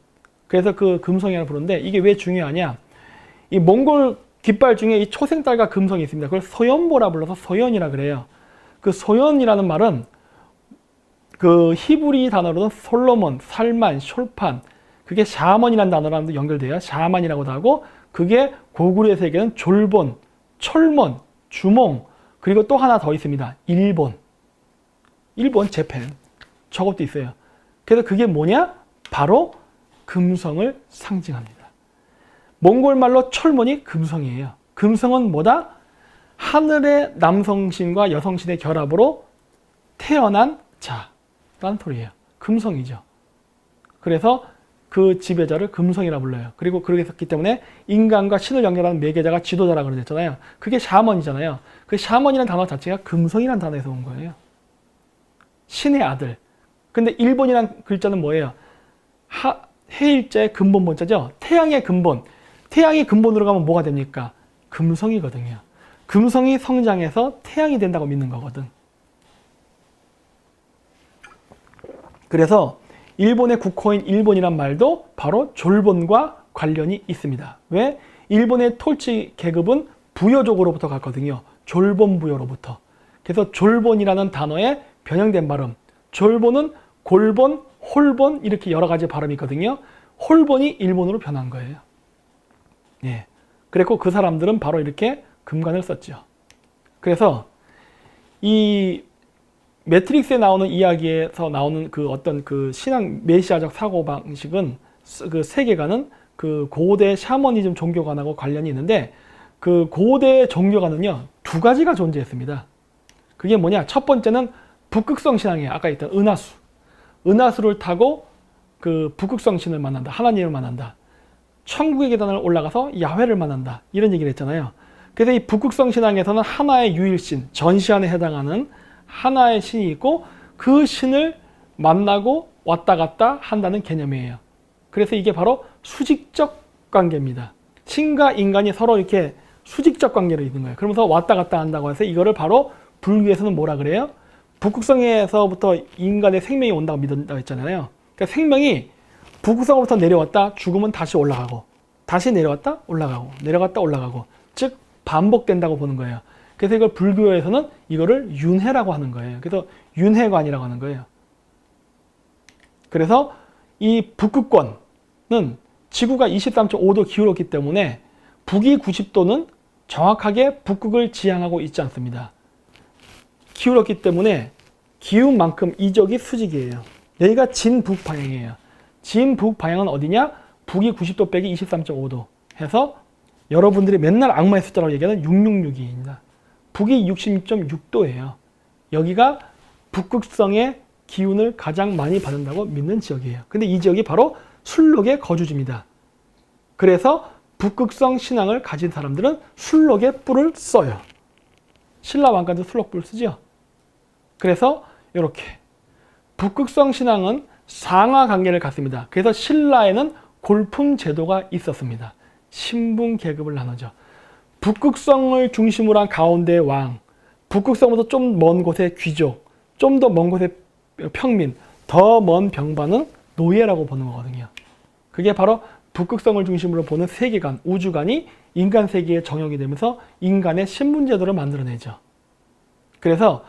그래서 그 금성이라고 부르는데 이게 왜 중요하냐? 이 몽골 깃발 중에 이 초생달과 금성이 있습니다. 그걸 소연보라 불러서 소연이라 그래요. 그 소연이라는 말은 그 히브리 단어로는 솔로몬, 살만, 숄판, 그게 샤먼이라는 단어랑도 연결돼요. 샤만이라고도 하고 그게 고구려의 세계는 졸본, 철몬, 주몽, 그리고 또 하나 더 있습니다. 일본, 재팬. 저것도 있어요. 그래서 그게 뭐냐? 바로 금성을 상징합니다. 몽골 말로 철문이 금성이에요. 금성은 뭐다? 하늘의 남성신과 여성신의 결합으로 태어난 자라는 소리예요. 금성이죠. 그래서 그 지배자를 금성이라 불러요. 그리고 그렇게 했기 때문에 인간과 신을 연결하는 매개자가 지도자라고 그랬잖아요. 그게 샤먼이잖아요. 그 샤먼이라는 단어 자체가 금성이라는 단어에서 온 거예요. 신의 아들. 근데 일본이라는 글자는 뭐예요? 해일자의 근본 본자죠. 태양의 근본. 태양이 근본으로 가면 뭐가 됩니까? 금성이거든요. 금성이 성장해서 태양이 된다고 믿는 거거든. 그래서 일본의 국호인 일본이란 말도 바로 졸본과 관련이 있습니다. 왜? 일본의 토치 계급은 부여족으로부터 갔거든요. 졸본 부여로부터. 그래서 졸본이라는 단어의 변형된 발음. 졸본은 골본, 홀본 이렇게 여러 가지 발음이 있거든요. 홀본이 일본으로 변한 거예요. 예. 그랬고 그 사람들은 바로 이렇게 금관을 썼죠. 그래서 이 매트릭스에 나오는 이야기에서 나오는 그 어떤 그 신앙 메시아적 사고 방식은 그 세계관은 그 고대 샤머니즘 종교관하고 관련이 있는데 그 고대 종교관은요 두 가지가 존재했습니다. 그게 뭐냐? 첫 번째는 북극성 신앙이에요. 아까言った은하수. 은하수를 타고 그 북극성 신을 만난다. 하나님을 만난다. 천국의 계단을 올라가서 야훼를 만난다. 이런 얘기를 했잖아요. 그래서 이 북극성 신앙에서는 하나의 유일신, 전시안에 해당하는 하나의 신이 있고 그 신을 만나고 왔다 갔다 한다는 개념이에요. 그래서 이게 바로 수직적 관계입니다. 신과 인간이 서로 이렇게 수직적 관계로 있는 거예요. 그러면서 왔다 갔다 한다고 해서 이거를 바로 불교에서는 뭐라 그래요? 북극성에서부터 인간의 생명이 온다고 믿는다고 했잖아요. 그러니까 생명이 북극성으로부터 내려왔다 죽으면 다시 올라가고 다시 내려왔다 올라가고 내려갔다 올라가고 즉 반복된다고 보는 거예요. 그래서 이걸 불교에서는 이거를 윤회라고 하는 거예요. 그래서 윤회관이라고 하는 거예요. 그래서 이 북극권은 지구가 23.5도 기울었기 때문에 북위 90도는 정확하게 북극을 지향하고 있지 않습니다. 기울었기 때문에 기운 만큼 이적이 수직이에요. 여기가 진북 방향이에요. 진북 방향은 어디냐? 북위 90도 빼기 23.5도 해서 여러분들이 맨날 악마의 숫자라고 얘기하는 6662입니다. 북위 66.6도예요. 여기가 북극성의 기운을 가장 많이 받는다고 믿는 지역이에요. 근데 이 지역이 바로 술록의 거주지입니다. 그래서 북극성 신앙을 가진 사람들은 술록의 뿔을 써요. 신라 왕관도 술록 뿔 쓰죠. 그래서 이렇게 북극성 신앙은 상하 관계를 갖습니다. 그래서 신라에는 골품 제도가 있었습니다. 신분 계급을 나누죠. 북극성을 중심으로 한 가운데 왕, 북극성부터 좀 먼 곳의 귀족, 좀 더 먼 곳의 평민, 더 먼 병반은 노예라고 보는 거거든요. 그게 바로 북극성을 중심으로 보는 세계관, 우주관이 인간 세계의 정역이 되면서 인간의 신분제도를 만들어내죠. 그래서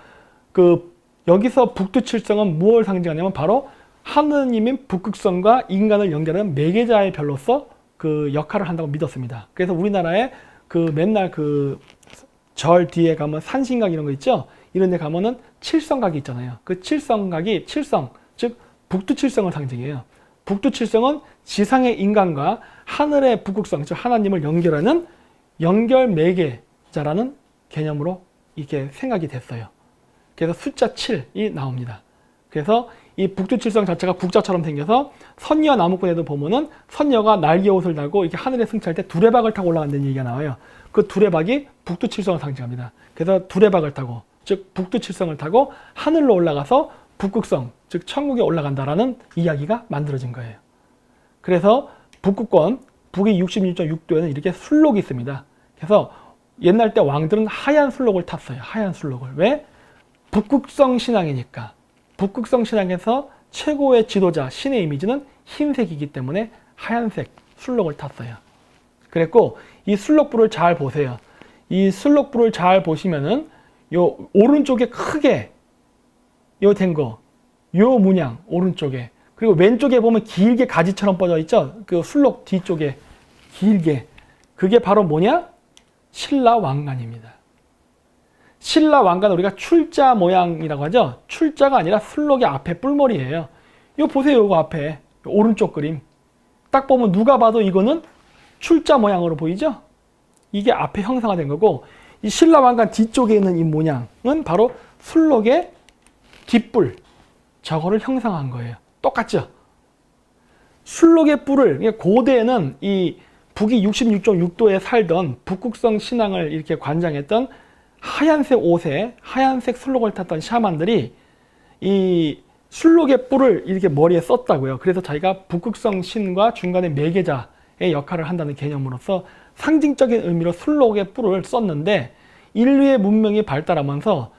여기서 북두칠성은 무엇을 상징하냐면 바로 하느님인 북극성과 인간을 연결하는 매개자의 별로서 그 역할을 한다고 믿었습니다. 그래서 우리나라에 맨날 절 뒤에 가면 산신각 이런 거 있죠? 이런 데 가면은 칠성각이 있잖아요. 그 칠성각이 칠성, 즉 북두칠성을 상징해요. 북두칠성은 지상의 인간과 하늘의 북극성, 즉 하나님을 연결하는 연결 매개자라는 개념으로 이렇게 생각이 됐어요. 그래서 숫자 7이 나옵니다. 그래서 이 북두칠성 자체가 국자처럼 생겨서 선녀 나무꾼에도 보면은 선녀가 날개옷을 달고 이렇게 하늘에 승차할 때 두레박을 타고 올라간다는 얘기가 나와요. 그 두레박이 북두칠성을 상징합니다. 그래서 두레박을 타고, 즉 북두칠성을 타고 하늘로 올라가서 북극성, 즉 천국에 올라간다라는 이야기가 만들어진 거예요. 그래서 북극권, 북위 66.6도에는 이렇게 술록이 있습니다. 그래서 옛날 때 왕들은 하얀 술록을 탔어요. 하얀 술록을. 왜? 북극성 신앙이니까. 북극성 신앙에서 최고의 지도자, 신의 이미지는 흰색이기 때문에 하얀색 술록을 탔어요. 그랬고 이 술록불을 잘 보세요. 이 술록불을 잘 보시면은 요 오른쪽에 크게 요 된 거, 요 문양 오른쪽에, 그리고 왼쪽에 보면 길게 가지처럼 뻗어 있죠. 그 술록 뒤쪽에 길게, 그게 바로 뭐냐? 신라 왕관입니다. 신라 왕관은 우리가 출자 모양이라고 하죠. 출자가 아니라 술록의 앞에 뿔머리예요. 이거 보세요. 이거 앞에 오른쪽 그림 딱 보면 누가 봐도 이거는 출자 모양으로 보이죠? 이게 앞에 형상화된 거고, 이 신라 왕관 뒤쪽에 있는 이 모양은 바로 술록의 뒷뿔, 저거를 형상화한 거예요. 똑같죠? 술록의 뿔을, 고대에는 이 북위 66.6도에 살던 북극성 신앙을 이렇게 관장했던 하얀색 옷에 하얀색 술록을 탔던 샤만들이 이 술록의 뿔을 이렇게 머리에 썼다고요. 그래서 자기가 북극성 신과 중간에 매개자의 역할을 한다는 개념으로서 상징적인 의미로 술록의 뿔을 썼는데, 인류의 문명이 발달하면서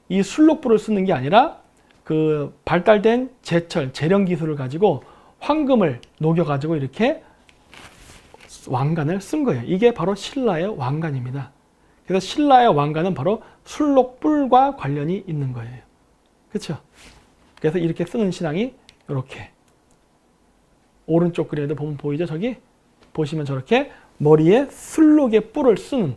이 술록뿔을 쓰는 게 아니라 그 발달된 제철, 재련 기술을 가지고 황금을 녹여가지고 이렇게 왕관을 쓴 거예요. 이게 바로 신라의 왕관입니다. 그래서 신라의 왕관은 바로 술록뿔과 관련이 있는 거예요. 그렇죠? 그래서 이렇게 쓰는 신앙이 이렇게 오른쪽 그림에도 보면 보이죠? 저기 보시면 저렇게 머리에 술록의 뿔을 쓰는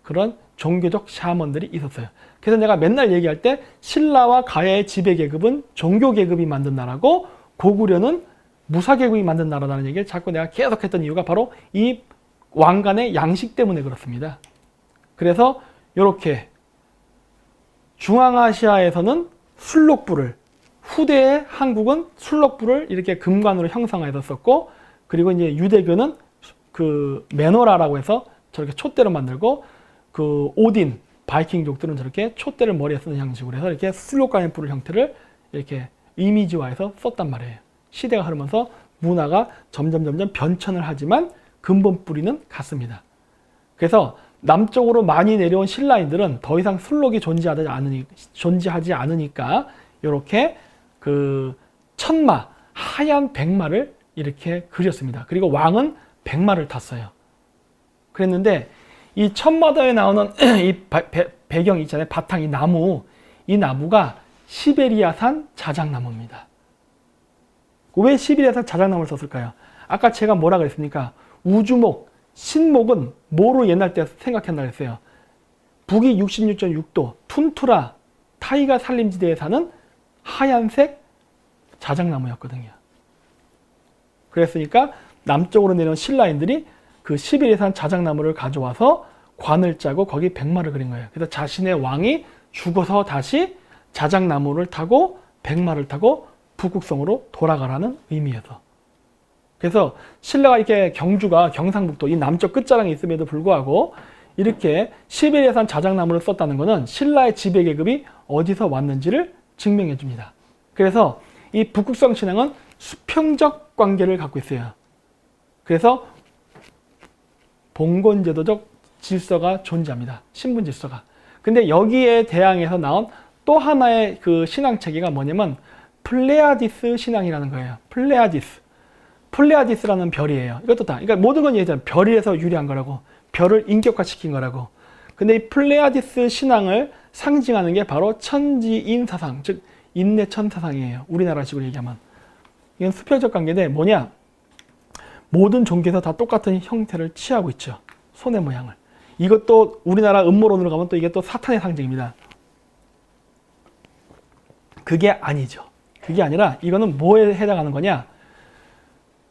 그런 종교적 샤먼들이 있었어요. 그래서 내가 맨날 얘기할 때 신라와 가야의 지배계급은 종교계급이 만든 나라고 고구려는 무사계급이 만든 나라라는 얘기를 자꾸 내가 계속 했던 이유가 바로 이 왕관의 양식 때문에 그렇습니다. 그래서 이렇게 중앙아시아에서는 술록뿔을, 후대의 한국은 술록뿔을 이렇게 금관으로 형상화해서 썼고, 그리고 이제 유대교는 그 메노라라고 해서 저렇게 촛대로 만들고, 그 오딘, 바이킹족들은 저렇게 촛대를 머리에 쓰는 형식으로 해서 이렇게 술록관의 뿔 형태를 이렇게 이미지화해서 썼단 말이에요. 시대가 흐르면서 문화가 점점 변천을 하지만 근본 뿌리는 같습니다. 그래서 남쪽으로 많이 내려온 신라인들은 더 이상 술록이 존재하지 않으니까 이렇게 그 천마, 하얀 백마를 이렇게 그렸습니다. 그리고 왕은 백마를 탔어요. 그랬는데 이 천마다에 나오는 이 배경 있잖아요. 바탕, 이 나무, 이 나무가 시베리아산 자작나무입니다. 왜 시베리아산 자작나무를 썼을까요? 아까 제가 뭐라 그랬습니까? 우주목, 신목은 뭐로 옛날 때 생각한다 그랬어요? 북위 66.6도 툰투라 타이가 산림지대에 사는 하얀색 자작나무였거든요. 그랬으니까 남쪽으로 내려온 신라인들이 그 시베리아산 자작나무를 가져와서 관을 짜고 거기 백마를 그린 거예요. 그래서 자신의 왕이 죽어서 다시 자작나무를 타고 백마를 타고 북극성으로 돌아가라는 의미에서. 그래서 신라가 이렇게 경주가 경상북도 이 남쪽 끝자락에 있음에도 불구하고 이렇게 시베리아산 자작나무를 썼다는 것은 신라의 지배계급이 어디서 왔는지를 증명해 줍니다. 그래서 이 북극성 신앙은 수평적 관계를 갖고 있어요. 그래서 봉건제도적 질서가 존재합니다. 신분 질서가. 근데 여기에 대항해서 나온 또 하나의 그 신앙 체계가 뭐냐면 플레아디스 신앙이라는 거예요. 플레아디스라는 별이에요. 이것도 다. 그러니까 모든 건 얘기하잖아요. 별에서 유래한 거라고. 별을 인격화시킨 거라고. 근데 이 플레아디스 신앙을 상징하는 게 바로 천지인 사상, 즉 인내천 사상이에요. 우리나라식으로 얘기하면. 이건 수평적 관계인데 뭐냐? 모든 종교에서 다 똑같은 형태를 취하고 있죠. 손의 모양을. 이것도 우리나라 음모론으로 가면 또 이게 또 사탄의 상징입니다. 그게 아니죠. 그게 아니라 이거는 뭐에 해당하는 거냐?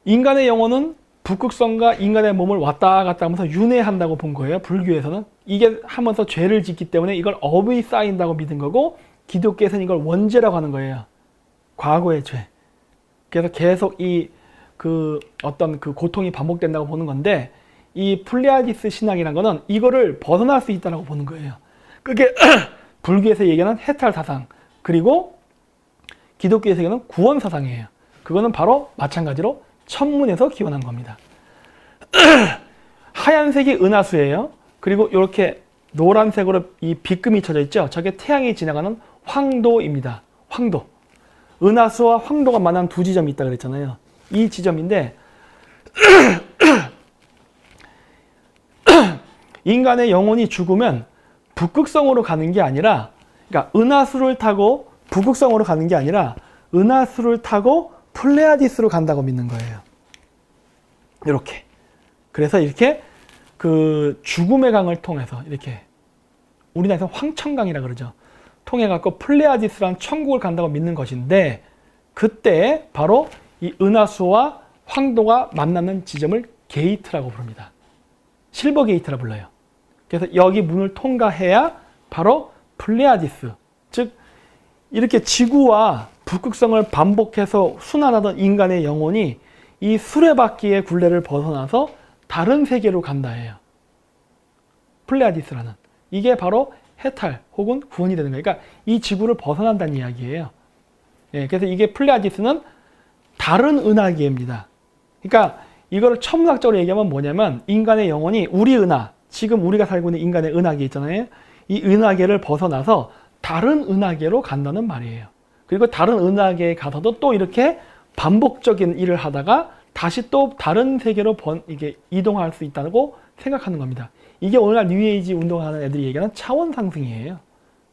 인간의 영혼은 북극성과 인간의 몸을 왔다 갔다 하면서 윤회한다고 본 거예요. 불교에서는. 이게 하면서 죄를 짓기 때문에 이걸 업이 쌓인다고 믿은 거고, 기독교에서는 이걸 원죄라고 하는 거예요. 과거의 죄. 그래서 계속 어떤 고통이 반복된다고 보는 건데, 이 플레아디스 신앙이라는 거는 이거를 벗어날 수 있다고 보는 거예요. 그게 불교에서 얘기하는 해탈 사상, 그리고 기독교에서 얘기하는 구원 사상이에요. 그거는 바로 마찬가지로 천문에서 기원한 겁니다. 하얀색이 은하수예요. 그리고 이렇게 노란색으로 이 빗금이 쳐져 있죠. 저게 태양이 지나가는 황도입니다. 황도. 은하수와 황도가 만난 두 지점이 있다 그랬잖아요. 이 지점인데 인간의 영혼이 죽으면 북극성으로 가는 게 아니라, 그러니까 은하수를 타고 북극성으로 가는 게 아니라 은하수를 타고 플레아디스로 간다고 믿는 거예요. 이렇게. 그래서 이렇게 그 죽음의 강을 통해서 이렇게, 우리나라에서 황천강이라 그러죠. 통해 갖고 플레아디스라는 천국을 간다고 믿는 것인데, 그때 바로 이 은하수와 황도가 만나는 지점을 게이트라고 부릅니다. 실버 게이트라 불러요. 그래서 여기 문을 통과해야 바로 플레아디스, 즉 이렇게 지구와 북극성을 반복해서 순환하던 인간의 영혼이 이 수레바퀴의 굴레를 벗어나서 다른 세계로 간다 해요. 플레아디스라는. 이게 바로 해탈 혹은 구원이 되는 거예요. 그러니까 이 지구를 벗어난다는 이야기예요. 예, 그래서 이게 플레아디스는 다른 은하계입니다. 그러니까 이거를 천문학적으로 얘기하면 뭐냐면 인간의 영혼이 우리 은하, 지금 우리가 살고 있는 인간의 은하계 있잖아요. 이 은하계를 벗어나서 다른 은하계로 간다는 말이에요. 그리고 다른 은하계에 가서도 또 이렇게 반복적인 일을 하다가 다시 또 다른 세계로 이게 이동할 수 있다고 생각하는 겁니다. 이게 오늘날 뉴에이지 운동하는 애들이 얘기하는 차원 상승이에요.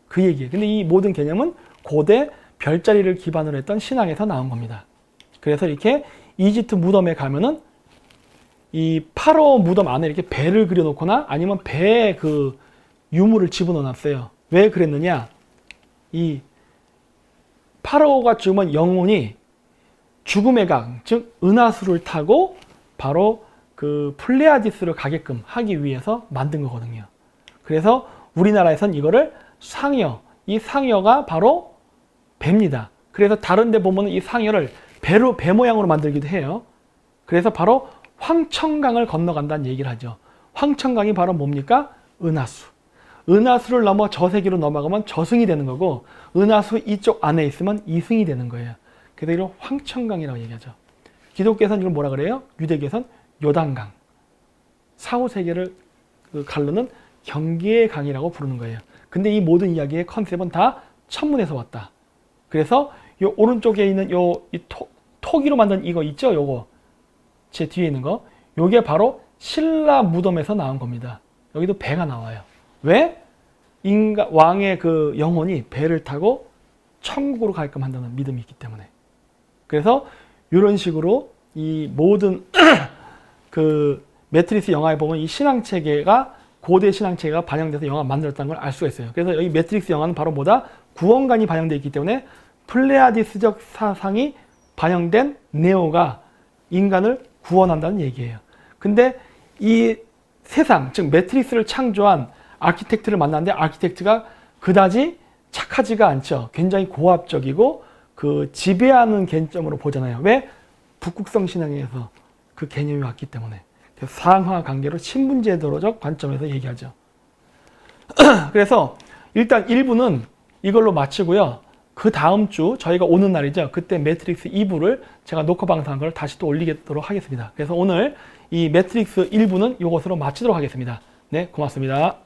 그 얘기예요. 근데 이 모든 개념은 고대 별자리를 기반으로 했던 신앙에서 나온 겁니다. 그래서 이렇게 이집트 무덤에 가면은 이 파라오 무덤 안에 이렇게 배를 그려놓거나 아니면 배에 그 유물을 집어넣어 놨어요. 왜 그랬느냐? 이 파라오가 죽으면 영혼이 죽음의 강, 즉 은하수를 타고 바로 그 플레아디스로 가게끔 하기 위해서 만든 거거든요. 그래서 우리나라에선 이거를 상여, 이 상여가 바로 배입니다. 그래서 다른 데 보면 이 상여를 배 모양으로 만들기도 해요. 그래서 바로 황천강을 건너간다는 얘기를 하죠. 황천강이 바로 뭡니까? 은하수. 은하수를 넘어 저 세계로 넘어가면 저승이 되는 거고 은하수 이쪽 안에 있으면 이승이 되는 거예요. 그래서 이걸 황천강이라고 얘기하죠. 기독교에서는 이걸 뭐라 그래요? 유대교에서는 요단강. 사후세계를 가르는 경계의 강이라고 부르는 거예요. 근데 이 모든 이야기의 컨셉은 다 천문에서 왔다. 그래서 요 오른쪽에 있는 이 토기로 만든 이거 있죠? 요거. 제 뒤에 있는 거. 요게 바로 신라 무덤에서 나온 겁니다. 여기도 배가 나와요. 왜? 왕의 그 영혼이 배를 타고 천국으로 가게끔 한다는 믿음이 있기 때문에. 그래서 이런 식으로 이 모든 그 매트릭스 영화에 보면 이 신앙체계가 고대 신앙체계가 반영돼서 영화 만들었다는 걸 알 수가 있어요. 그래서 이 매트릭스 영화는 바로 뭐다? 구원관이 반영되어 있기 때문에 플레아디스적 사상이 반영된 네오가 인간을 구원한다는 얘기예요. 근데 이 세상, 즉 매트릭스를 창조한 아키텍트를 만났는데 아키텍트가 그다지 착하지가 않죠. 굉장히 고압적이고 그 지배하는 개념으로 보잖아요. 왜? 북극성 신앙에서 그 개념이 왔기 때문에. 그래서 상하 관계로 신분제도적 관점에서 얘기하죠. 그래서 일단 1부는 이걸로 마치고요. 그 다음 주 저희가 오는 날이죠. 그때 매트릭스 2부를 제가 녹화 방송한 걸 다시 또 올리도록 하겠습니다. 그래서 오늘 이 매트릭스 1부는 이것으로 마치도록 하겠습니다. 네, 고맙습니다.